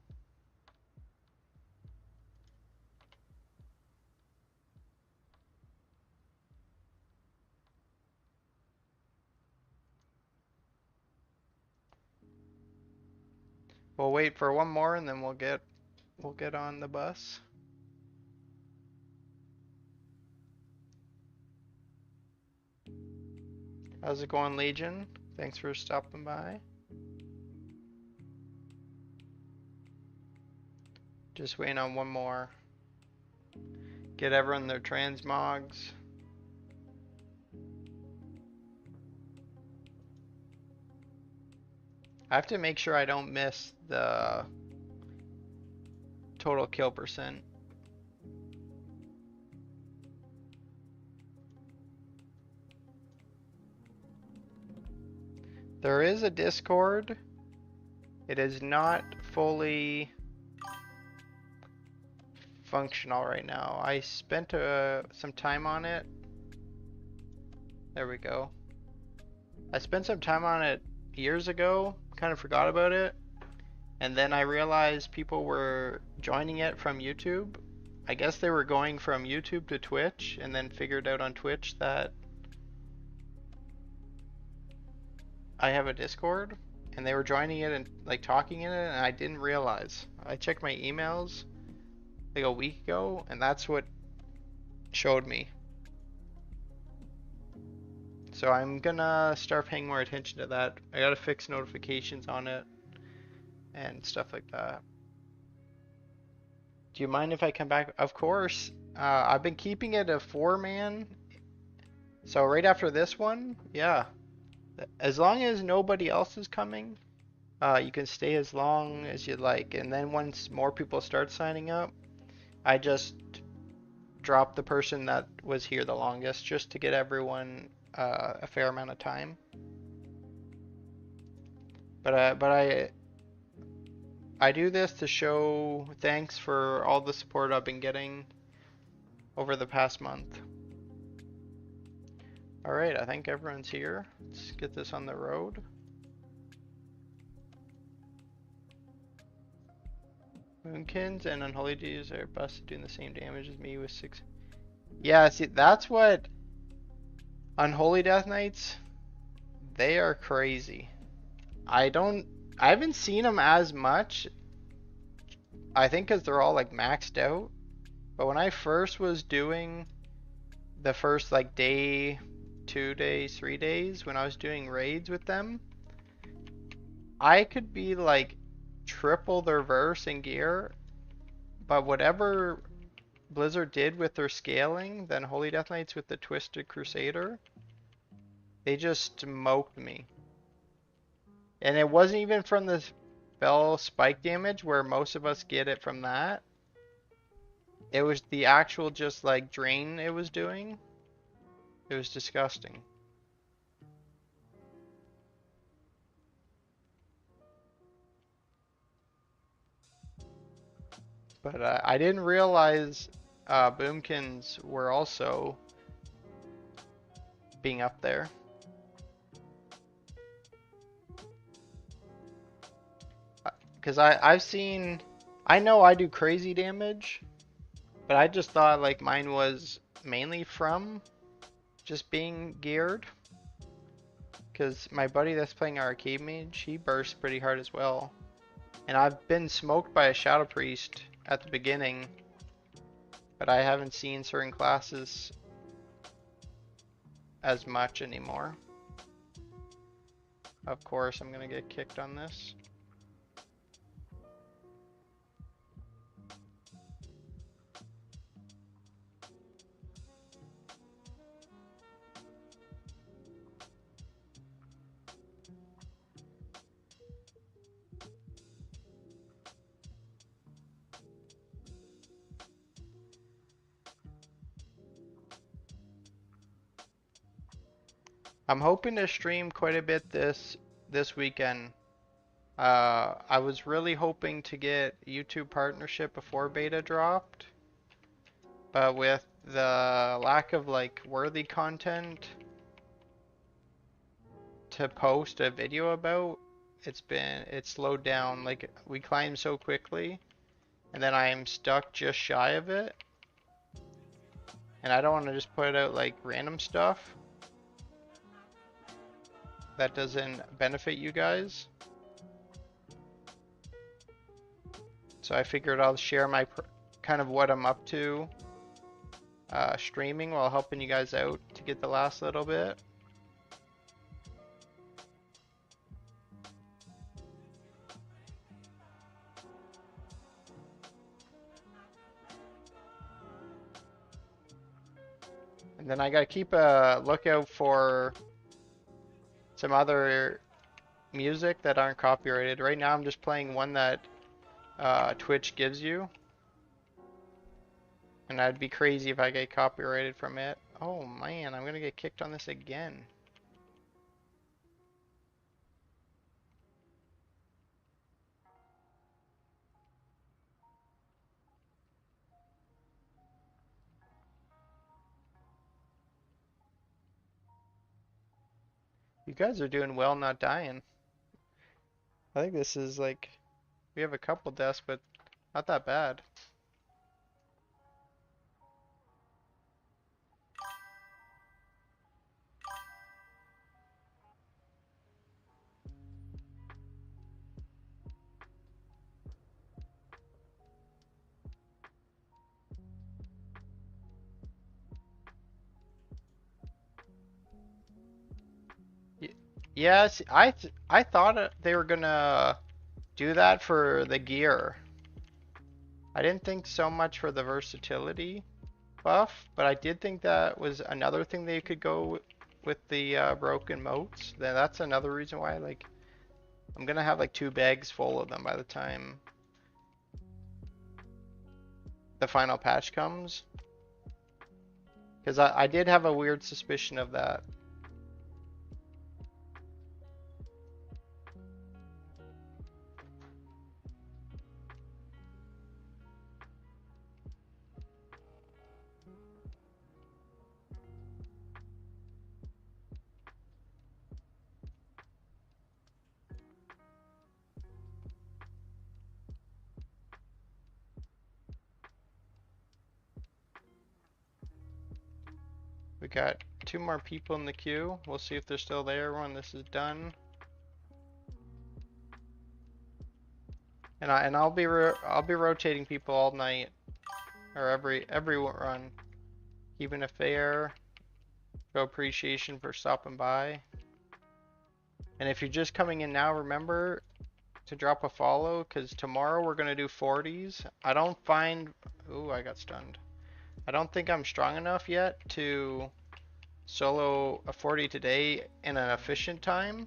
We'll wait for one more and then we'll get on the bus. How's it going, Legion? Thanks for stopping by. Just waiting on one more. Get everyone their transmogs. I have to make sure I don't miss the total kill percent. There is a Discord. It is not fully functional right now. I spent some time on it. There we go. I spent some time on it years ago, kind of forgot about it, and then I realized people were joining it from YouTube. I guess they were going from YouTube to Twitch and then figured out on Twitch that I have a Discord, and they were joining it and like talking in it, and I didn't realize. I checked my emails like a week ago, and that's what showed me. So I'm gonna start paying more attention to that. I gotta fix notifications on it and stuff like that. Do you mind if I come back? Of course. I've been keeping it a 4-man. So right after this one, yeah. As long as nobody else is coming, you can stay as long as you'd like. And then once more people start signing up, I just drop the person that was here the longest just to get everyone a fair amount of time. But I do this to show thanks for all the support I've been getting over the past month. Alright, I think everyone's here. Let's get this on the road. Moonkins and Unholy Dews are busted doing the same damage as me with 6. Yeah, see, that's what Unholy Death Knights, they are crazy. I haven't seen them as much, I think because they're all like maxed out. But when I first was doing the first like day, 2 days, 3 days, when I was doing raids with them, I could be like triple their verse in gear, but whatever Blizzard did with their scaling, then Holy Death Knights with the Twisted Crusader, they just smoked me. And it wasn't even from the spell spike damage where most of us get it from that. It was the actual just like drain it was doing. It was disgusting. But I didn't realize Boomkins were also being up there. Because I've seen, I know I do crazy damage, but I just thought like mine was mainly from just being geared. Because my buddy that's playing Arcade Mage, he bursts pretty hard as well. And I've been smoked by a Shadow Priest at the beginning, but I haven't seen certain classes as much anymore. Of course, I'm gonna get kicked on this. I'm hoping to stream quite a bit this weekend. I was really hoping to get YouTube partnership before beta dropped, but with the lack of like worthy content to post a video about, it's slowed down. Like we climb so quickly, and then I am stuck just shy of it, and I don't want to just put out like random stuff that doesn't benefit you guys. So I figured I'll share my kind of what I'm up to streaming while helping you guys out to get the last little bit. And then I gotta keep a lookout for some other music that aren't copyrighted. Right now I'm just playing one that Twitch gives you. And I'd be crazy if I get copyrighted from it. Oh man, I'm gonna get kicked on this again. You guys are doing well not dying. I think this is like, we have a couple deaths, but not that bad. Yes, I thought they were gonna do that for the gear. I didn't think so much for the versatility buff, but I did think that was another thing they could go with the broken moats. Then that's another reason why like I'm gonna have like 2 bags full of them by the time the final patch comes. Because I did have a weird suspicion of that. We got 2 more people in the queue. We'll see if they're still there when this is done. And I'll be rotating people all night or every run. Keeping it fair. Show appreciation for stopping by. And if you're just coming in now, remember to drop a follow because tomorrow we're gonna do 40s. I don't find. Ooh, I got stunned. I don't think I'm strong enough yet to solo a 40 today in an efficient time.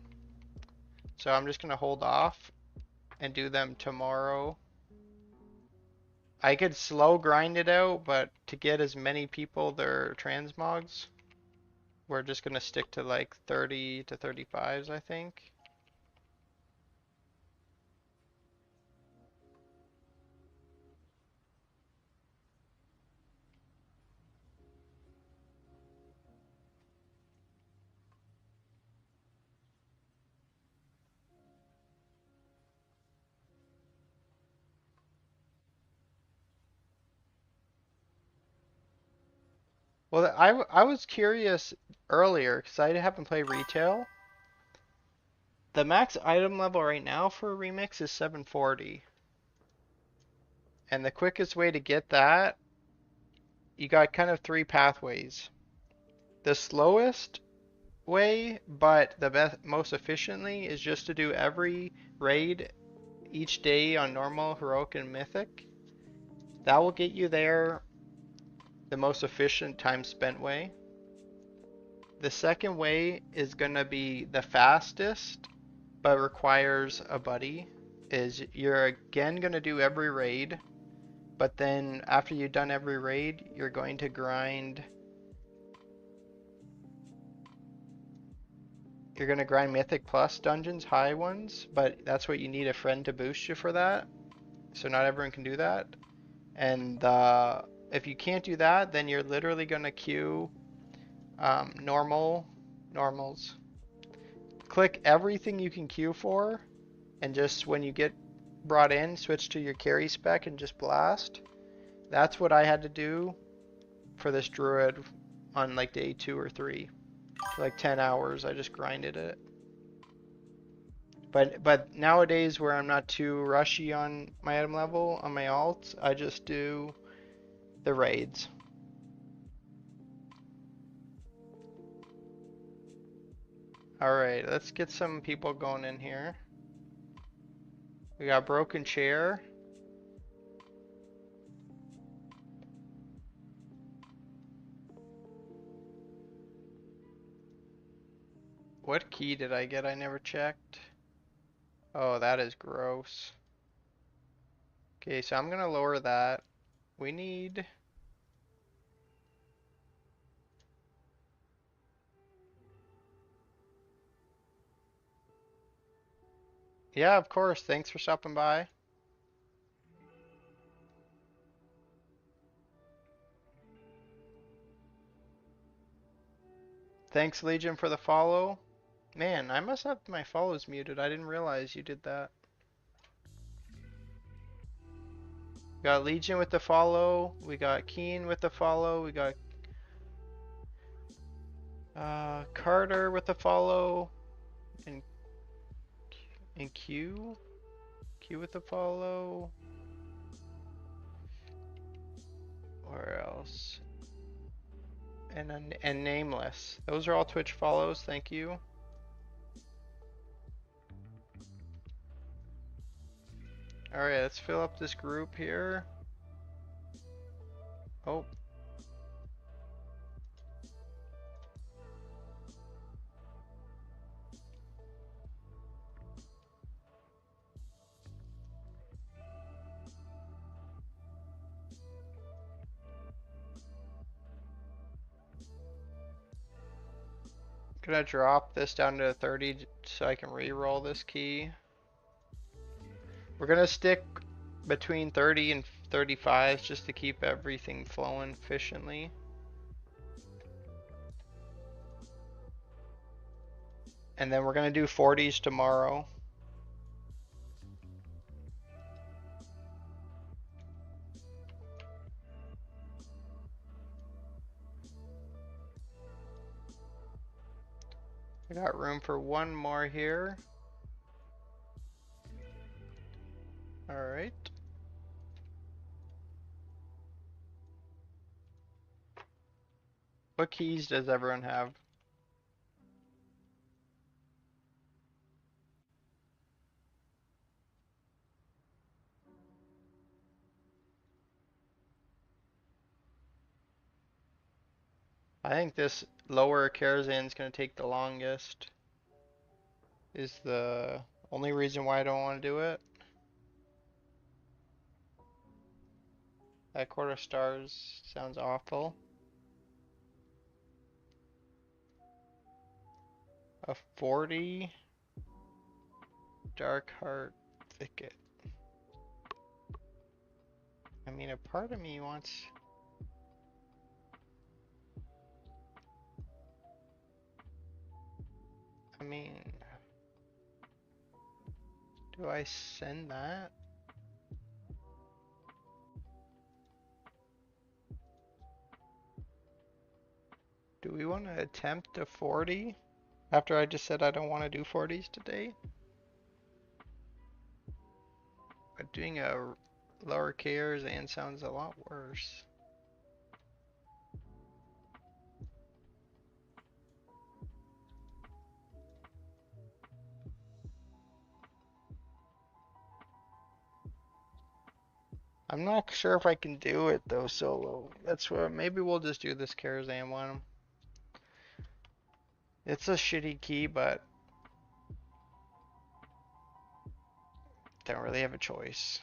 So I'm just gonna hold off and do them tomorrow. I could slow grind it out, but to get as many people their transmogs, we're just gonna stick to like 30 to 35s, I think. Well, I was curious earlier because I haven't played retail. The max item level right now for a remix is 740. And the quickest way to get that, you got kind of 3 pathways. The slowest way, but the best, most efficiently, is just to do every raid each day on normal, heroic, and mythic. That will get you there the most efficient time spent way. The second way is gonna be the fastest, but requires a buddy. Is you're again gonna do every raid, but then after you've done every raid, you're going to grind. You're gonna grind Mythic Plus dungeons, high ones, but that's what you need a friend to boost you for that. So not everyone can do that. And if you can't do that, then you're literally gonna queue normals. Click everything you can queue for, and just when you get brought in, switch to your carry spec and just blast. That's what I had to do for this druid on like day 2 or 3. For like 10 hours, I just grinded it. But nowadays, where I'm not too rushy on my item level on my alts, I just do the raids. Alright, let's get some people going in here. We got Broken Chair. What key did I get? I never checked. Oh, that is gross. Okay, so I'm gonna lower that. We need... Yeah, of course. Thanks for stopping by. Thanks, Legion, for the follow. Man, I must have my follows muted. I didn't realize you did that. We got Legion with the follow. We got Keen with the follow. We got Carter with the follow. And, and Q. Q with the follow. Where else? And Nameless. Those are all Twitch follows. Thank you. Alright, let's fill up this group here. Oh, gonna drop this down to 30 so I can re-roll this key. We're gonna stick between 30 and 35s just to keep everything flowing efficiently. And then we're gonna do 40s tomorrow. I got room for one more here. Alright. What keys does everyone have? I think this lower Karazhan is gonna take the longest. Is the only reason why I don't want to do it. That quarter stars sounds awful. A 40 Dark Heart Thicket. I mean, a part of me wants. I mean, do I send that? Do we want to attempt a 40? After I just said I don't want to do 40s today? But doing a lower Karazhan sounds a lot worse. I'm not sure if I can do it though solo. That's where maybe we'll just do this Karazhan one. It's a shitty key, but don't really have a choice.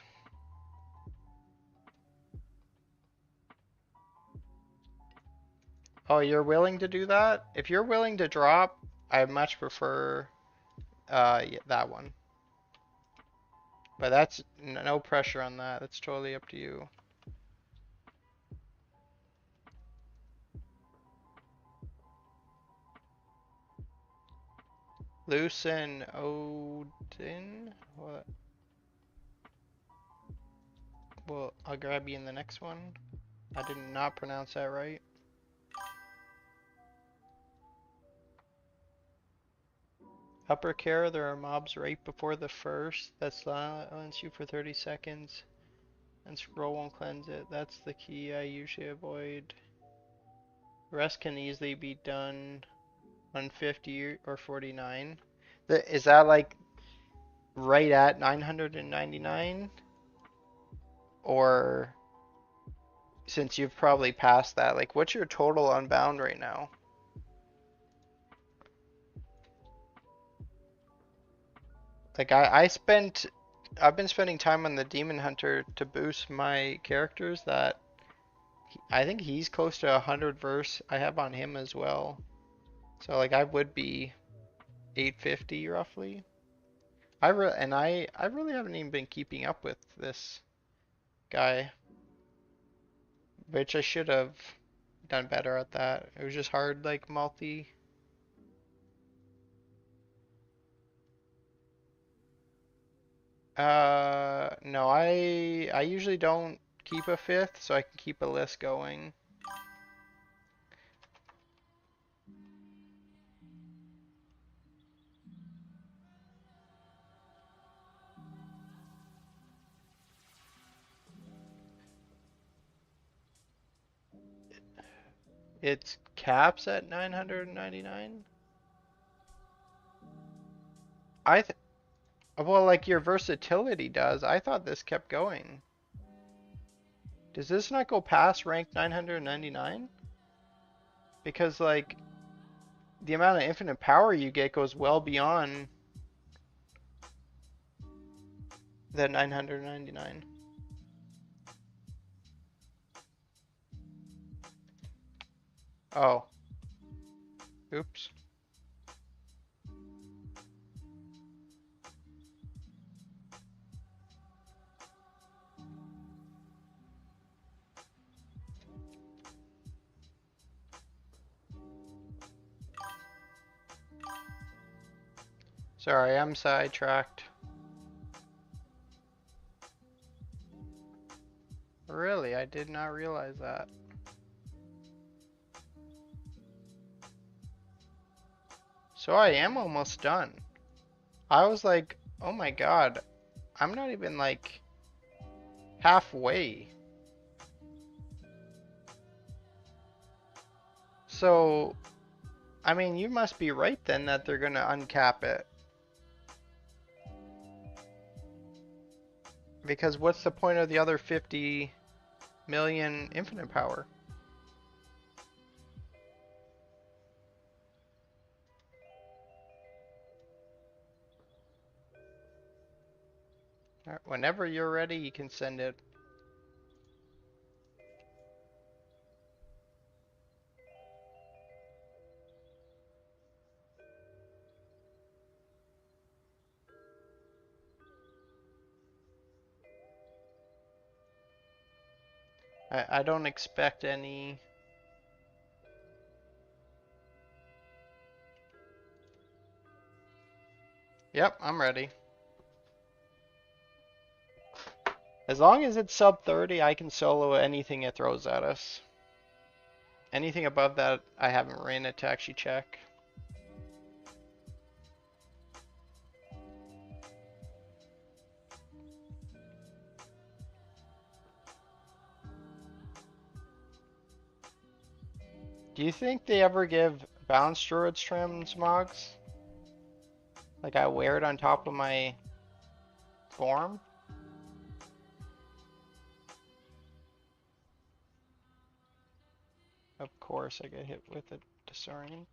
Oh, you're willing to do that? If you're willing to drop, I much prefer yeah, that one. But that's no pressure on that. That's totally up to you. Lucen Odin? What? Well, I'll grab you in the next one. I did not pronounce that right. Upper care, there are mobs right before the first that silence you for 30 seconds. And scroll won't cleanse it. That's the key I usually avoid. Rest can easily be done on 50 or 49. Is that like right at 999? Or since you've probably passed that, like what's your total unbound right now? Like I've been spending time on the Demon Hunter to boost my characters that I think he's close to 100 verse I have on him as well. So like I would be 850 roughly. I really haven't even been keeping up with this guy, which I should have done better at that. It was just hard like multi. No, I usually don't keep a fifth, so I can keep a list going. It's caps at 999. I th Well, like your versatility does. I thought this kept going. Does this not go past rank 999? Because like the amount of infinite power you get goes well beyond the 999. Oh, oops. Sorry, I'm sidetracked. Really, I did not realize that. So I am almost done. I was like, oh my god, I'm not even like halfway. So, I mean, you must be right then that they're gonna uncap it. Because what's the point of the other 50 million infinite power? Alright, whenever you're ready, you can send it. I don't expect any. Yep, I'm ready. As long as it's sub 30, I can solo anything it throws at us. Anything above that, I haven't ran it to actually check. Do you think they ever give balance druids transmogs? Like I wear it on top of my form? Of course, I get hit with a disorient.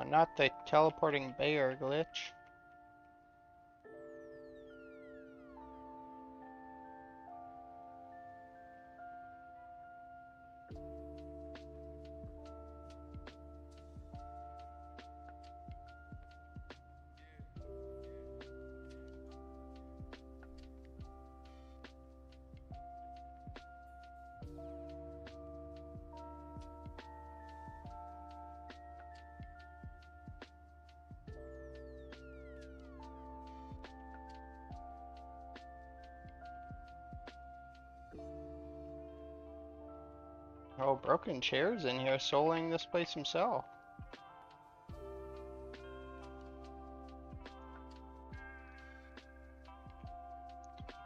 Not the teleporting bear glitch. Oh, Broken Chair's in here soloing this place himself.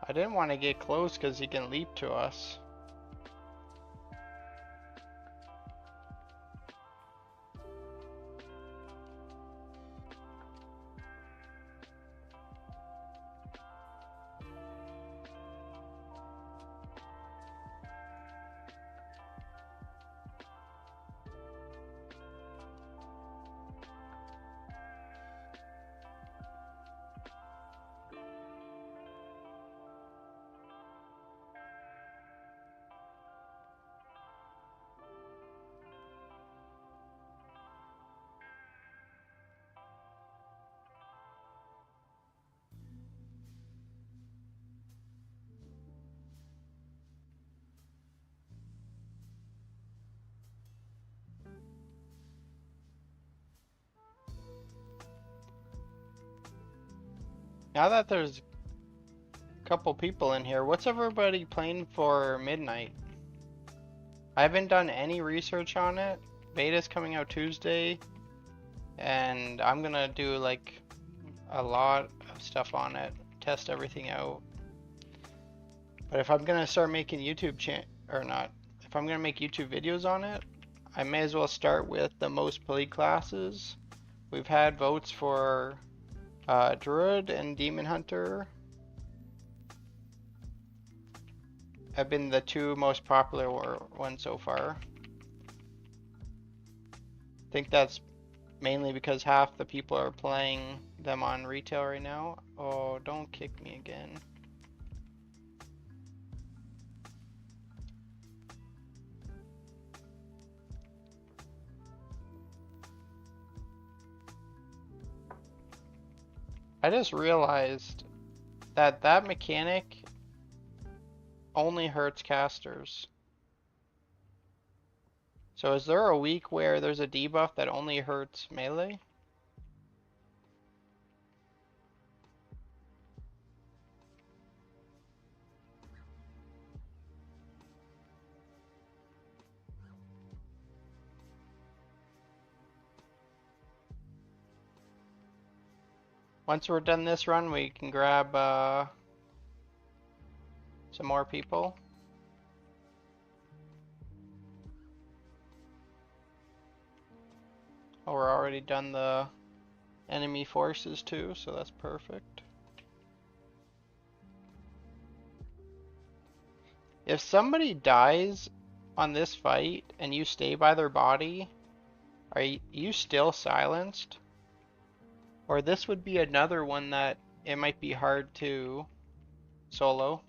I didn't want to get close because he can leap to us. Now that there's a couple people in here, what's everybody playing for midnight? I haven't done any research on it. Beta's coming out Tuesday, and I'm gonna do like a lot of stuff on it, test everything out. But if I'm gonna start making or not, if I'm gonna make YouTube videos on it, I may as well start with the most played classes. We've had votes for Druid and Demon Hunter. Have been the two most popular ones so far. I think that's mainly because half the people are playing them on retail right now. Oh, don't kick me again. I just realized that that mechanic only hurts casters. So is there a week where there's a debuff that only hurts melee? Once we're done this run, we can grab some more people. Oh, we're already done the enemy forces too, so that's perfect. If somebody dies on this fight and you stay by their body, are you still silenced? Or this would be another one that it might be hard to solo.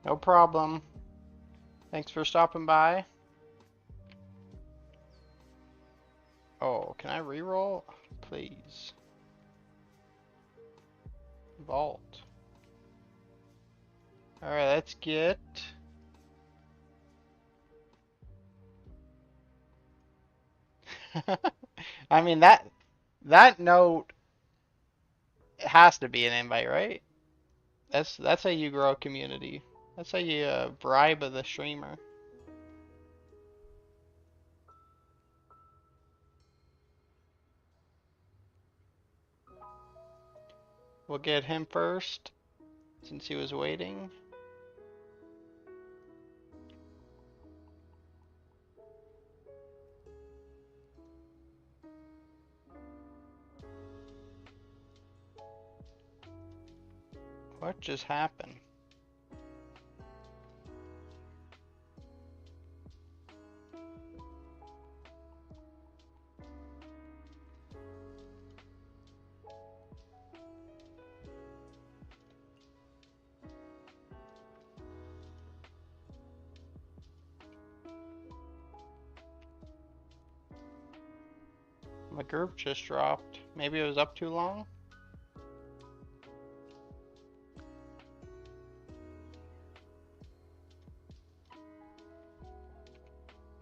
No problem. Thanks for stopping by. Oh, can I reroll? Please. Vault. Alright, let's get... I mean, that note has to be an invite, right? That's how you grow a community. That's how you bribe the streamer. We'll get him first, since he was waiting. What just happened? My group just dropped. Maybe it was up too long?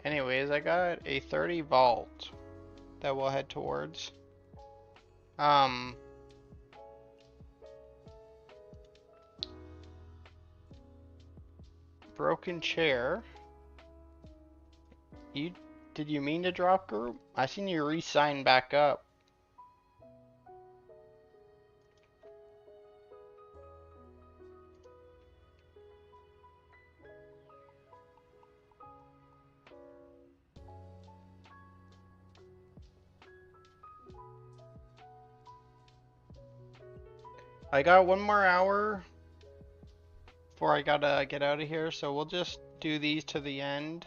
Anyways, I got a 30 vault that we'll head towards. Broken chair. Did you mean to drop group? I seen you re-sign back up. I got one more hour before I gotta get out of here, so we'll just do these to the end.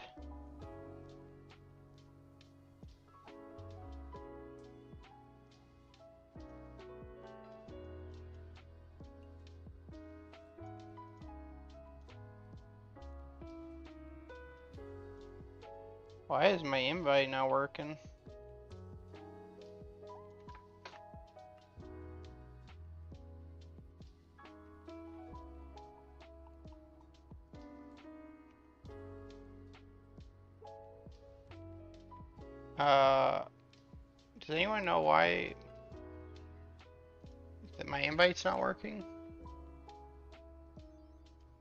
Why is my invite not working? Does anyone know why that my invite's not working?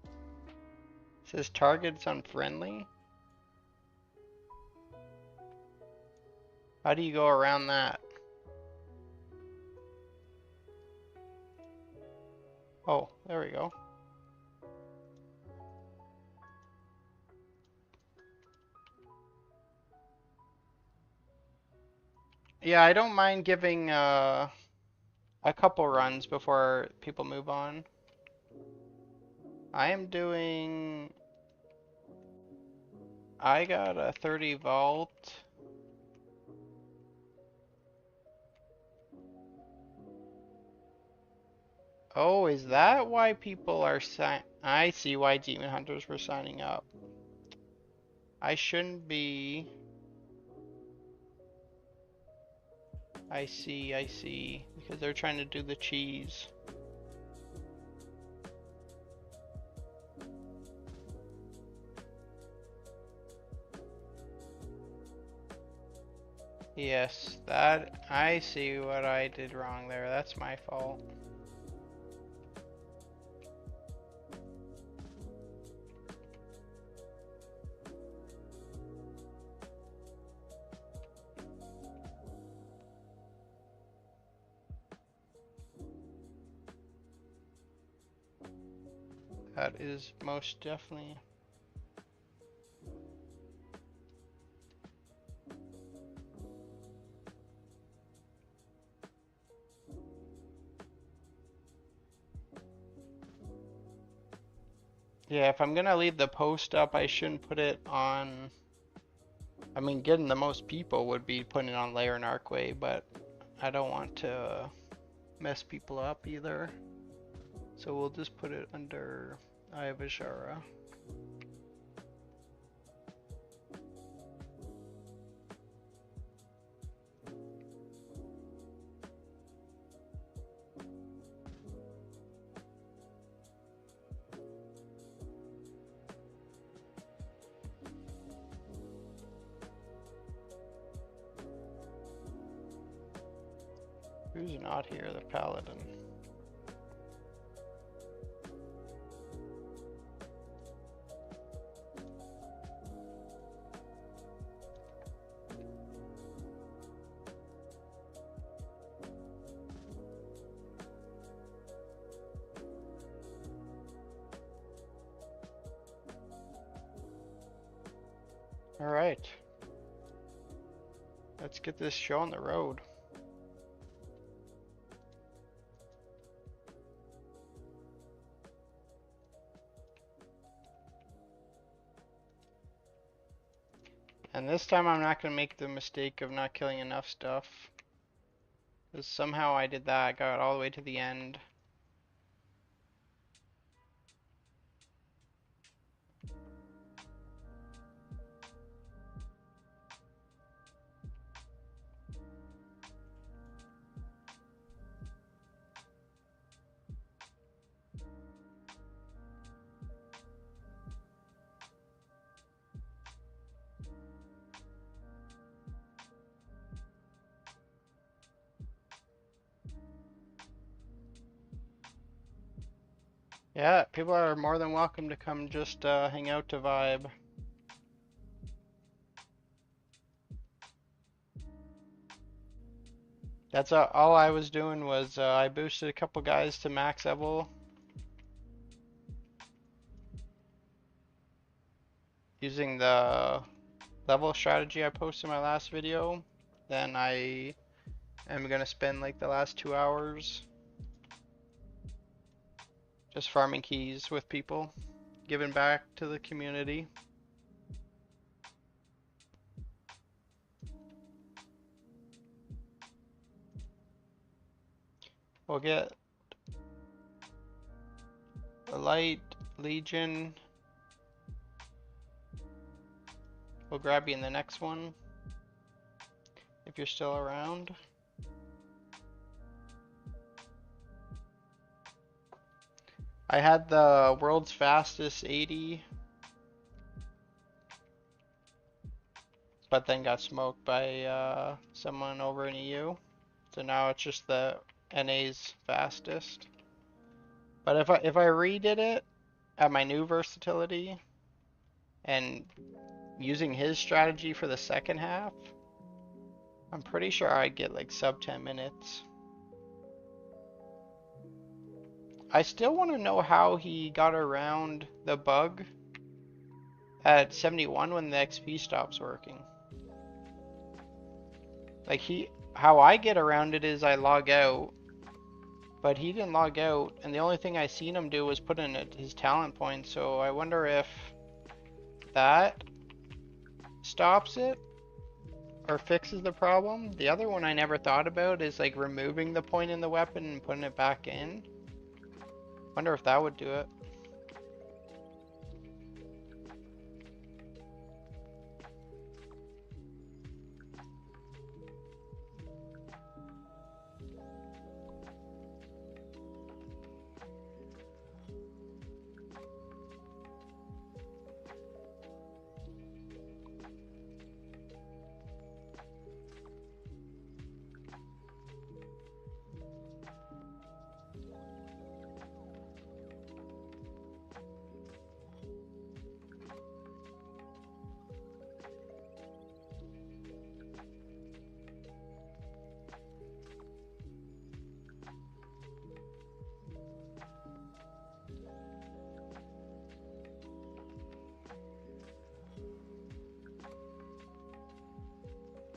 It says target's unfriendly. How do you go around that? Oh, there we go. Yeah, I don't mind giving a couple runs before people move on. I am doing. I got a 30 volt. Oh, is that why people are I see why Demon Hunters were signing up. I shouldn't be. I see. Because they're trying to do the cheese. Yes, that, I see what I did wrong there. That's my fault. That is most definitely. Yeah, if I'm gonna leave the post up, I shouldn't put it on. I mean, getting the most people would be putting it on Lair and Arcway, but I don't want to mess people up either. So we'll just put it under Ayavashara. Who's not here? The Paladin. All right. Let's get this show on the road. And this time I'm not going to make the mistake of not killing enough stuff. Because somehow I did that, I got all the way to the end. Yeah, people are more than welcome to come just hang out to vibe. That's all I was doing was I boosted a couple guys to max level. Using the level strategy I posted in my last video. Then I am going to spend like the last 2 hours Just farming keys with people, giving back to the community. We'll get a light legion. We'll grab you in the next one if you're still around. I had the world's fastest 80, but then got smoked by someone over in EU. So now it's just the NA's fastest. But if I redid it at my new versatility and using his strategy for the second half, I'm pretty sure I'd get like sub 10 minutes. I still want to know how he got around the bug at 71 when the XP stops working. Like how I get around it is I log out, but he didn't log out, and the only thing I seen him do was put in his talent point, so I wonder if that stops it or fixes the problem. The other one I never thought about is like removing the point in the weapon and putting it back in. Wonder if that would do it.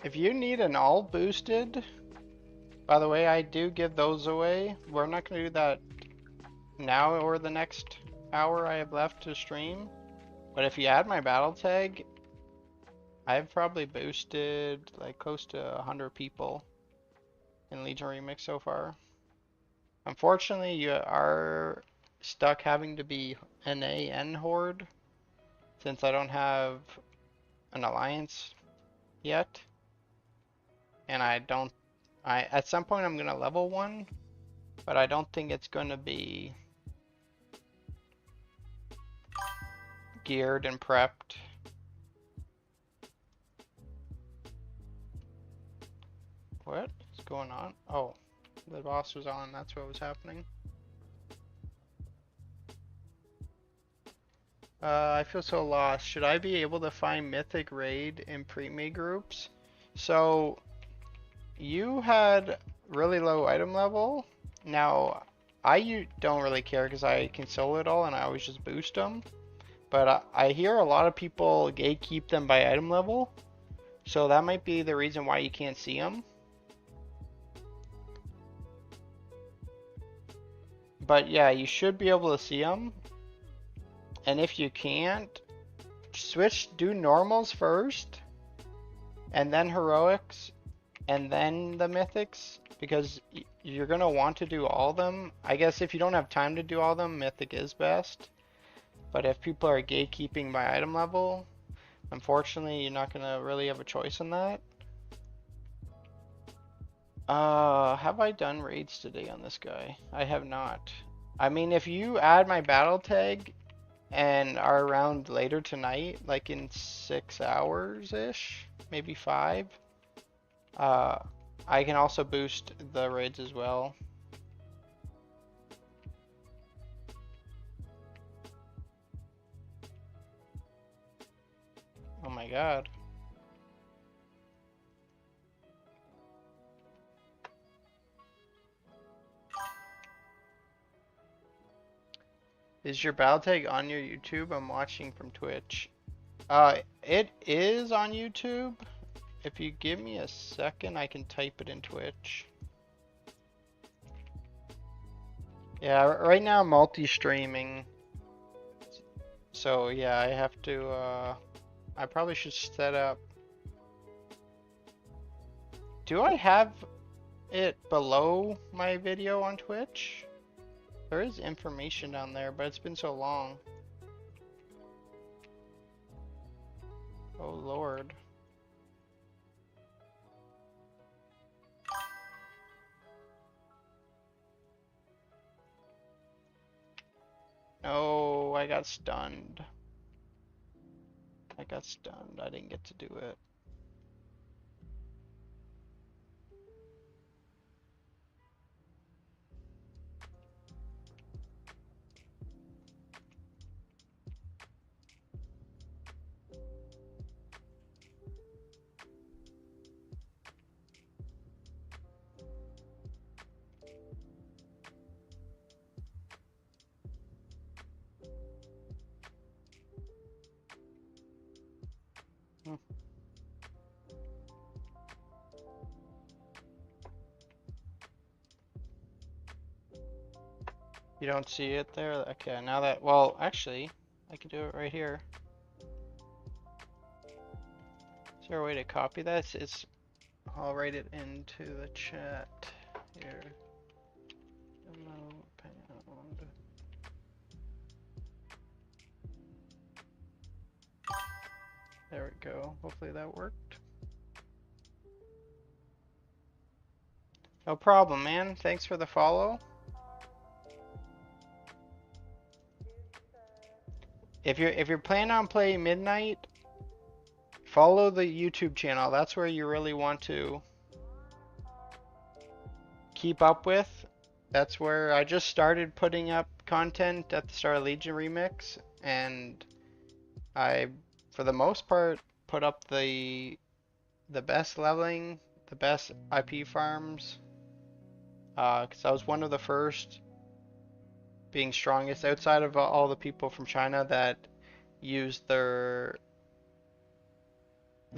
If you need an all boosted, by the way, I do give those away. We're not going to do that now or the next hour I have left to stream. But if you add my battle tag, I've probably boosted like close to 100 people in Legion Remix so far. Unfortunately, you are stuck having to be NA and Horde since I don't have an alliance yet. And at some point I'm gonna level 1, but I don't think it's gonna be geared and prepped. What is going on? Oh, the boss was on, that's what was happening. I feel so lost. Should I be able to find Mythic raid in pre-made groups? So you had really low item level. Now, I don't really care because I can solo it all and I always just boost them. But I hear a lot of people gatekeep them by item level. So that might be the reason why you can't see them. But yeah, you should be able to see them. And if you can't, do normals first. And then heroics. And then the mythics, because you're going to want to do all of them. I guess if you don't have time to do all of them, mythic is best. But if people are gatekeeping by item level, unfortunately you're not going to really have a choice in that. Have I done raids today on this guy? I have not. I mean, if you add my battle tag and are around later tonight, like in 6 hours-ish, maybe 5, I can also boost the raids as well. Oh my god. Is your battle tag on your YouTube? I'm watching from Twitch. It is on YouTube. If you give me a second, I can type it in Twitch. Yeah, right now I'm multi-streaming. So yeah, I have to, I probably should set up. Do I have it below my video on Twitch? There is information down there, but it's been so long. Oh Lord. No, I got stunned. I got stunned. I didn't get to do it. Hmm. You don't see it there? Okay, now that, well, actually, I can do it right here. Is there a way to copy that? I'll write it into the chat here. Demo pound. There we go. Hopefully that worked. No problem, man. Thanks for the follow. If you're planning on playing Midnight, follow the YouTube channel. That's where you really want to keep up with. That's where I just started putting up content at the Star Legion remix, and I, for the most part, put up the best leveling, the best IP farms, because I was one of the first being strongest outside of all the people from China that used their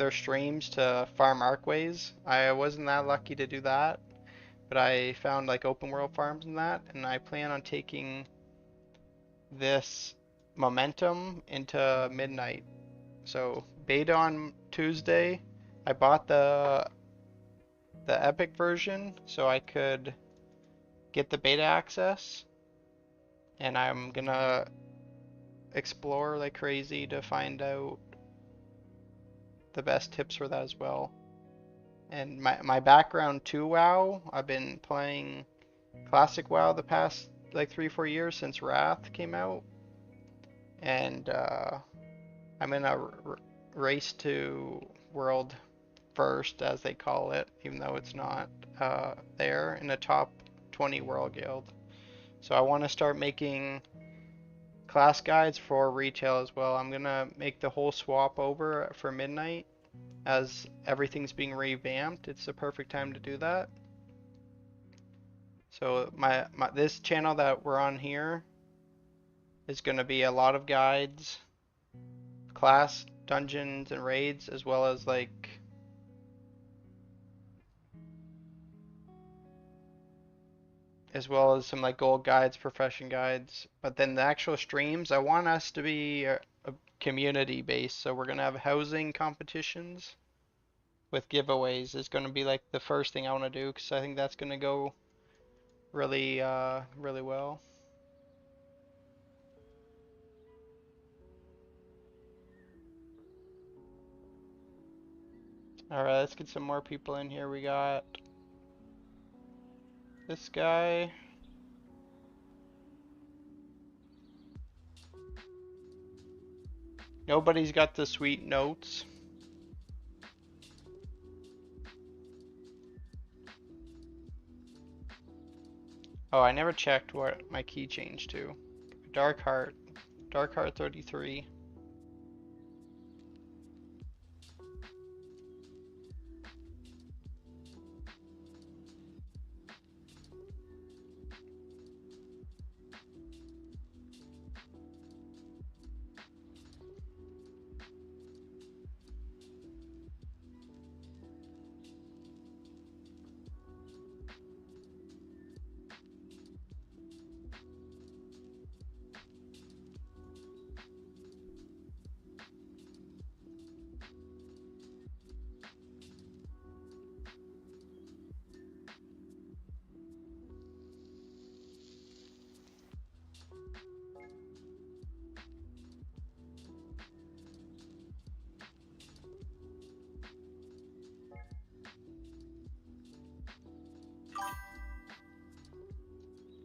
streams to farm arcways. I wasn't that lucky to do that, but I found like open world farms and that, and I plan on taking this momentum into Midnight. So beta on Tuesday. I bought the Epic version so I could get the beta access, and I'm gonna explore like crazy to find out the best tips for that as well. And my background to WoW, I've been playing classic WoW the past like 3 4 years since Wrath came out, and I'm in a race to world first, as they call it, even though it's not there in the top 20 world guild. So I want to start making class guides for retail as well. I'm gonna make the whole swap over for Midnight as everything's being revamped. It's the perfect time to do that. So my this channel that we're on here is gonna be a lot of guides, class, dungeons, and raids, as well as some like gold guides, profession guides. But then the actual streams, I want us to be a community based. So we're gonna have housing competitions with giveaways. Is gonna be like the first thing I want to do because I think that's gonna go really well. All right, let's get some more people in here. We got this guy. Nobody's got the sweet notes. Oh, I never checked what my key changed to. Dark Heart. Dark Heart 33.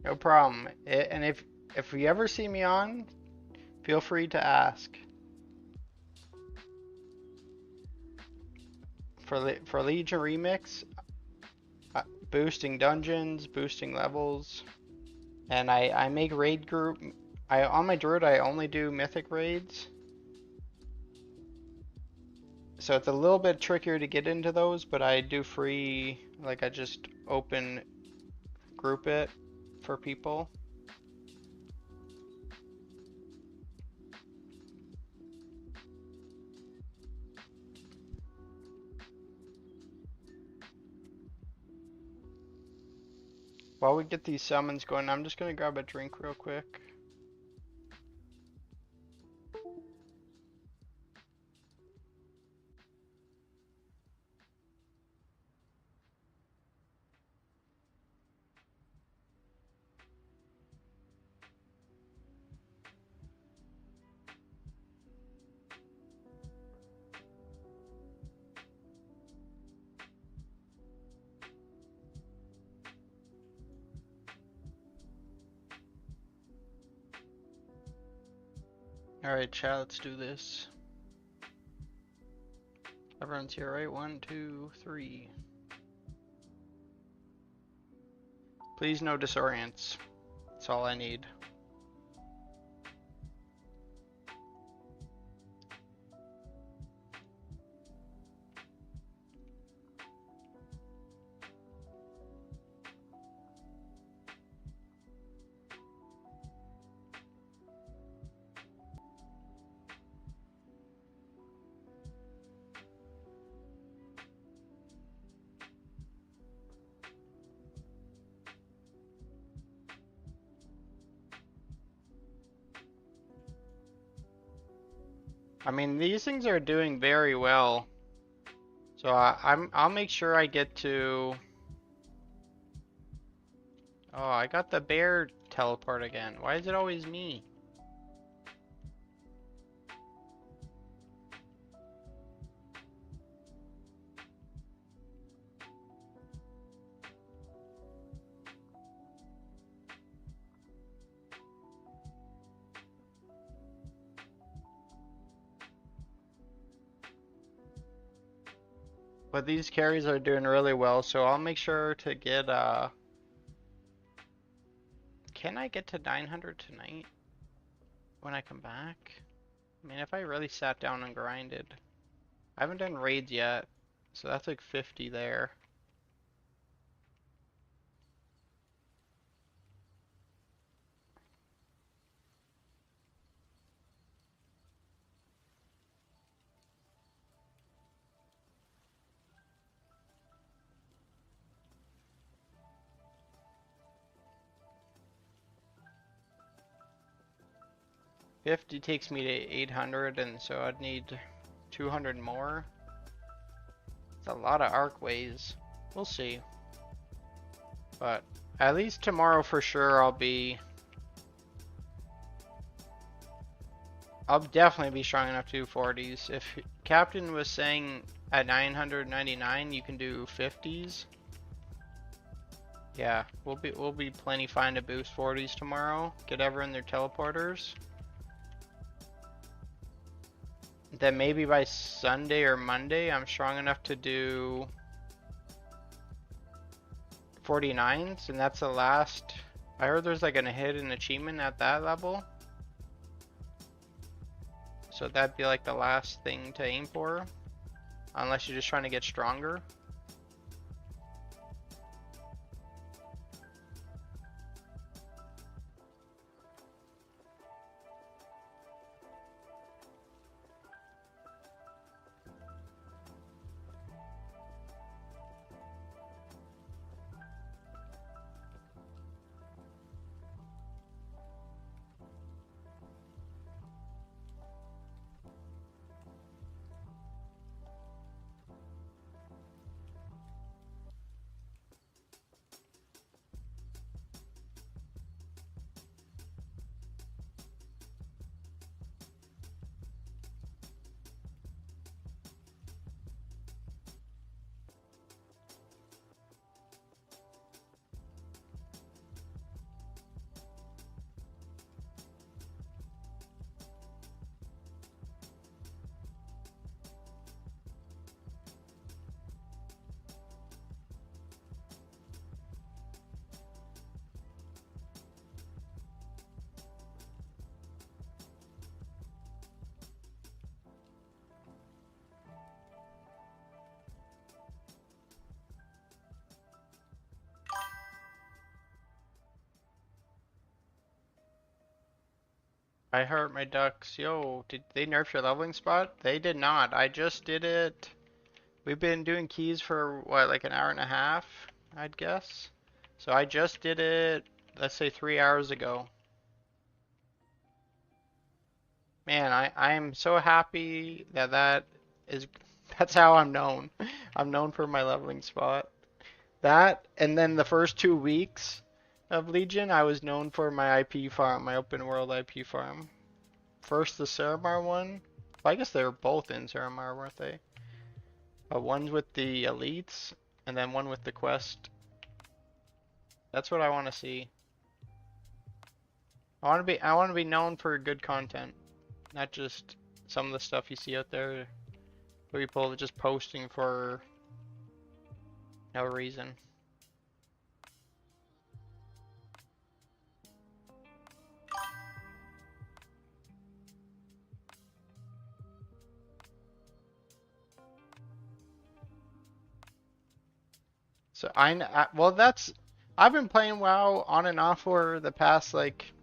No problem. And if you ever see me on, feel free to ask. For Legion Remix, boosting dungeons, boosting levels, and I make raid group. On my druid I only do mythic raids, so it's a little bit trickier to get into those, but I do free, like I just open group it for people. While we get these summons going, I'm just gonna grab a drink real quick. Alright, chat, let's do this. Everyone's here, right? 1, 2, 3. Please no disorients. That's all I need. I mean, these things are doing very well. So I'll make sure I get to. Oh, I got the bear teleport again. Why is it always me? But these carries are doing really well, so I'll make sure to get can I get to 900 tonight when I come back? I mean, if I really sat down and grinded. I haven't done raids yet, so that's like 50 there. Fifty takes me to 800, and so I'd need 200 more. It's a lot of arcways. We'll see. But at least tomorrow for sure I'll definitely be strong enough to do 40s. If Captain was saying at 999 you can do 50s, yeah, we'll be plenty fine to boost 40s tomorrow. Get everyone their teleporters. Then maybe by Sunday or Monday I'm strong enough to do 49s, and that's the last. I heard there's like a hidden achievement at that level. So that'd be like the last thing to aim for. Unless you're just trying to get stronger. I hurt my ducks. Yo, did they nerf your leveling spot? They did not. I just did it. We've been doing keys for what, like an hour and a half, I'd guess. So I just did it, let's say 3 hours ago. Man, I am so happy that that's how I'm known. I'm known for my leveling spot. That, and then the first 2 weeks of Legion, I was known for my IP farm, my open world IP farm. First the Ceramar one. Well, I guess they were both in Ceramar, weren't they? One's with the elites, and then one with the quest. That's what I want to see. I want to be known for good content, not just some of the stuff you see out there where people are just posting for no reason. So well, I've been playing WoW on and off for the past like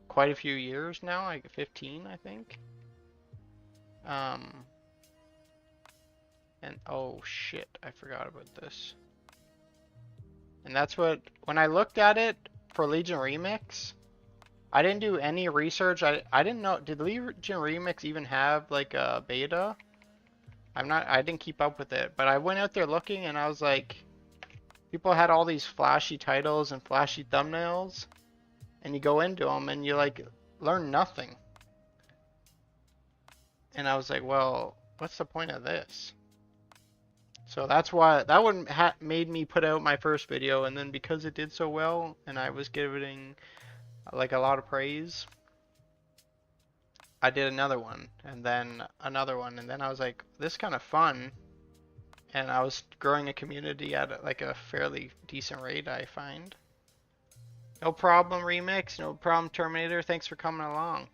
quite a few years now, like 15, I think. Um, and oh shit, I forgot about this. And that's when I looked at it for Legion Remix, I didn't do any research. I didn't know, did Legion Remix even have like a beta? I didn't keep up with it, but I went out there looking and I was like, people had all these flashy titles and flashy thumbnails, and you go into them and you like learn nothing. And I was like, well, what's the point of this? So that's why that one made me put out my first video, and then because it did so well and I was giving like a lot of praise, I did another one and then another one, and then I was like, this is kind of fun, and I was growing a community at like a fairly decent rate, I find. No problem, Remix. No problem, Terminator. Thanks for coming along.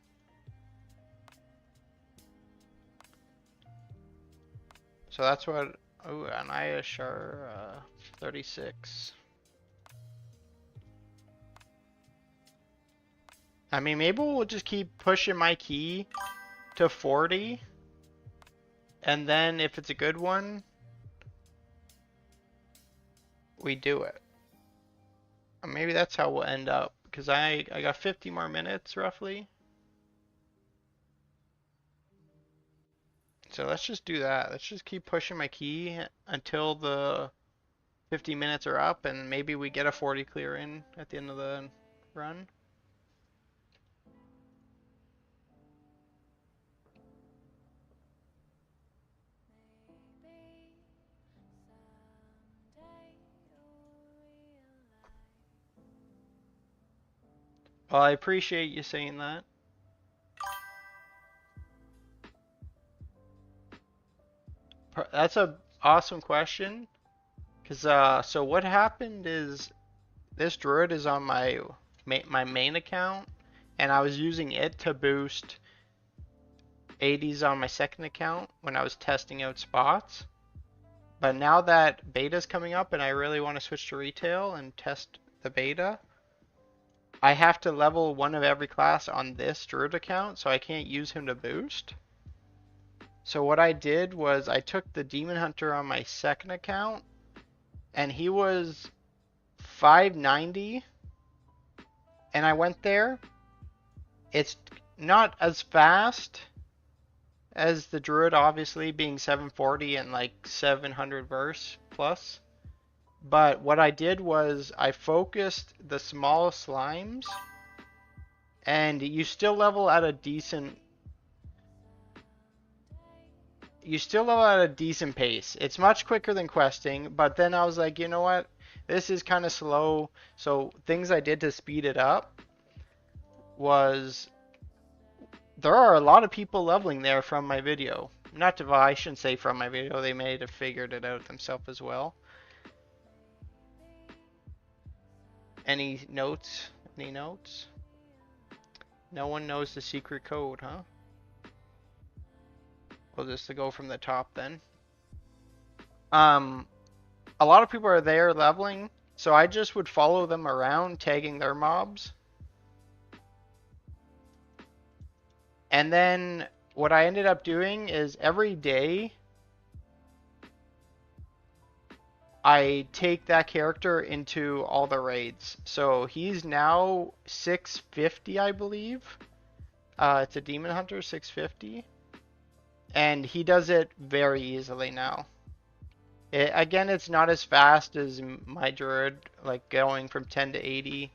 So that's what. Oh, Anaya Shar 36. I mean, maybe we'll just keep pushing my key to 40, and then if it's a good one, we do it. Maybe that's how we'll end up, because I got 50 more minutes roughly. So let's just do that. Let's just keep pushing my key until the 50 minutes are up, and maybe we get a 40 clear in at the end of the run. Well, I appreciate you saying that. That's a awesome question. Cause so what happened is this druid is on my main account, and I was using it to boost 80s on my second account when I was testing out spots. But now that beta's coming up and I really want to switch to retail and test the beta, I have to level one of every class on this druid account, so I can't use him to boost. So what I did was I took the demon hunter on my second account, and he was 590, and I went there. It's not as fast as the druid, obviously, being 740 and like 700 verse plus. But what I did was I focused the small slimes, and you still level at a decent pace. It's much quicker than questing, but then I was like, you know what? This is kind of slow. So things I did to speed it up was there are a lot of people leveling there from my video. Well, I shouldn't say from my video. They may have figured it out themselves as well. Any notes? Any notes? No one knows the secret code, huh? We'll just go from the top then. A lot of people are there leveling, so I just would follow them around, tagging their mobs. And then what I ended up doing is every day I take that character into all the raids. So he's now 650, I believe. It's a demon hunter, 650. And he does it very easily now. Again, it's not as fast as my druid, like going from 10 to 80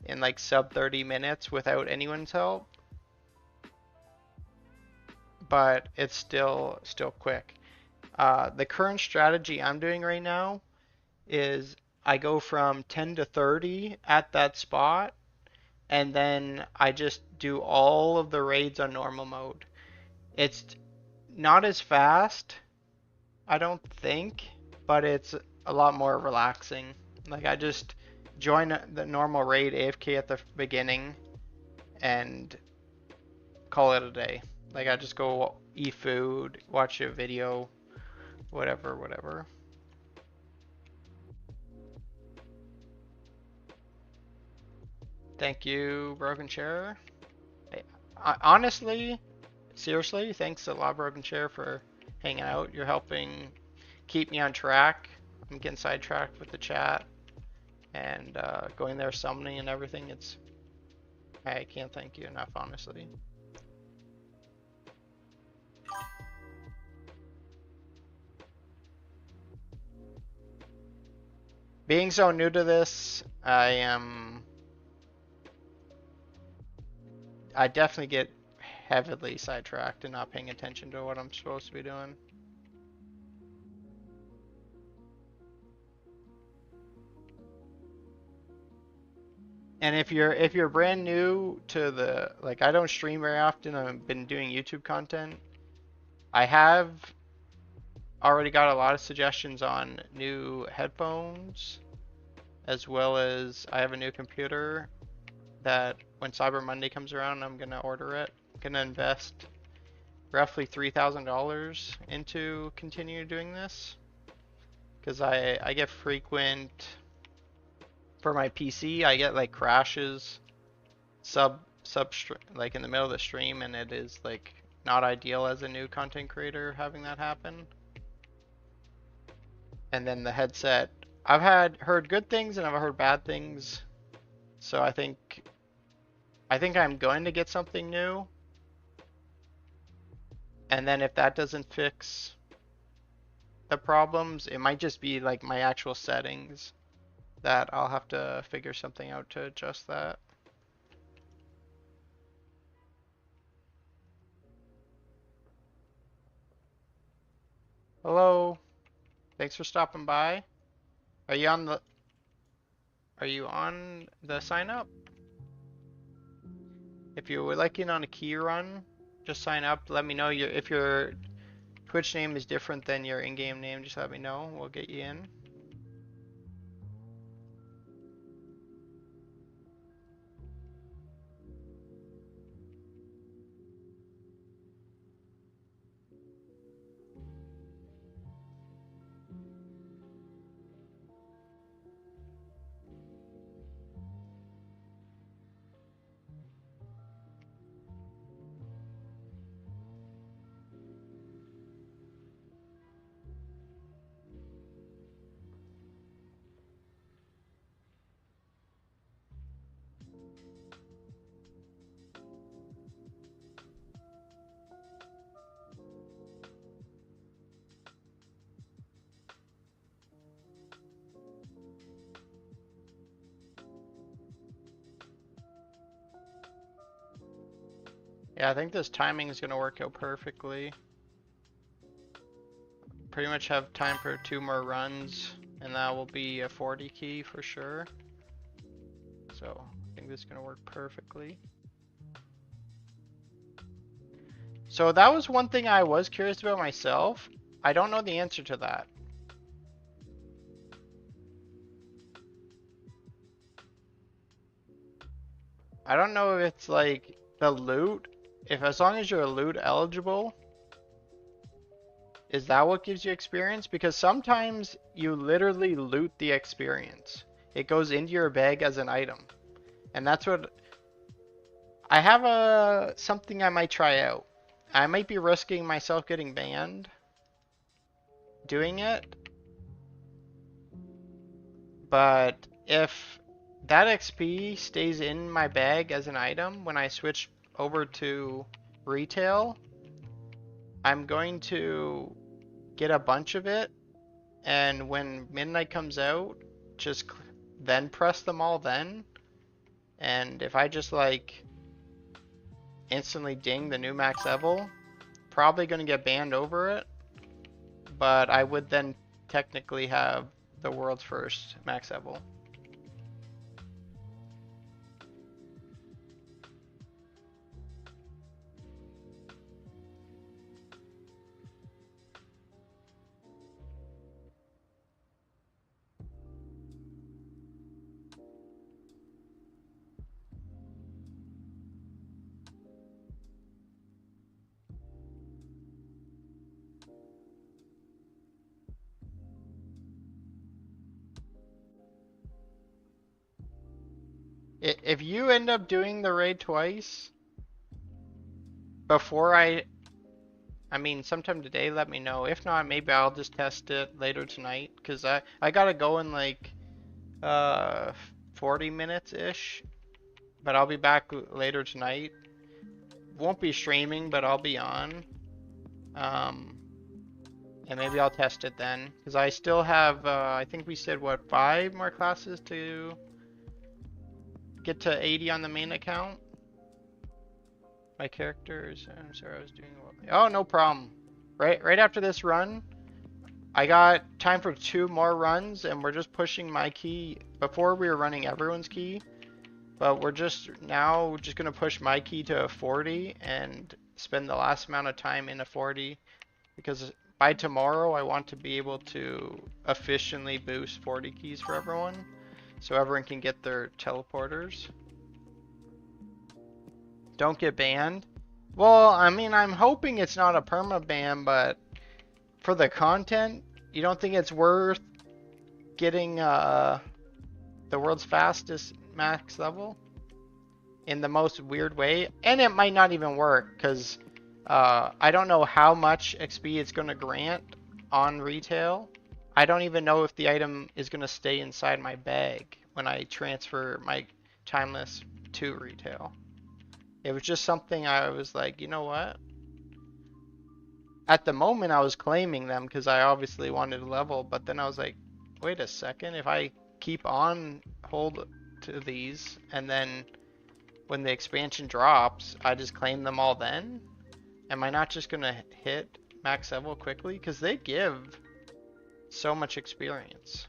in like sub 30 minutes without anyone's help. But it's still quick. The current strategy I'm doing right now is I go from 10 to 30 at that spot, and then I just do all of the raids on normal mode. It's not as fast, I don't think, but it's a lot more relaxing. Like I just join the normal raid AFK at the beginning and call it a day. Like I just go eat food, watch a video, whatever. Thank you, Broken Chair. Honestly, seriously, thanks a lot, Broken Chair, for hanging out. You're helping keep me on track. I'm getting sidetracked with the chat and going there summoning and everything. I can't thank you enough, honestly. Being so new to this, I definitely get heavily sidetracked and not paying attention to what I'm supposed to be doing. And if you're brand new to the, like, I don't stream very often. I've been doing YouTube content. I have already got a lot of suggestions on new headphones, as well as I have a new computer that when Cyber Monday comes around, I'm gonna order it. I'm gonna invest roughly $3,000 into continue doing this, because I get frequent, for my PC, I get like crashes like in the middle of the stream, and it is like not ideal as a new content creator having that happen. And then the headset, I've heard good things and I've heard bad things, so I think I'm going to get something new. And then if that doesn't fix the problems, it might just be like my actual settings that I'll have to figure something out to adjust that. Hello, thanks for stopping by. Are you on the sign up? If you would like in on a key run, just sign up. Let me know if your Twitch name is different than your in-game name. Just let me know. We'll get you in. Yeah, I think this timing is going to work out perfectly. Pretty much have time for 2 more runs, and that will be a 40 key for sure. So I think this is going to work perfectly. So that was one thing I was curious about myself. I don't know the answer to that. I don't know if it's like the loot, if as long as you're loot eligible, is that what gives you experience? Because sometimes you literally loot the experience. It goes into your bag as an item. And that's what I have a something I might try out. I might be risking myself getting banned doing it, but if that XP stays in my bag as an item when I switch over to retail, I'm going to get a bunch of it, and when midnight comes out, just then press them all then. And if I just like instantly ding the new max level, probably going to get banned over it, but I would then technically have the world's first max level. If you end up doing the raid twice before I mean, sometime today, let me know. If not, maybe I'll just test it later tonight, because I gotta go in like uh 40 minutes ish, but I'll be back later tonight. Won't be streaming, but I'll be on. Um, and maybe I'll test it then, because I still have I think we said what, 5 more classes to get to 80 on the main account. My characters. I'm sorry, I was doing well. Oh, no problem. Right after this run, I got time for 2 more runs, and we're just pushing my key. Before we were running everyone's key, but we're just gonna push my key to a 40 and spend the last amount of time in a 40, because by tomorrow I want to be able to efficiently boost 40 keys for everyone, so everyone can get their teleporters. Don't get banned. Well, I mean, I'm hoping it's not a perma ban, but for the content, you don't think it's worth getting the world's fastest max level in the most weird way? And it might not even work, because I don't know how much XP it's going to grant on retail. I don't even know if the item is going to stay inside my bag when I transfer my timeless to retail. It was just something I was like, you know what? At the moment, I was claiming them because I obviously wanted a level, but then I was like, wait a second, if I keep on hold to these, and then when the expansion drops, I just claim them all then? Am I not just going to hit max level quickly? Because they give so much experience.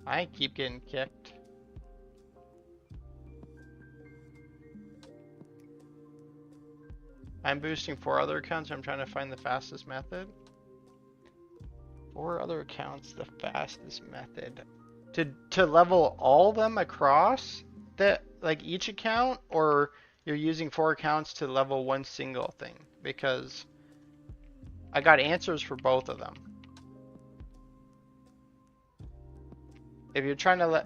I keep getting kicked. I'm boosting 4 other accounts. I'm trying to find the fastest method. 4 other accounts, the fastest method. To level all of them across the, like, each account, or you're using 4 accounts to level one single thing? Because I got answers for both of them. If you're trying to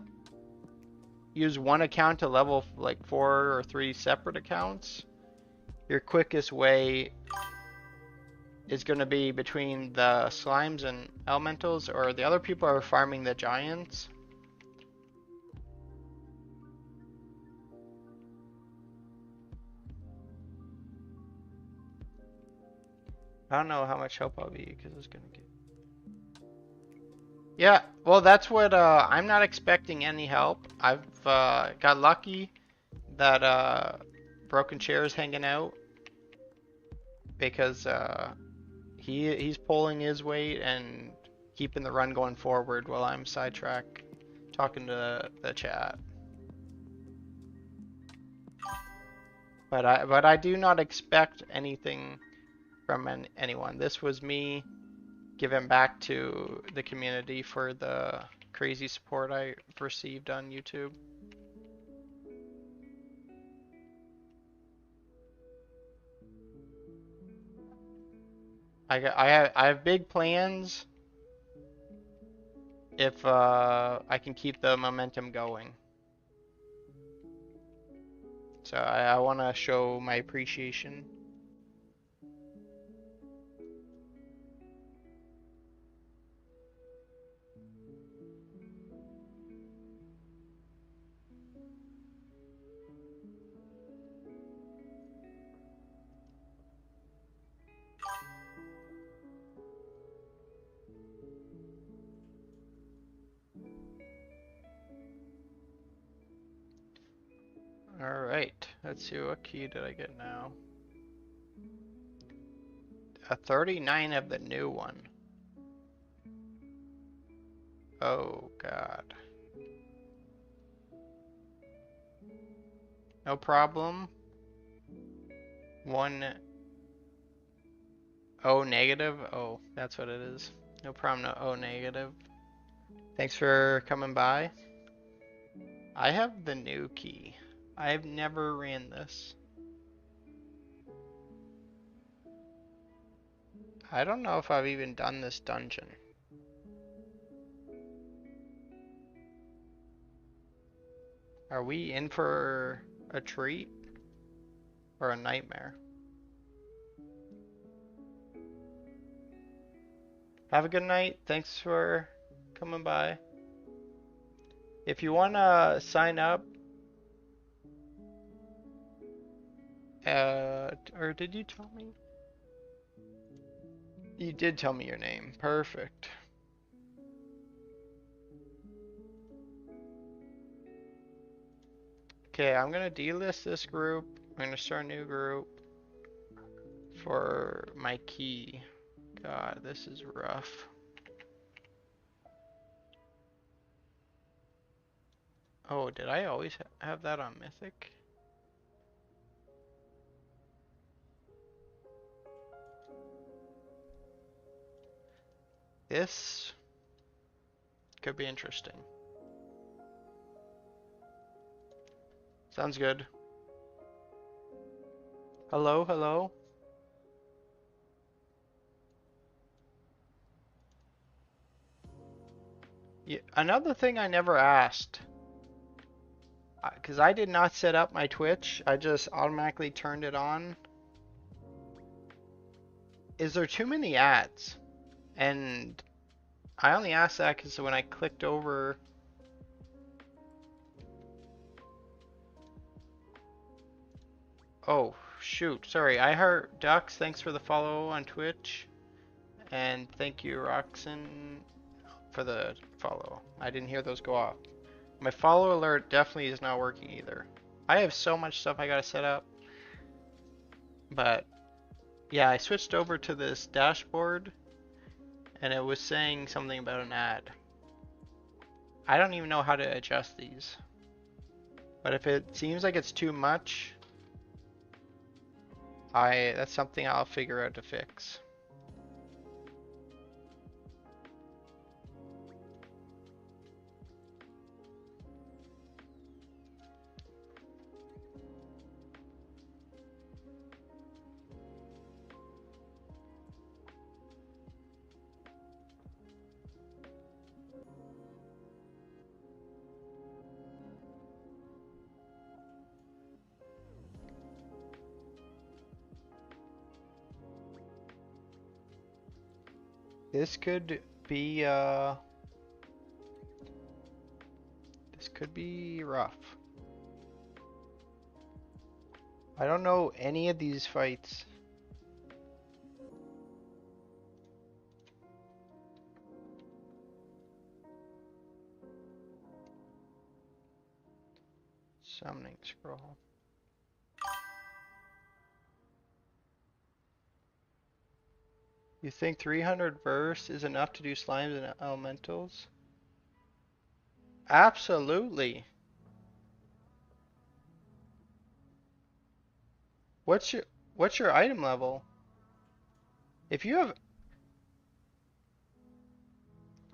use one account to level like 4 or 3 separate accounts, your quickest way is going to be between the slimes and elementals, or the other people are farming the giants. I don't know how much help I'll be, because it's going to get... Yeah, well, that's what I'm not expecting any help. I've got lucky that Broken Chair is hanging out, because he's pulling his weight and keeping the run going forward while I'm sidetracked talking to the chat. But I do not expect anything from anyone. This was me giving back to the community for the crazy support I received on YouTube. I have big plans if I can keep the momentum going. So I want to show my appreciation. All right, let's see what key did I get now. A 39 of the new one. Oh God. No problem. 1 O negative. Oh, that's what it is. No problem. No O negative. Thanks for coming by. I have the new key. I've never ran this. I don't know if I've even done this dungeon. Are we in for a treat or a nightmare? Have a good night. Thanks for coming by. If you want to sign up, or did you tell me? You did tell me your name. Perfect. Okay, I'm gonna delist this group. I'm gonna start a new group for my key. God, this is rough. Oh, did I always have that on Mythic? This could be interesting. Sounds good. Hello, hello. Yeah, another thing I never asked, because I did not set up my Twitch, I just automatically turned it on. Is there too many ads? And I only asked that because when I clicked over, oh shoot, sorry, I heard Ducks, thanks for the follow on Twitch. And thank you, Roxanne, for the follow. I didn't hear those go off. My follow alert definitely is not working either. I have so much stuff I gotta set up. But yeah, I switched over to this dashboard and it was saying something about an ad. I don't even know how to adjust these. But if it seems like it's too much, that's something I'll figure out to fix. This could be rough. I don't know any of these fights. Summoning scroll. You think 300 verse is enough to do slimes and elementals? Absolutely. What's your item level? If you have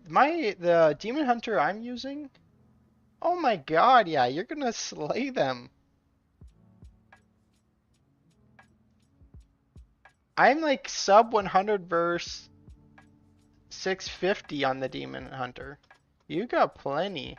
the demon hunter I'm using, oh my god, yeah, you're gonna slay them. I'm like sub 100 versus 650 on the Demon Hunter. You got plenty.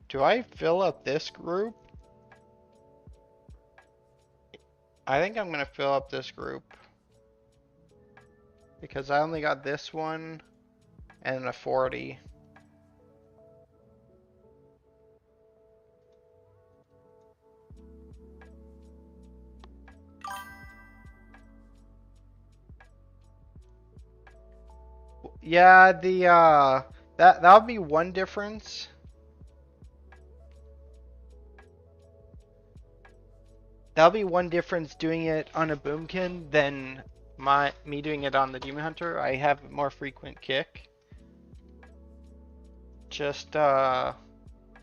Do I fill up this group? I think I'm gonna fill up this group because I only got this one and a 40. Yeah, that'll be one difference. That'll be one difference doing it on a boomkin than me doing it on the Demon Hunter. I have more frequent kick. Just I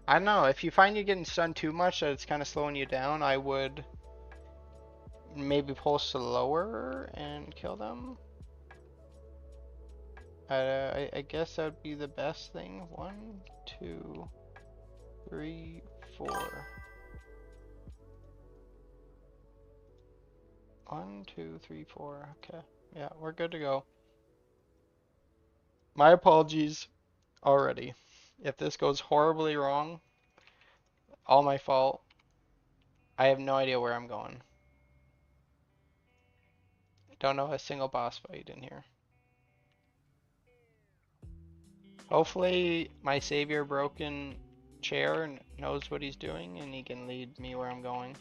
don't know, if you find you're getting stunned too much that it's kind of slowing you down, I would maybe pull slower and kill them. I guess that would be the best thing. 1, 2, 3, 4. 1, 2, 3, 4. Okay. Yeah, we're good to go. My apologies already. If this goes horribly wrong, all my fault. I have no idea where I'm going. Don't know a single boss fight in here. Hopefully my savior broken chair knows what he's doing and he can lead me where I'm going.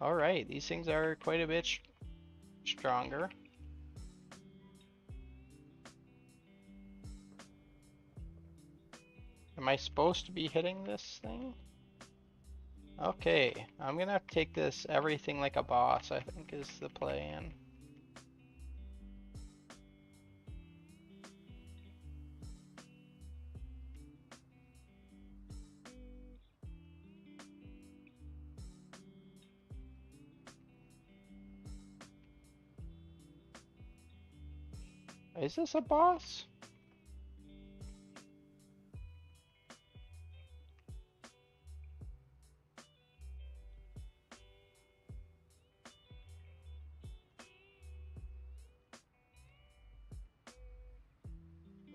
Alright, these things are quite a bit stronger. Am I supposed to be hitting this thing? Okay, I'm gonna have to take this everything like a boss, I think is the plan. Is this a boss?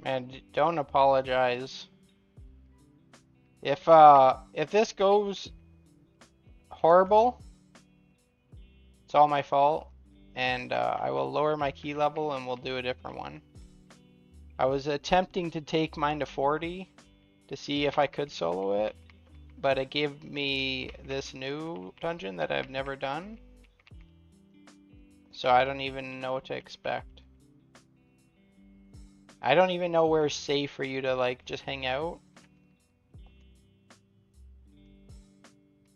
And don't apologize. If this goes horrible, it's all my fault. And I will lower my key level and we'll do a different one. I was attempting to take mine to 40 to see if I could solo it, but it gave me this new dungeon that I've never done. So I don't even know what to expect. I don't even know where it's safe for you to like just hang out.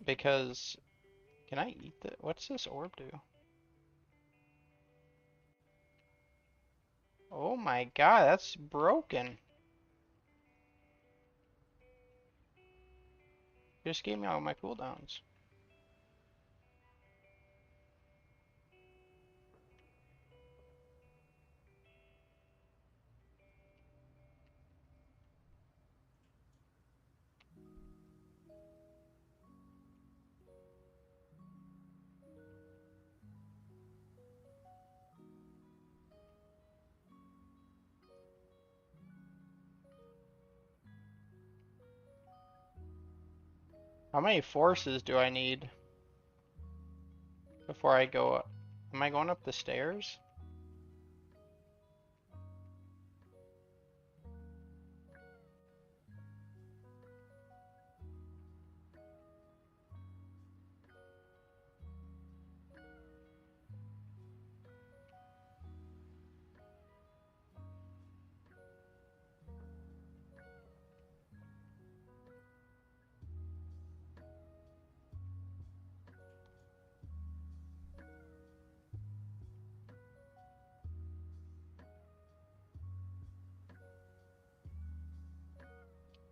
Because, can I eat the, what's this orb do? Oh my god, that's broken. It just gave me all my cooldowns. How many forces do I need before I go up? Am I going up the stairs?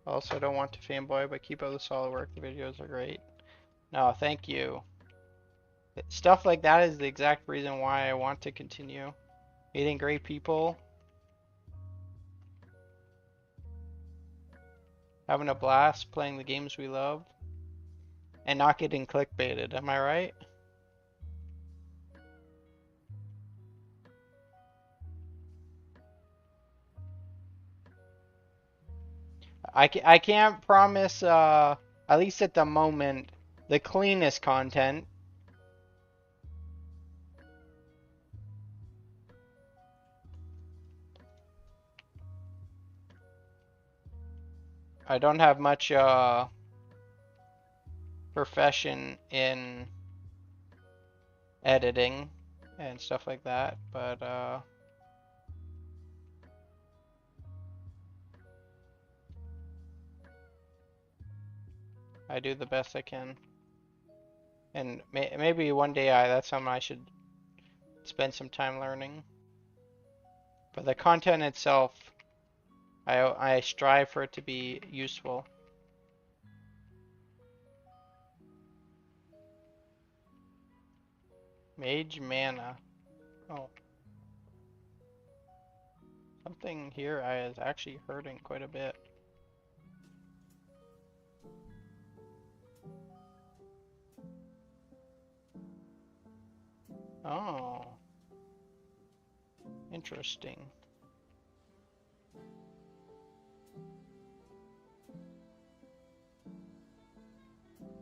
Also, I don't want to fanboy, but keep up the solid work. The videos are great. No, thank you. Stuff like that is the exact reason why I want to continue. Meeting great people, having a blast playing the games we love, and not getting clickbaited. Am I right? I can't promise, at least at the moment, the cleanest content. I don't have much profession in editing and stuff like that, but I do the best I can. And maybe one day that's something I should spend some time learning. But the content itself, I strive for it to be useful. Mage mana. Oh, something here is actually hurting quite a bit. Oh, interesting.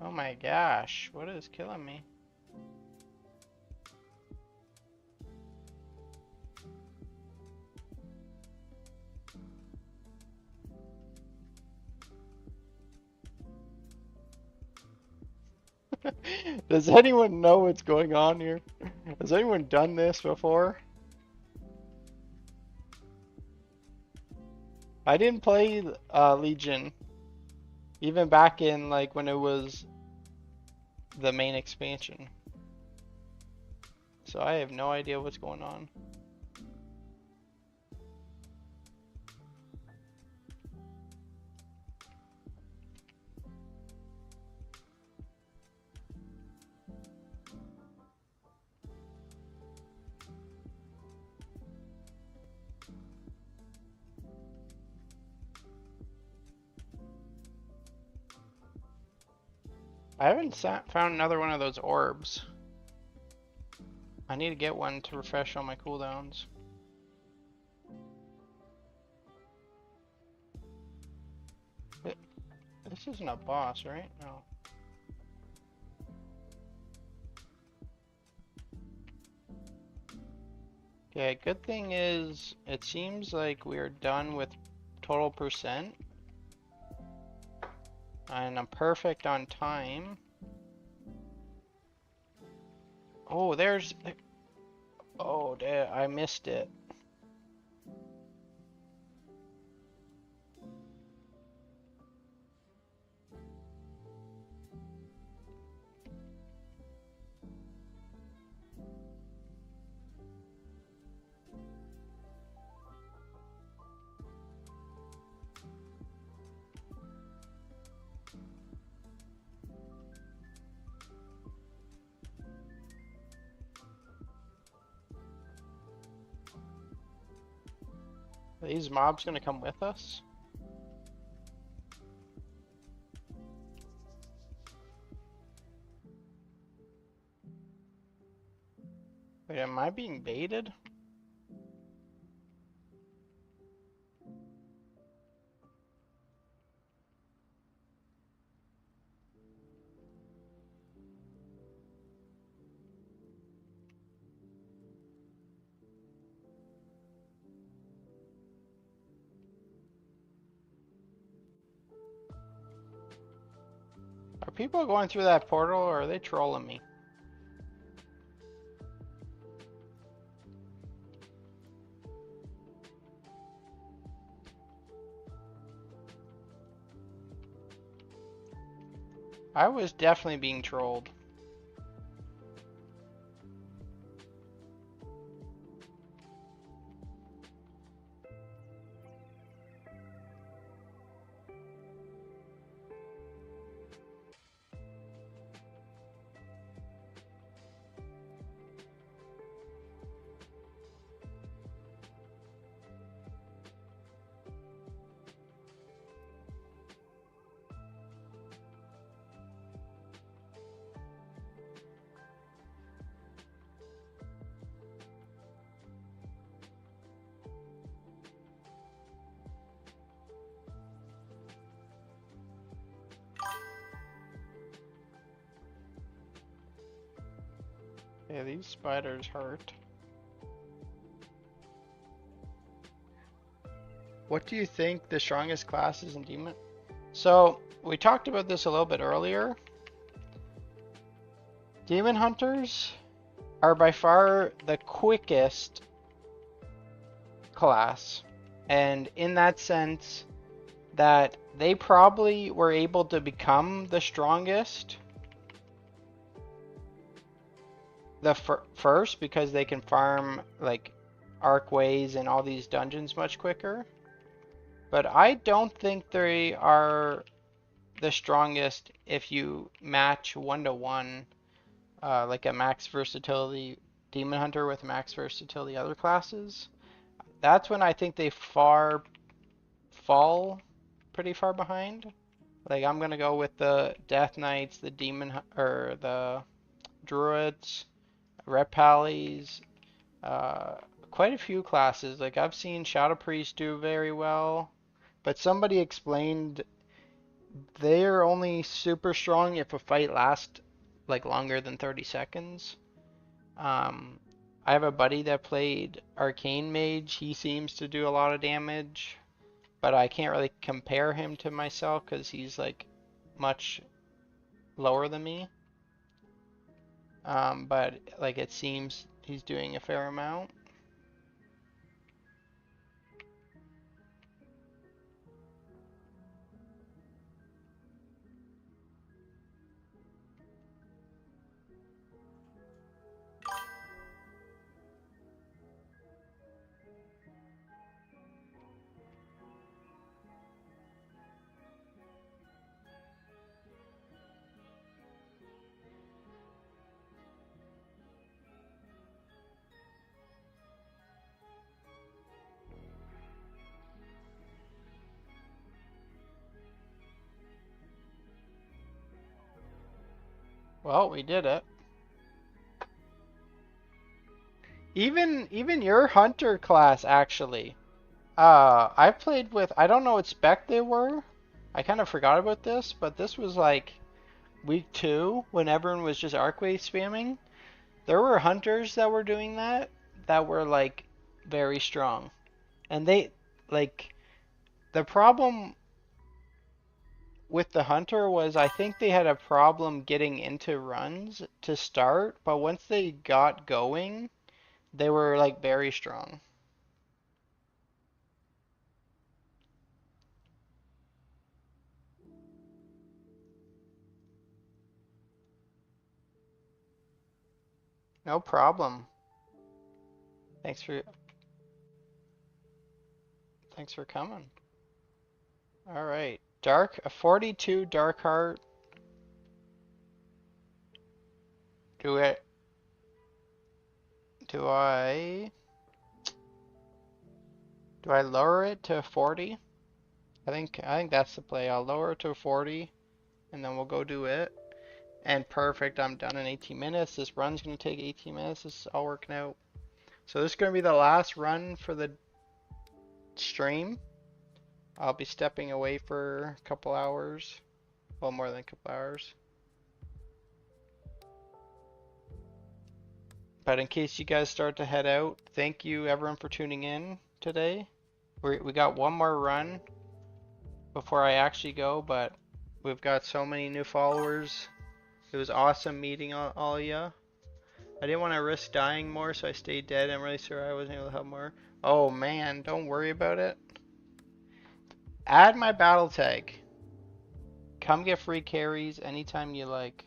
Oh my gosh, what is killing me? Does anyone know what's going on here? Has anyone done this before? I didn't play Legion even back in like when it was the main expansion. So I have no idea what's going on. I haven't found another one of those orbs. I need to get one to refresh all my cooldowns. This isn't a boss, right? No. Okay, good thing is it seems like we're done with total percent. And I'm perfect on time. Oh, there's... Oh, I missed it. Are these mobs gonna come with us? Wait, am I being baited? Are people going through that portal or are they trolling me? I was definitely being trolled. Yeah, these spiders hurt. What do you think the strongest class is in Demon? So, we talked about this a little bit earlier. Demon Hunters are by far the quickest class. And in that sense, that they probably were able to become the strongest first because they can farm like arcways and all these dungeons much quicker. But I don't think they are the strongest if you match 1-to-1 like a max versatility demon hunter with max versatility other classes. That's when I think they fall pretty far behind. Like I'm gonna go with the Death Knights, the or the Druids, Repalies, uh, quite a few classes. Like I've seen Shadow Priest do very well, but somebody explained they're only super strong if a fight lasts like longer than 30 seconds. Um, I have a buddy that played Arcane Mage. He seems to do a lot of damage, but I can't really compare him to myself because he's like much lower than me. But like it seems he's doing a fair amount. Well, we did it. Even your hunter class actually. I played with I don't know what spec they were. I kind of forgot about this, but this was like week 2 when everyone was just arcway spamming. There were hunters that were doing that were like very strong. And they like the problem with the hunter was I think they had a problem getting into runs to start, but once they got going, they were like very strong. No problem. Thanks for thanks for coming. All right. A 42 dark heart. Do it. Do I do I lower it to 40? I think that's the play. I'll lower it to 40 and then we'll go do it. And perfect, I'm done in 18 minutes. This run's going to take 18 minutes. This is all working out. So this is going to be the last run for the stream. I'll be stepping away for a couple hours. Well, more than a couple hours. But in case you guys start to head out, thank you everyone for tuning in today. We got one more run before I actually go, but we've got so many new followers. It was awesome meeting all of you. I didn't want to risk dying more, so I stayed dead. I'm really sorry I wasn't able to help more. Oh man, don't worry about it. Add my battle tag. Come get free carries anytime you like.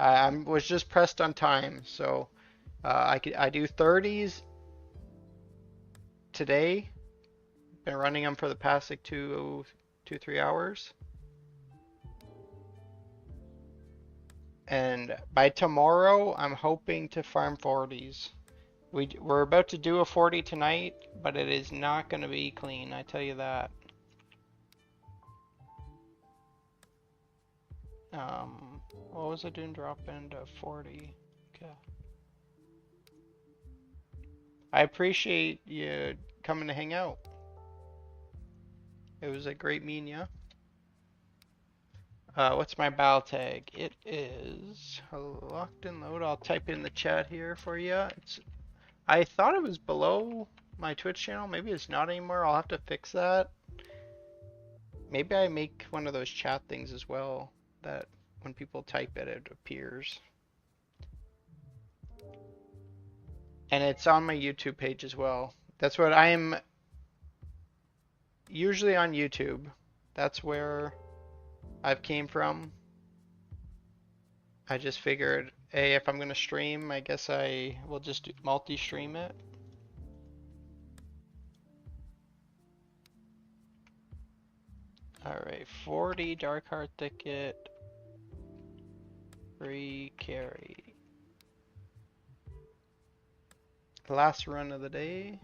I was just pressed on time, so I do 30s today. Been running them for the past like 3 hours. And by tomorrow, I'm hoping to farm 40s. We're about to do a 40 tonight, but it is not going to be clean, I tell you that. What was I doing? Drop into 40. Okay. I appreciate you coming to hang out. It was a great meeting you. What's my battle tag? It is locked and load. I'll type in the chat here for you. I thought it was below my Twitch channel. Maybe it's not anymore. I'll have to fix that. Maybe I make one of those chat things as well, that when people type it, it appears. And it's on my YouTube page as well. That's what I am usually on YouTube. That's where I've came from. I just figured, hey, if I'm going to stream, I guess I will just multi-stream it. Alright, 40 Dark Heart Thicket, 3 carry. Last run of the day.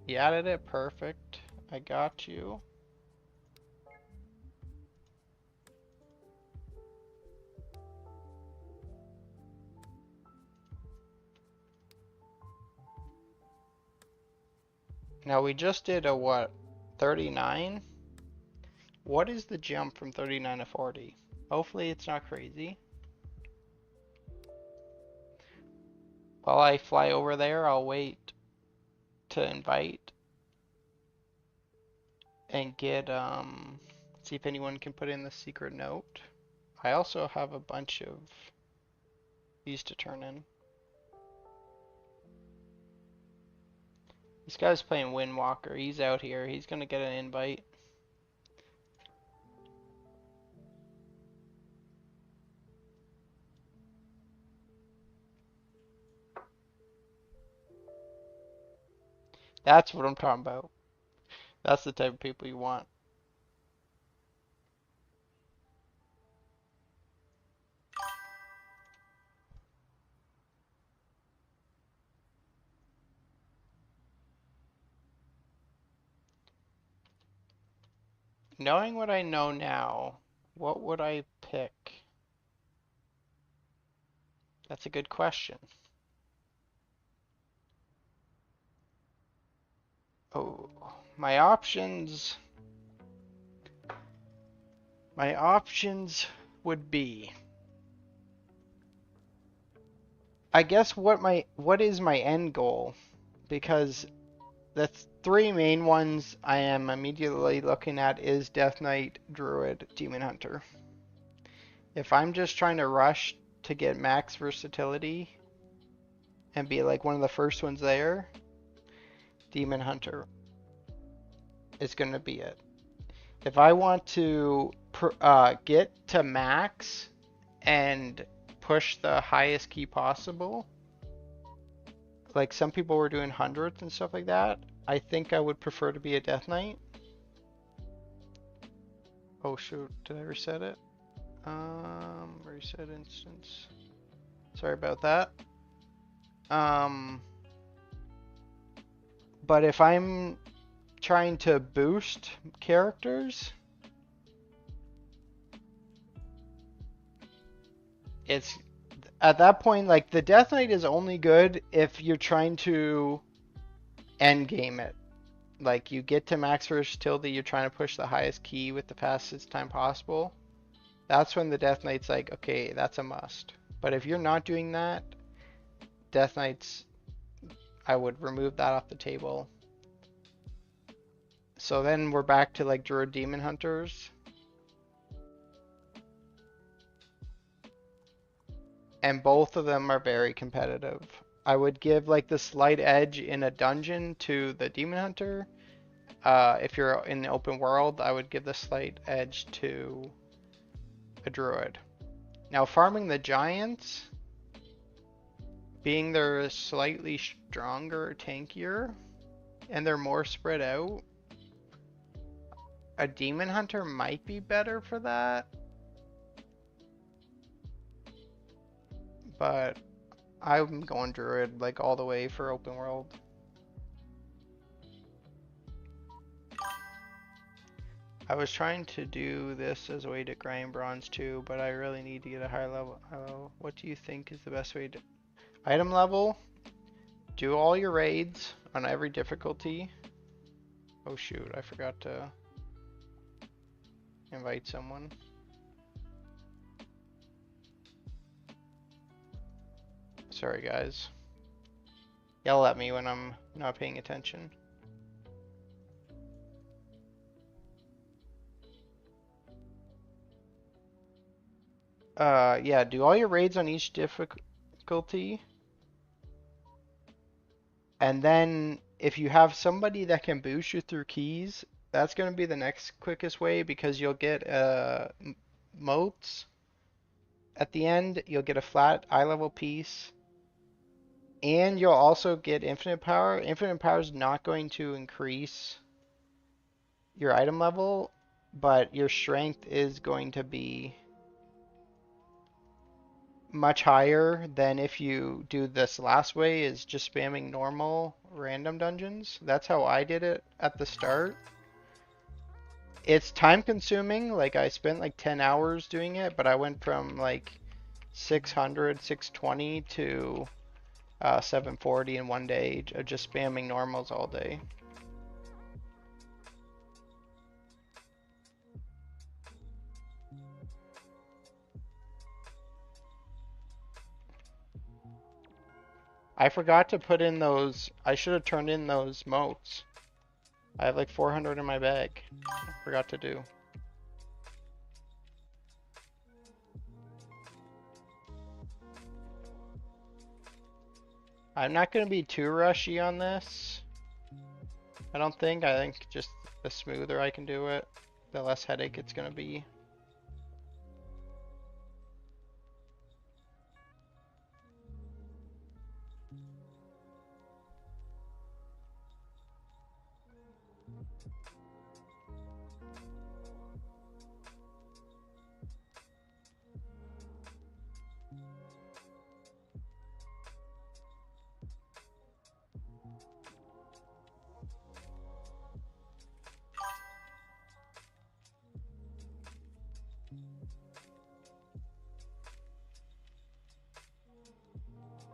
You added it, perfect. I got you. Now we just did a what? 39? What is the jump from 39 to 40? Hopefully it's not crazy. While I fly over there, I'll wait to invite and get, see if anyone can put in the secret note. I also have a bunch of these to turn in. This guy's playing Windwalker. He's out here. He's gonna get an invite. That's what I'm talking about. That's the type of people you want. Knowing what I know now, what would I pick? That's a good question. Oh, my options would be, I guess what is my end goal? Because the three main ones I am immediately looking at is Death Knight, Druid, Demon Hunter. If I'm just trying to rush to get max versatility and be like one of the first ones there, Demon Hunter is going to be it. If I want to get to max and push the highest key possible, like some people were doing hundreds and stuff like that, I think I would prefer to be a Death Knight. Oh shoot, did I reset it? Reset instance. Sorry about that. But if I'm trying to boost characters, it's at that point, like, the Death Knight is only good if you're trying to end game it. Like, you get to max versatility, you're trying to push the highest key with the fastest time possible. That's when the Death Knight's like, okay, that's a must. But if you're not doing that, Death Knights, I would remove that off the table. So then we're back to like Druid Demon Hunters. And both of them are very competitive. I would give like the slight edge in a dungeon to the Demon Hunter. If you're in the open world, I would give the slight edge to a Druid. Now farming the Giants, being they're slightly stronger, tankier, and they're more spread out, a Demon Hunter might be better for that. But I'm going Druid like all the way for open world. I was trying to do this as a way to grind bronze too, but I really need to get a higher level. What do you think is the best way to... Item level, do all your raids on every difficulty. Oh shoot, I forgot to invite someone. Sorry, guys. Yell at me when I'm not paying attention. Yeah, do all your raids on each difficulty. And then if you have somebody that can boost you through keys, that's going to be the next quickest way because you'll get motes at the end. You'll get a flat eye level piece. And you'll also get infinite power. Infinite power is not going to increase your item level, but your strength is going to be much higher than if you do this last way, is just spamming normal random dungeons. That's how I did it at the start. It's time consuming, like I spent like 10 hours doing it, but I went from like 600, 620 to 740 in one day of just spamming normals all day. I forgot to put in those, I should have turned in those motes. I have like 400 in my bag. I forgot to do. I'm not going to be too rushy on this. I don't think. I think just the smoother I can do it, the less headache it's going to be.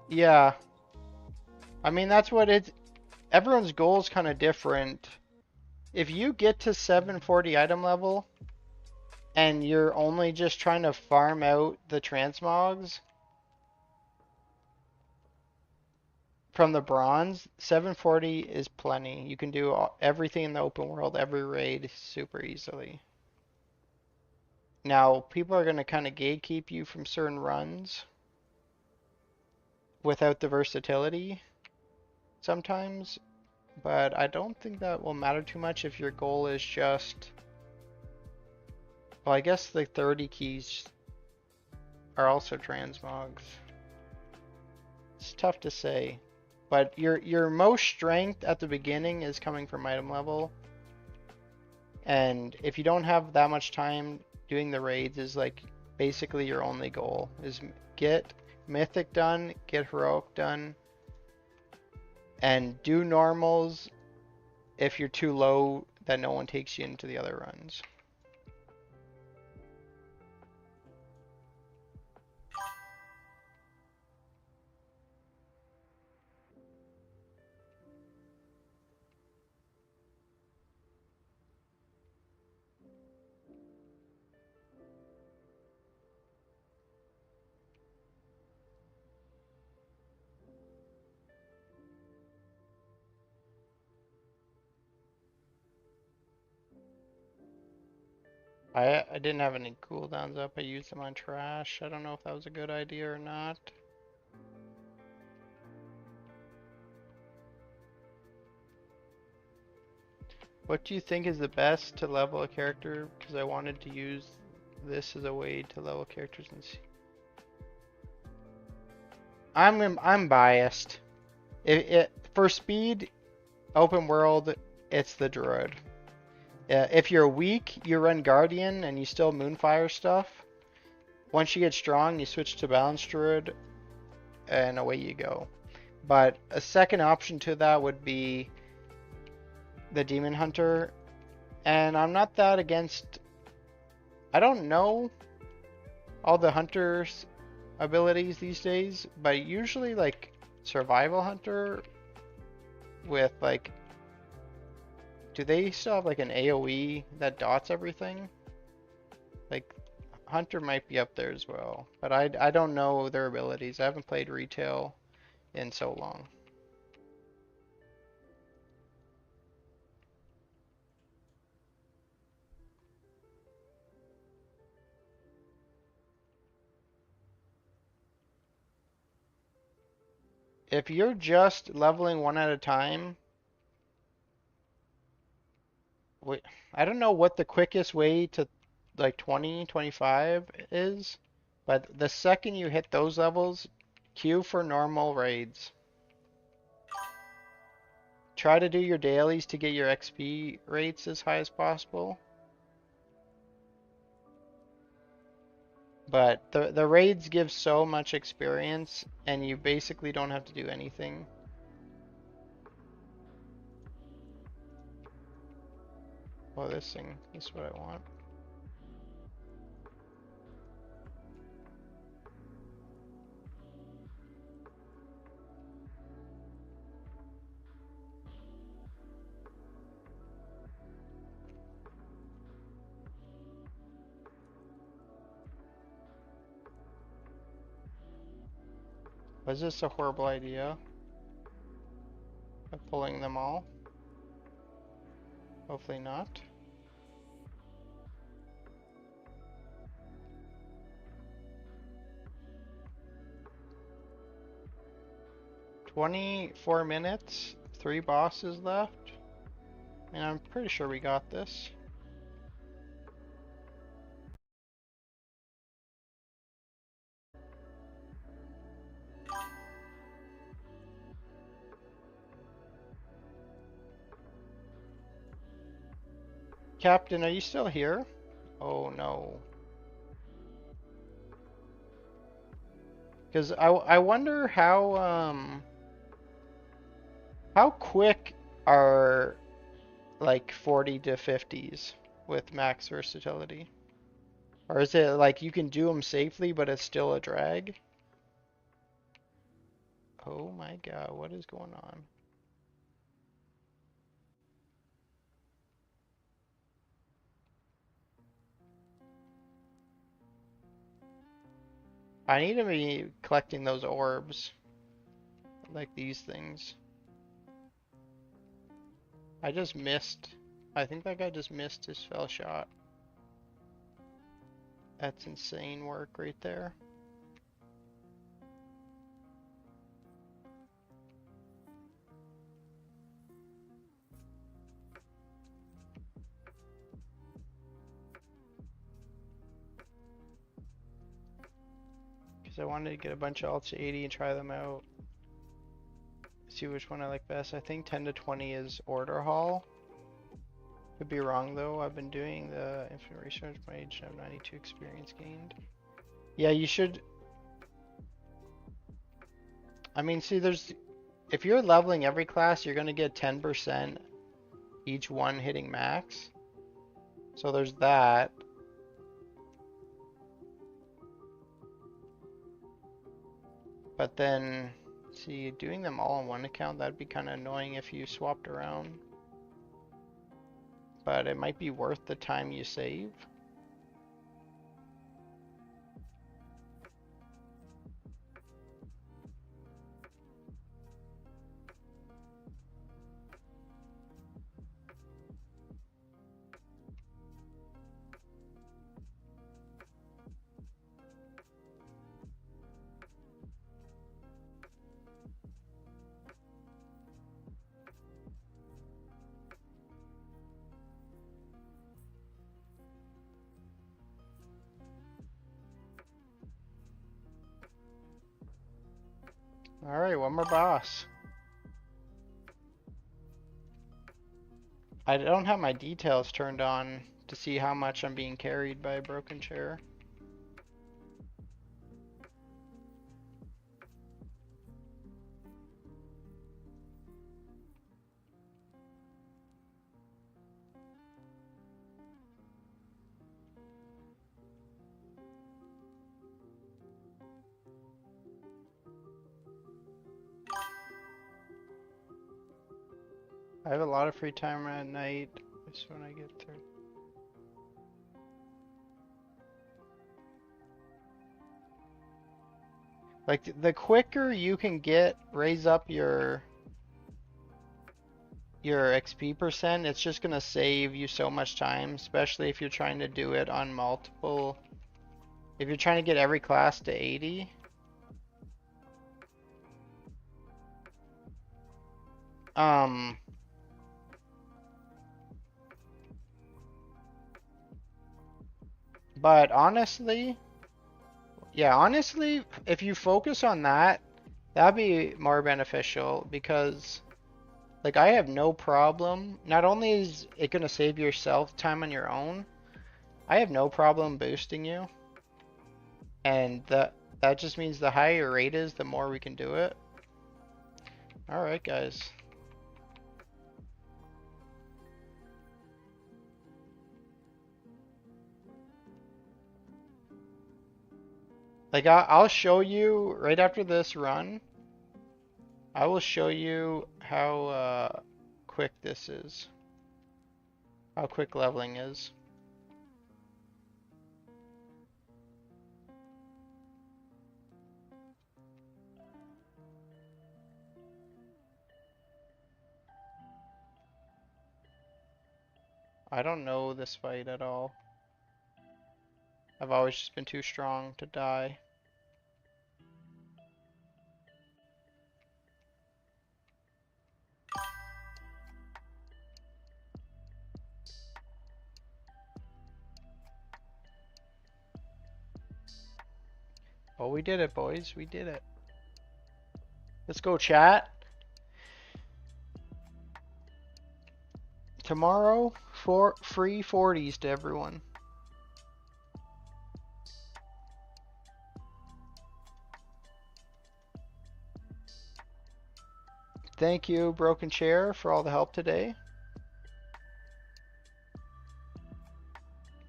Yeah. I mean, that's what it's... Everyone's goal is kind of different. If you get to 740 item level, and you're only just trying to farm out the transmogs from the bronze, 740 is plenty. You can do everything in the open world, every raid, super easily. Now, people are going to kind of gatekeep you from certain runs without the versatility sometimes, but I don't think that will matter too much if your goal is just... Well, I guess the 30 keys are also transmogs. It's tough to say. But your most strength at the beginning is coming from item level. And if you don't have that much time, doing the raids is like basically your only goal. Is get Mythic done, get Heroic done, and do normals if you're too low that no one takes you into the other runs. I didn't have any cooldowns up. I used them on trash. I don't know if that was a good idea or not. What do you think is the best to level a character? Because I wanted to use this as a way to level characters and see. I'm biased. For speed, open world, it's the druid. If you're weak, you run Guardian and you still Moonfire stuff. Once you get strong, you switch to Balanced Druid, and away you go. But a second option to that would be the Demon Hunter, and I'm not that against... I don't know all the Hunter's abilities these days, but usually like Survival Hunter with like... Do they still have like an AoE that dots everything? Like Hunter might be up there as well, but I don't know their abilities. I haven't played retail in so long. If you're just leveling one at a time, I don't know what the quickest way to like 20, 25 is, but the second you hit those levels, queue for normal raids. Try to do your dailies to get your XP rates as high as possible. But the raids give so much experience, and you basically don't have to do anything. Oh, this thing, this is what I want. Was this a horrible idea of pulling them all? Hopefully not. $24 minutes, 3 bosses left. And I'm pretty sure we got this. Captain, are you still here? Oh no. Because I wonder how quick are like 40 to 50s with max versatility? Or is it like you can do them safely but it's still a drag? Oh my god, what is going on? I need to be collecting those orbs, like these things. I just missed. I think that guy just missed his fell shot. That's insane work right there. Because I wanted to get a bunch of Ultra 80 and try them out. See which one I like best. I think 10 to 20 is Order Hall. Could be wrong though. I've been doing the Infinite Research Mage. I have 92 experience gained. Yeah, you should. I mean, see, if you're leveling every class, you're gonna get 10% each one hitting max. So there's that. But then, see, doing them all on one account, that'd be kind of annoying if you swapped around. But it might be worth the time you save. Alright, one more boss. I don't have my details turned on to see how much I'm being carried by a broken chair. I have a lot of free time at night. Just when I get through. Like the quicker you can raise up your XP percent, it's just gonna save you so much time, especially if you're trying to do it on multiple. If you're trying to get every class to 80. Um, but honestly, yeah, honestly, if you focus on that, that'd be more beneficial because, like, I have no problem. Not only is it gonna save yourself time on your own, I have no problem boosting you, and that just means the higher your rate is, the more we can do it. All right, guys. Like, I'll show you right after this run. I will show you how quick this is. How quick leveling is. I don't know this fight at all. I've always just been too strong to die. Oh, we did it, boys. We did it. Let's go, chat. Tomorrow, free 40s to everyone. Thank you, Broken Chair, for all the help today.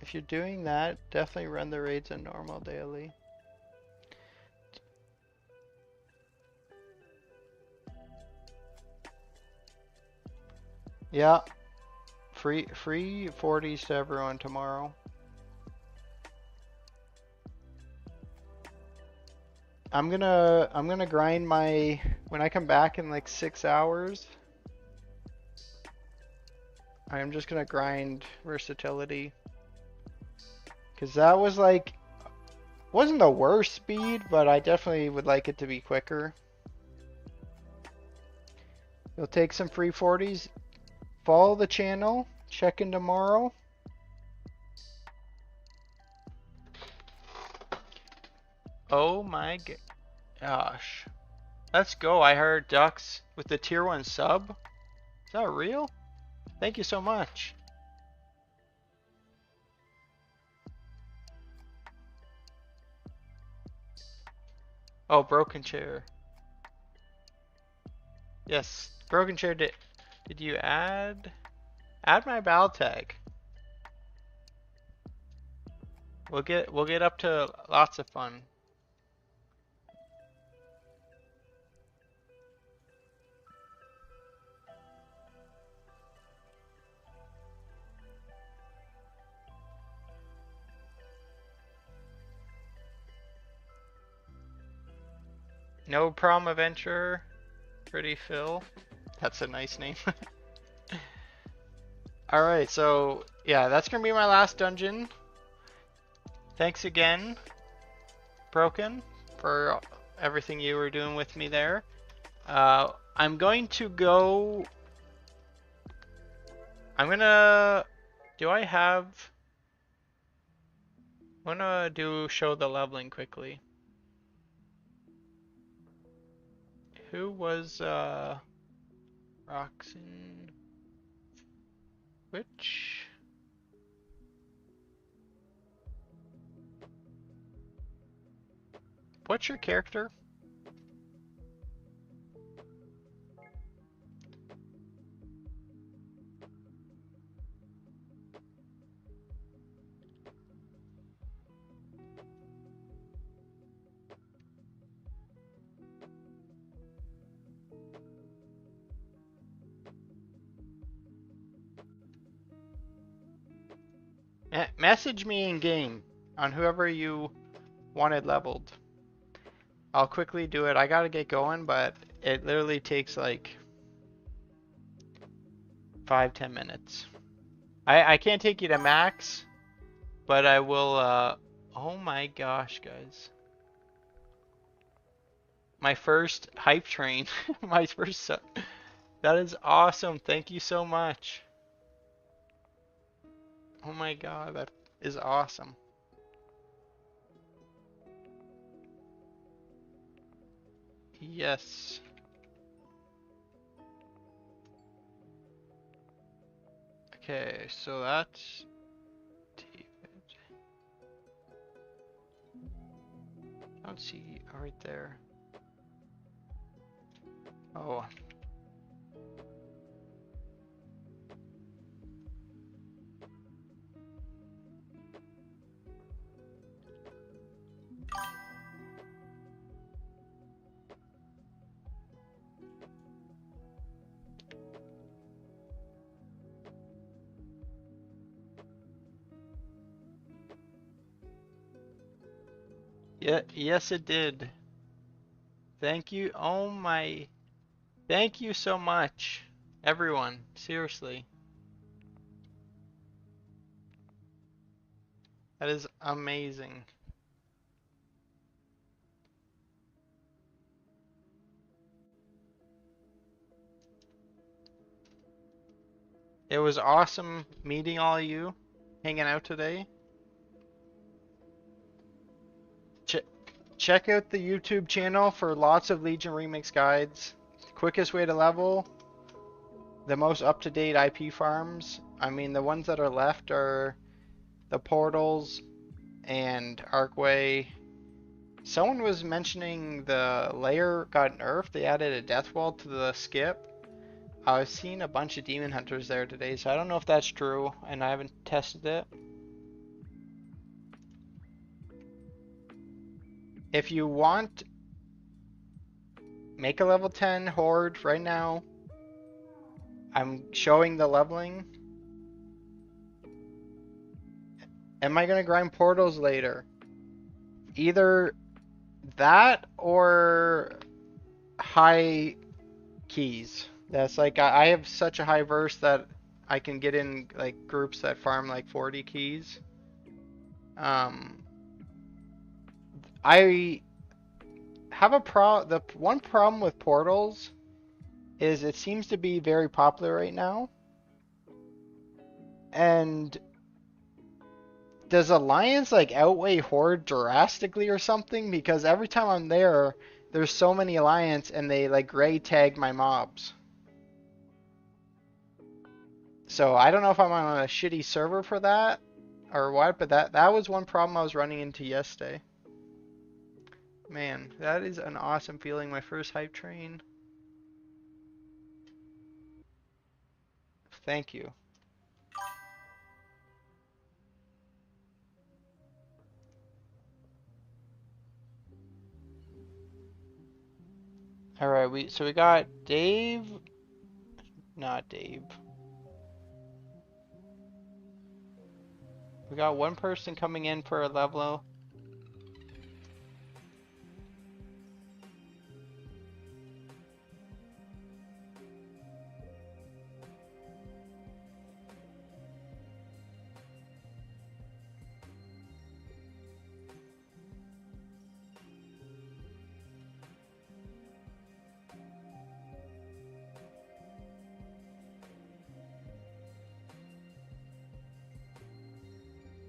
If you're doing that, definitely run the raids on normal daily. Yeah, free 40s to everyone tomorrow. I'm gonna grind my when I come back in like 6 hours. I'm just gonna grind versatility. Cause that was like wasn't the worst speed, but I definitely would like it to be quicker. You'll take some free 40s. Follow the channel. Check in tomorrow. Oh my gosh. Let's go. I heard Ducks with the tier 1 sub. Is that real? Thank you so much. Oh, Broken Chair. Yes, Broken Chair did you add my battle tag? We'll get up to lots of fun. No problem, adventurer. Pretty Phil. That's a nice name. Alright, so yeah, that's gonna be my last dungeon. Thanks again, Broken, for everything you were doing with me there. I'm going to go. I'm gonna. Do I have. I'm gonna show the leveling quickly. Who was Roxanne? Which? What's your character? Message me in game on whoever you wanted leveled. I'll quickly do it. I gotta get going, but it literally takes like 5-10 minutes. I can't take you to max, but I will. Oh my gosh, guys! My first hype train. My first. That is awesome. Thank you so much. Oh my god, that is awesome. Yes. Okay, so that's David. I don't see right there. Oh. Yeah, yes it did. Thank you. Oh my. Thank you so much. Everyone, seriously. That is amazing. It was awesome meeting all of you, hanging out today. Ch Check out the YouTube channel for lots of Legion Remix guides. Quickest way to level, the most up-to-date IP farms. I mean, the ones that are left are the portals and Arcway. Someone was mentioning the layer got nerfed. They added a death wall to the skip. I was seeing a bunch of demon hunters there today, so I don't know if that's true, and I haven't tested it. If you want, make a level 10 horde right now. I'm showing the leveling. Am I gonna grind portals later? Either that or high keys. That's like I have such a high verse that I can get in like groups that farm like 40 keys. I have the one problem with portals is it seems to be very popular right now. And does Alliance like outweigh Horde drastically or something? Because every time I'm there, there's so many Alliance and they like gray tag my mobs. So I don't know if I'm on a shitty server for that or what, but that was one problem I was running into yesterday. Man, that is an awesome feeling. My first hype train. Thank you. All right, we got Dave, not Dave. We got one person coming in for a level.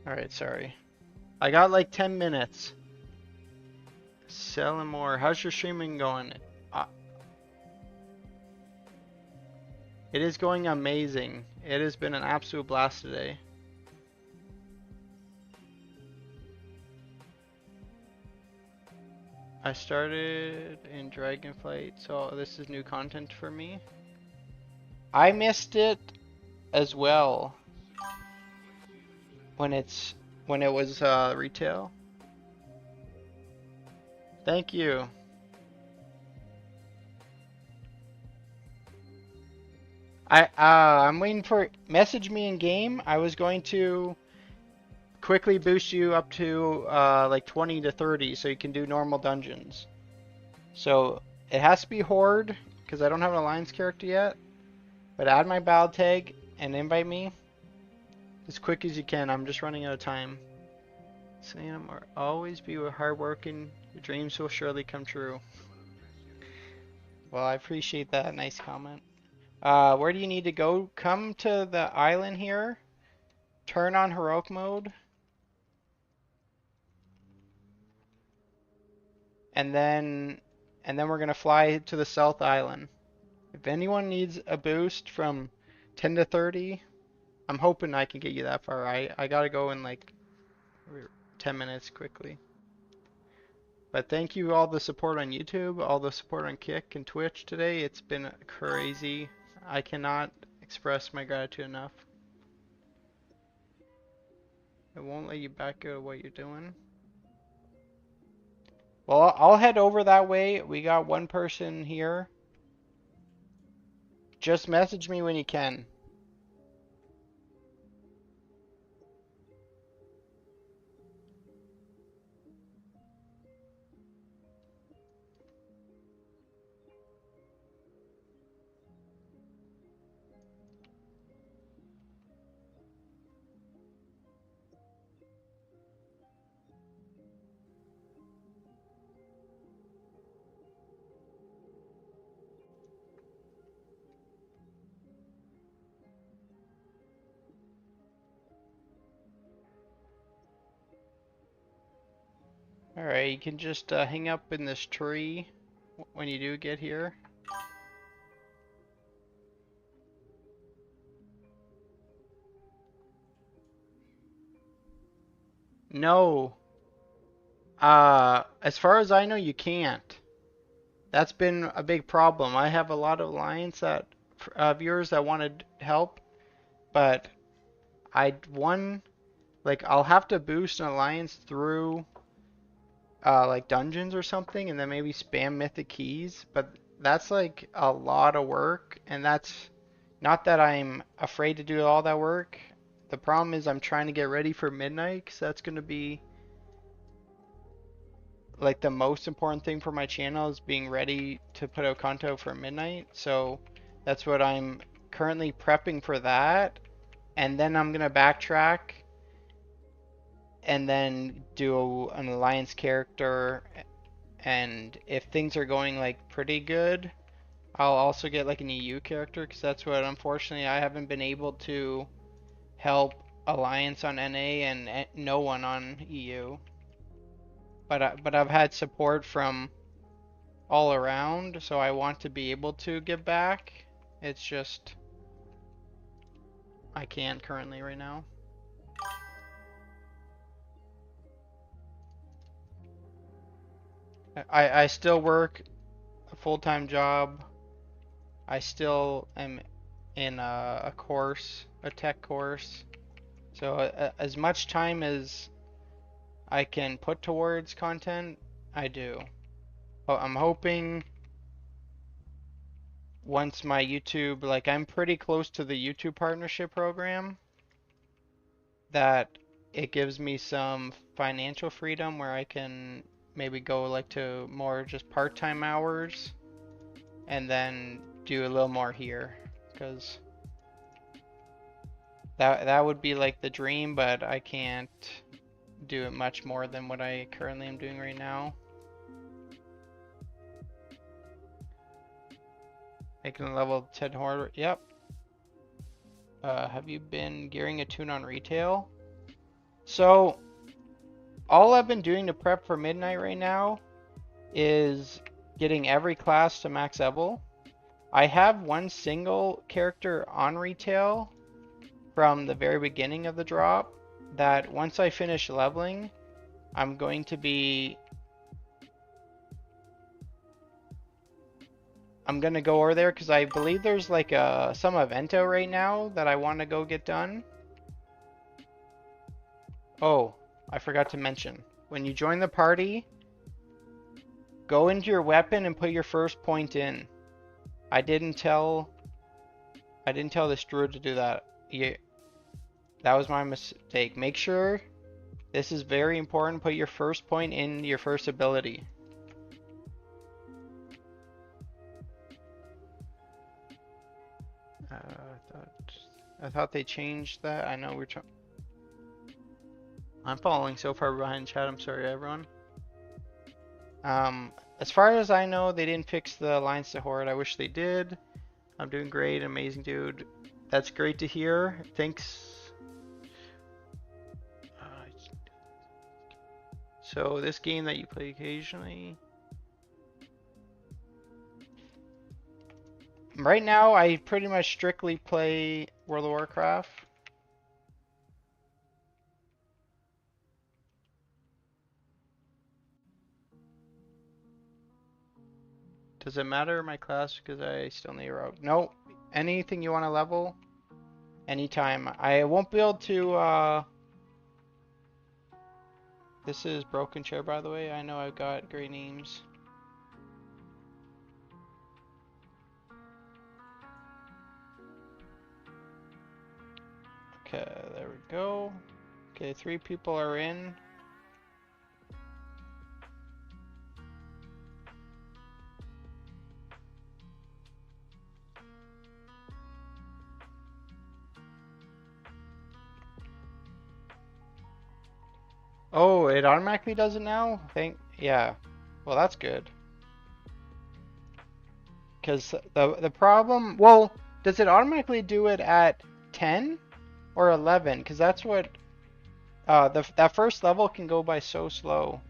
All right, sorry. I got like 10 minutes. Selling more. How's your streaming going? It is going amazing. It has been an absolute blast today. I started in Dragonflight, so this is new content for me. I missed it as well when it was retail. Thank you. I'm waiting for message me in game. I was going to quickly boost you up to like 20 to 30 so you can do normal dungeons. So it has to be Horde, because I don't have an Alliance character yet. But add my battle tag and invite me as quick as you can. I'm just running out of time. Sam, always be hardworking. Your dreams will surely come true. Well, I appreciate that nice comment. Where do you need to go? Come to the island here. Turn on heroic mode. And then we're gonna fly to the South Island. If anyone needs a boost from 10 to 30, I'm hoping I can get you that far. I gotta go in like 10 minutes quickly. But thank you all the support on YouTube, all the support on Kick and Twitch today. It's been crazy. I cannot express my gratitude enough. It won't let you back out of what you're doing. Well, I'll head over that way. We got one person here. Just message me when you can. Alright, you can just hang up in this tree when you do get here. No. As far as I know, you can't. That's been a big problem. I have a lot of alliance viewers that wanted help, but I'll have to boost an alliance through like dungeons or something, and then maybe spam mythic keys. But that's like a lot of work, and that's not that I'm afraid to do all that work. The problem is I'm trying to get ready for midnight, because that's going to be like the most important thing for my channel, is being ready to put out content for midnight. So that's what I'm currently prepping for that. And then I'm going to backtrack and then do an alliance character. And if things are going like pretty good, I'll also get like an EU character, because that's what unfortunately I haven't been able to help alliance on NA and no one on EU. But I've had support from all around, so I want to be able to give back. It's just I can't currently right now. I still work a full-time job. I still am in a course, a tech course. So as much time as I can put towards content, I do. I'm hoping once my YouTube, like I'm pretty close to the YouTube partnership program, that it gives me some financial freedom where I can maybe go like to more just part-time hours and then do a little more here, because that would be like the dream, but I can't do it much more than what I currently am doing right now. Making a level 10 horde. Yep. Have you been gearing a tune on retail? So all I've been doing to prep for midnight right now is getting every class to max level. I have one single character on retail from the very beginning of the drop that once I finish leveling, I'm going to go over there, because I believe there's like some evento right now that I want to go get done. Oh, I forgot to mention. When you join the party, go into your weapon and put your first point in. I didn't tell this druid to do that. That was my mistake. Make sure, this is very important, put your first point in your first ability. I thought they changed that. I know we're trying. I'm falling so far behind chat. I'm sorry, everyone. As far as I know, they didn't fix the Alliance to Horde. I wish they did. I'm doing great, amazing dude. That's great to hear. Thanks. So this game that you play occasionally. Right now, I pretty much strictly play World of Warcraft. Does it matter my class because I still need a rogue? No. Anything you want to level, anytime. I won't be able to. This is Broken Chair, by the way. I know I've got great names. Okay, there we go. Okay, 3 people are in. Oh, it automatically does it now? Yeah. Well, that's good. Because the problem, well, does it automatically do it at 10 or 11? Because that's what that first level can go by so slow.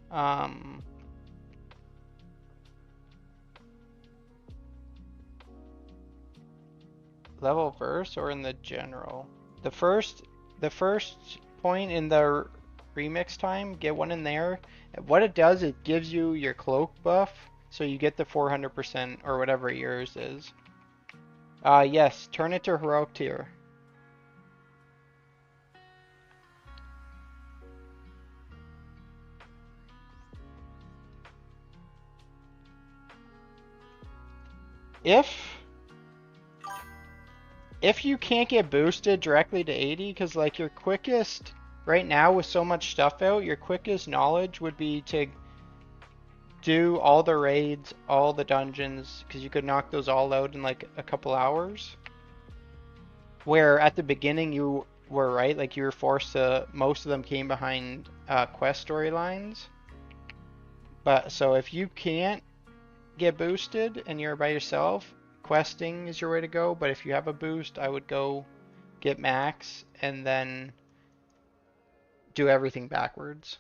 Um, Level verse or in the general? The first the first point in the remix time, get one in there. What it does, it gives you your cloak buff, so you get the 400% or whatever yours is. Yes, turn it to heroic tier. If you can't get boosted directly to 80, because like your quickest right now with so much stuff out, your quickest knowledge would be to do all the raids, all the dungeons, because you could knock those all out in like a couple hours. Where at the beginning you were right, like you were forced to, most of them came behind quest storylines. But so if you can't get boosted and you're by yourself, questing is your way to go. But if you have a boost, I would go get max and then do everything backwards.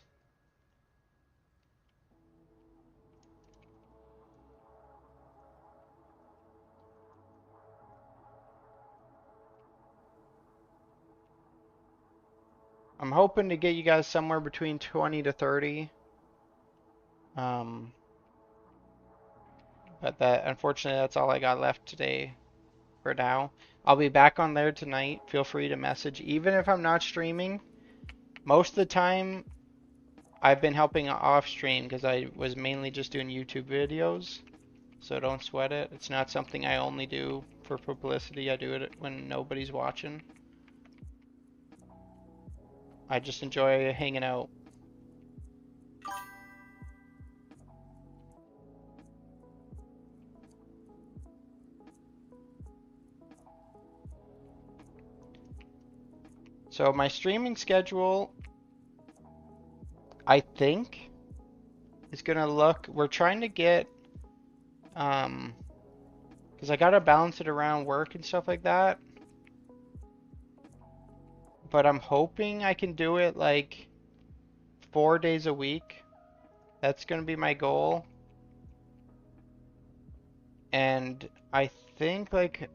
I'm hoping to get you guys somewhere between 20 to 30. But that, unfortunately, that's all I got left today for now. I'll be back on there tonight. Feel free to message, even if I'm not streaming. Most of the time, I've been helping off stream because I was mainly just doing YouTube videos. So don't sweat it. It's not something I only do for publicity. I do it when nobody's watching. I just enjoy hanging out. So my streaming schedule, I think, is gonna look. We're trying to get, because I gotta balance it around work and stuff like that. But I'm hoping I can do it like 4 days a week. That's gonna be my goal. And I think like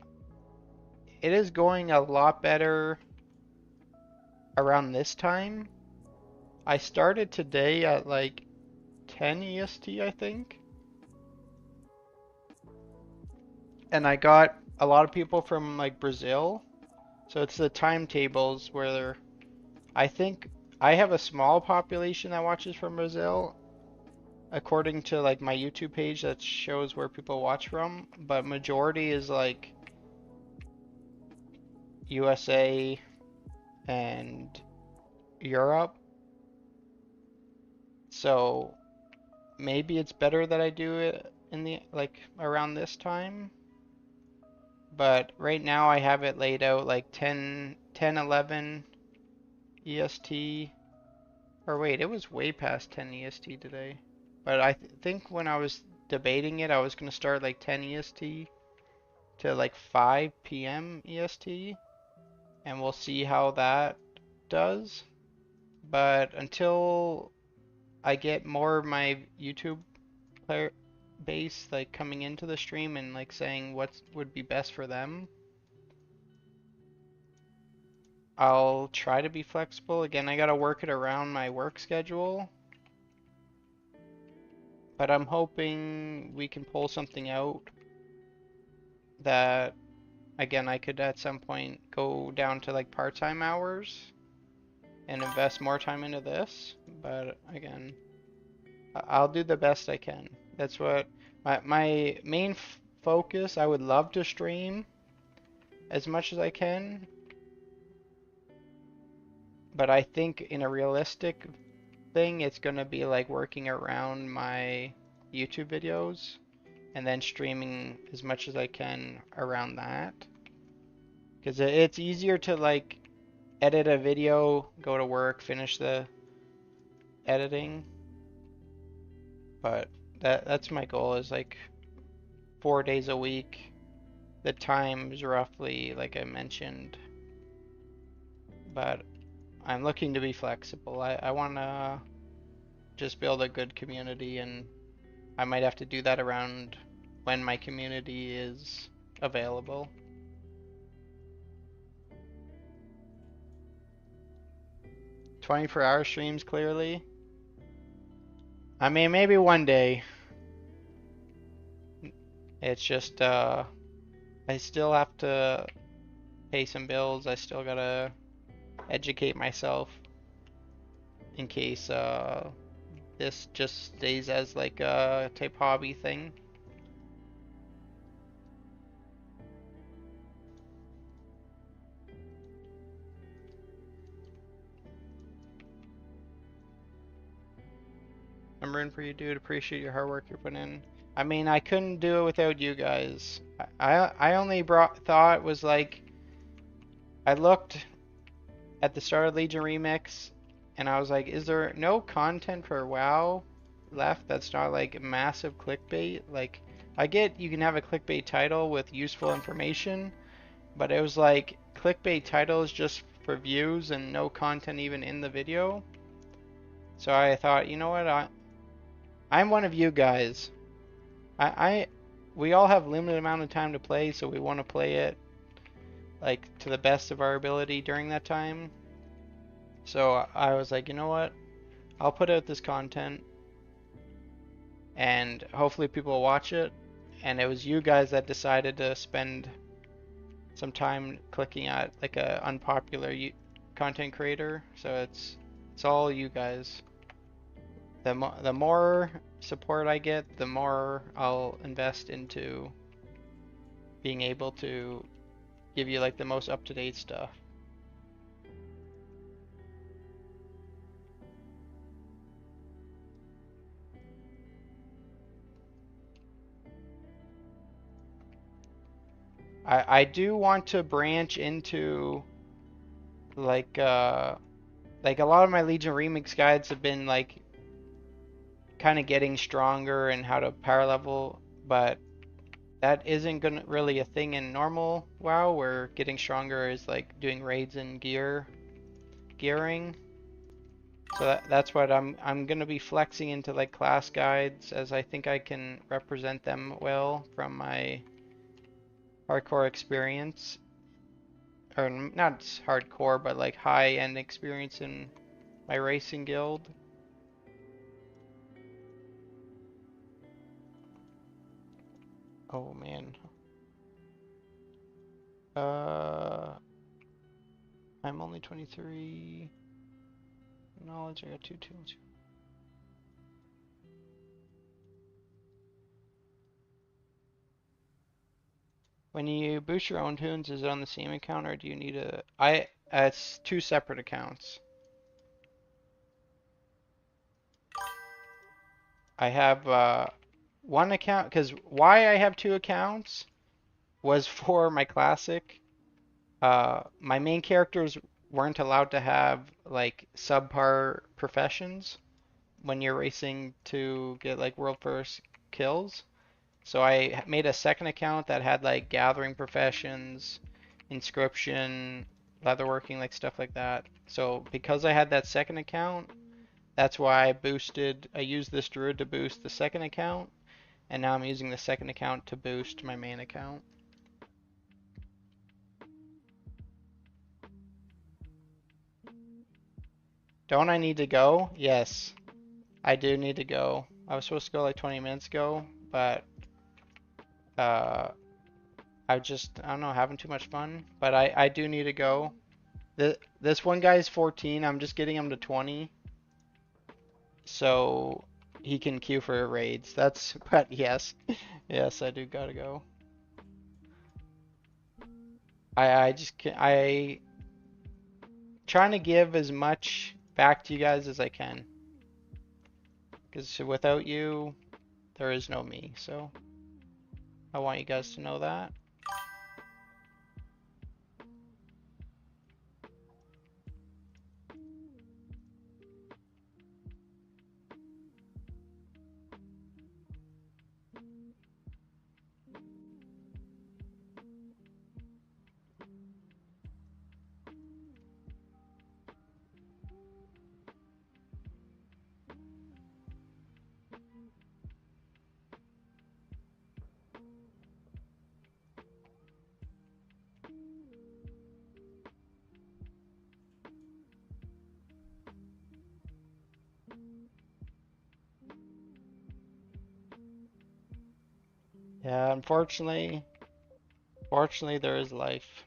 it is going a lot better around this time. I started today at like 10 EST, I think. And I got a lot of people from like Brazil. So it's the timetables where I think I have a small population that watches from Brazil, according to like my YouTube page that shows where people watch from, but majority is like USA and Europe. So maybe it's better that I do it in the like around this time. but right now I have it laid out like 10, 11 EST. Or wait, it was way past 10 EST today. But I think when I was debating it, I was gonna start like 10 EST to like 5 p.m. EST, and we'll see how that does. But until I get more of my YouTube player base like coming into the stream and like saying what would be best for them, I'll try to be flexible. Again, I gotta work it around my work schedule, but I'm hoping we can pull something out that, again, I could at some point go down to like part-time hours and invest more time into this. But again, I'll do the best I can. That's what my main focus. I would love to stream as much as I can, but I think in a realistic thing, it's gonna be like working around my YouTube videos and then streaming as much as I can around that. Because it's easier to like edit a video, go to work, finish the editing. But that's my goal is like 4 days a week. The time's roughly like I mentioned, but I'm looking to be flexible. I want to just build a good community, and I might have to do that around when my community is available. 24-hour streams clearly. I mean, maybe one day. It's just I still have to pay some bills. I still gotta educate myself in case this just stays as like a type hobby thing. I'm rooting for you, dude. Appreciate your hard work you're putting in. I mean, I couldn't do it without you guys. I only thought was like I looked at the start of Legion Remix and I was like, is there no content for WoW left that's not like massive clickbait? Like I get you can have a clickbait title with useful information, but it was like clickbait titles just for views and no content even in the video. So I thought, you know what, I'm one of you guys. I we all have limited amount of time to play, so we want to play it like to the best of our ability during that time. So I was like, you know what? I'll put out this content and hopefully people will watch it. And it was you guys that decided to spend some time clicking at like a unpopular content creator. So it's all you guys. The more support I get, the more I'll invest into being able to give you like the most up-to-date stuff. I do want to branch into like a lot of my Legion Remix guides have been like kind of getting stronger and how to power level, but that isn't gonna really a thing in normal WoW, where getting stronger is like doing raids and gearing. So that's what I'm gonna be flexing into like class guides, as I think I can represent them well from my hardcore experience, or not hardcore, but like high end experience in my racing guild. Oh man. I'm only 23. Knowledge, I got two tools. When you boost your own tunes, is it on the same account or do you need a... it's two separate accounts. I have one account, because why I have two accounts was for my classic. My main characters weren't allowed to have like subpar professions when you're racing to get like world first kills. So I made a second account that had like gathering professions, inscription, leatherworking, like stuff like that. So because I had that second account, that's why I used this druid to boost the second account, and now I'm using the second account to boost my main account. Don't I need to go? Yes, I do need to go. I was supposed to go like 20 minutes ago, but uh, I don't know, having too much fun. But I do need to go. This one guy's 14. I'm just getting him to 20, so he can queue for raids. But yes, yes, I do gotta go. I just can I trying to give as much back to you guys as I can, because without you, there is no me. So I want you guys to know that. Yeah, fortunately, there is life.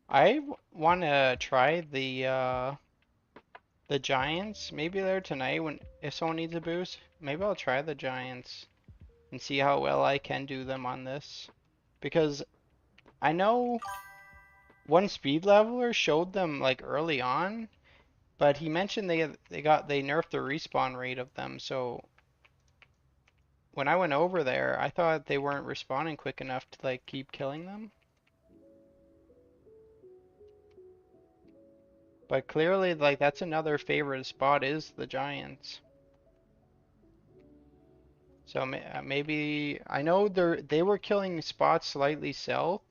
I want to try the Giants. Maybe they're tonight when if someone needs a boost. Maybe I'll try the Giants and see how well I can do them on this. Because I know one speed leveler showed them like early on, but he mentioned they nerfed the respawn rate of them. So when I went over there, I thought they weren't respawning quick enough to like keep killing them. But clearly, like that's another favorite spot is the Giants. So maybe I know they were killing spots slightly south.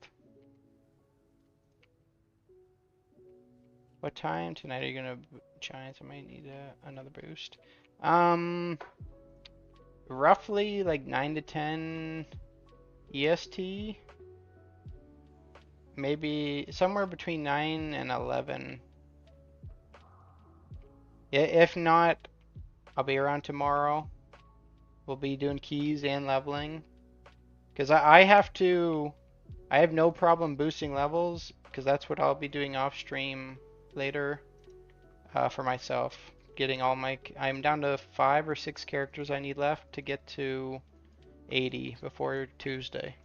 What time tonight are you gonna Giants? I might need another boost. Um, roughly like 9 to 10 EST. Maybe somewhere between 9 and 11. If not, I'll be around tomorrow. We'll be doing keys and leveling. Because I have no problem boosting levels, because that's what I'll be doing off stream later for myself. Getting I'm down to 5 or 6 characters I need left to get to 80 before Tuesday.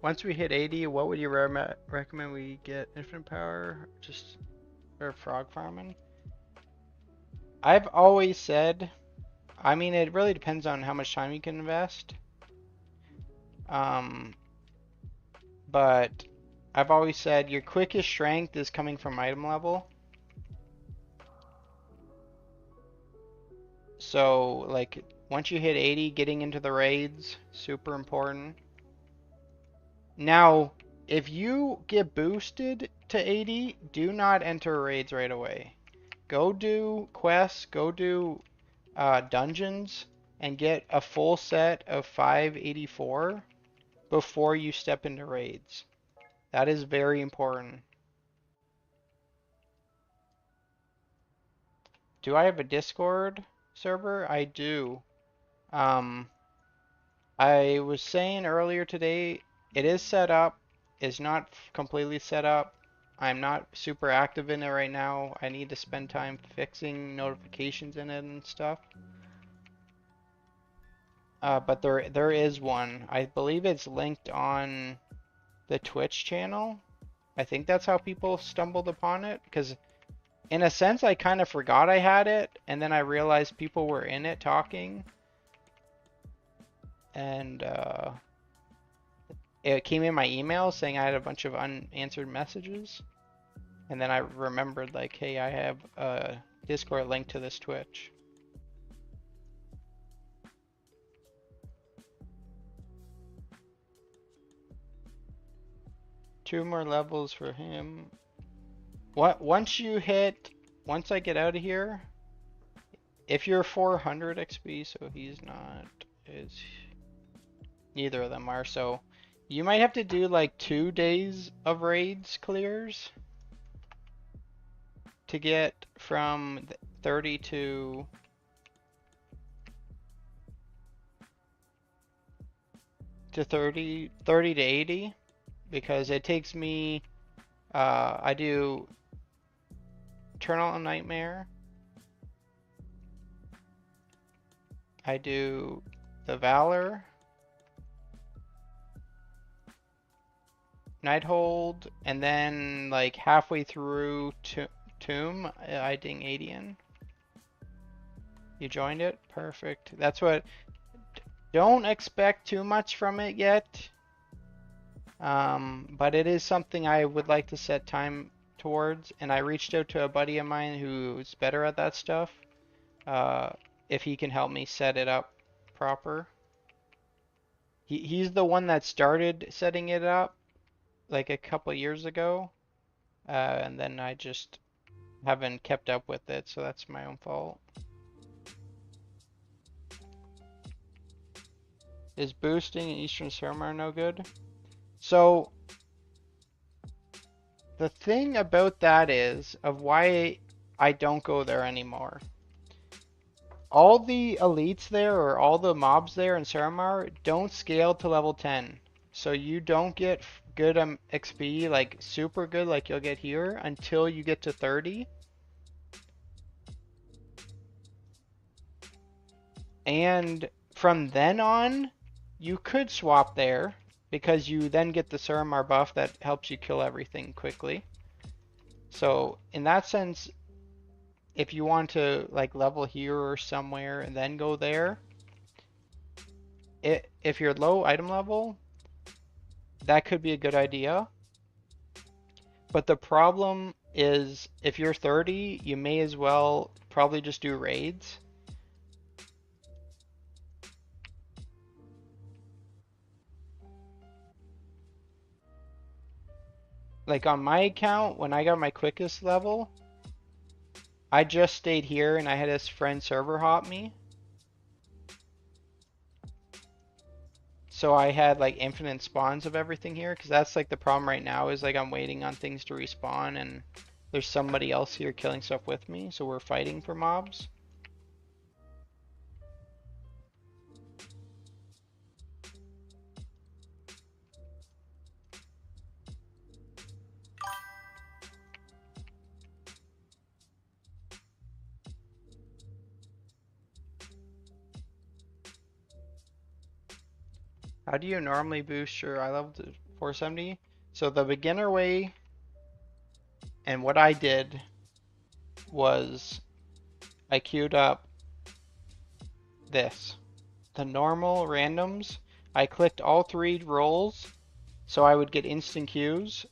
Once we hit 80, what would you recommend we get? Infinite power, just or frog farming? I've always said, I mean, it really depends on how much time you can invest. Um, but I've always said your quickest strength is coming from item level. So, like, once you hit 80, getting into the raids, super important. Now, if you get boosted to 80, do not enter raids right away. Go do quests, go do dungeons, and get a full set of 584 before you step into raids. That is very important. Do I have a Discord server? I do. Um, I was saying earlier today, it is set up. It's not completely set up. I'm not super active in it right now. I need to spend time fixing notifications in it and stuff. But there is one. I believe it's linked on the Twitch channel. I think that's how people stumbled upon it. Because in a sense, I kind of forgot I had it, and then I realized people were in it talking, and it came in my email saying I had a bunch of unanswered messages, and then I remembered like, hey, I have a Discord link to this Twitch. Two more levels for him. What? Once I get out of here, if you're 400 XP, so he's not, is neither of them are, so you might have to do like 2 days of raids clears to get from 30 to 30 to 80, because it takes me, I do Eternal Nightmare, I do the Valor, Nighthold, and then like halfway through Tomb, I ding Adian. You joined it? Perfect. That's what. Don't expect too much from it yet. But it is something I would like to set time towards, and I reached out to a buddy of mine who's better at that stuff, uh, if he can help me set it up proper. He's the one that started setting it up like a couple years ago, and then I just haven't kept up with it, so that's my own fault. Is boosting in Eastern Suramar no good? So the thing about that is of why I don't go there anymore. All the elites there, or all the mobs there in Suramar, don't scale to level 10. So you don't get good XP, like super good like you'll get here, until you get to 30. And from then on, you could swap there, because you then get the Suramar buff that helps you kill everything quickly. So in that sense, if you want to like level here or somewhere and then go there, if you're low item level, that could be a good idea. But the problem is if you're 30, you may as well probably just do raids. Like on my account, when I got my quickest level, I just stayed here and I had this friend server hop me. So I had like infinite spawns of everything here, because that's like the problem right now is like I'm waiting on things to respawn and there's somebody else here killing stuff with me, so we're fighting for mobs. How do you normally boost your eye level to 470? So the beginner way, and what I did was I queued up this. The normal randoms, I clicked all 3 rolls so I would get instant queues,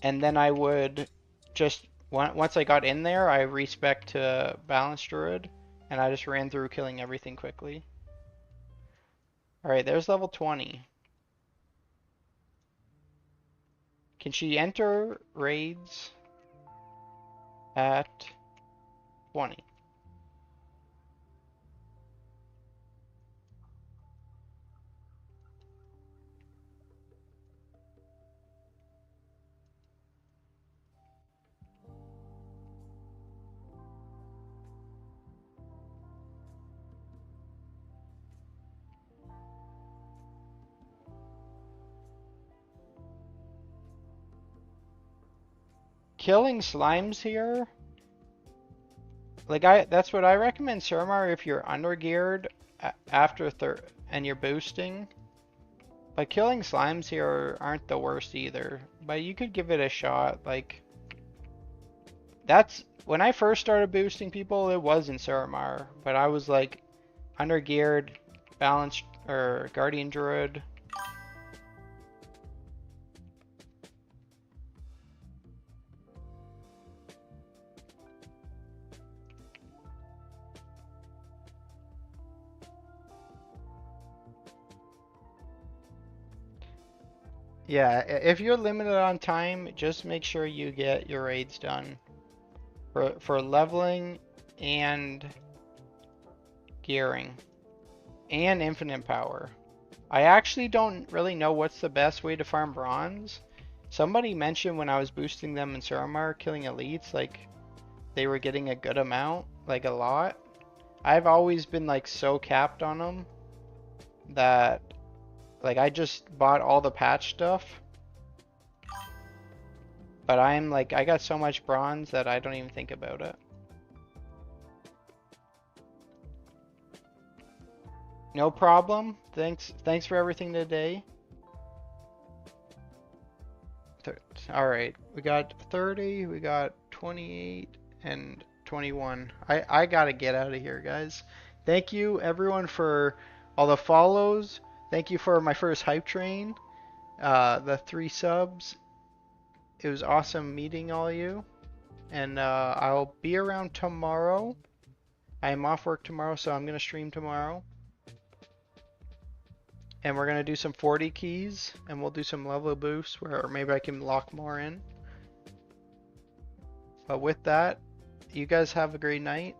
and then I would just, once I got in there, I respec to Balance Druid, and I just ran through killing everything quickly. Alright, there's level 20. Can she enter raids at 20? killing slimes here, like that's what I recommend Suramar if you're undergeared after and you're boosting. But killing slimes here aren't the worst either. But you could give it a shot. Like, that's when I first started boosting people, it wasn't Suramar, but I was like undergeared, balanced or guardian druid. Yeah, if you're limited on time, just make sure you get your raids done for leveling and gearing and infinite power. I actually don't really know what's the best way to farm bronze. Somebody mentioned when I was boosting them in Suramar, killing elites, like they were getting a good amount, like a lot. I've always been like so capped on them that like I just bought all the patch stuff. But I'm like, I got so much bronze that I don't even think about it. No problem. Thanks for everything today. All right, we got 30, we got 28 and 21. I gotta get out of here, guys. Thank you everyone for all the follows. Thank you for my first hype train, the 3 subs. It was awesome meeting all of you, and I'll be around tomorrow. I am off work tomorrow, so I'm gonna stream tomorrow. And we're going to do some 40 keys, and we'll do some level boosts where maybe I can lock more in. But with that, you guys have a great night.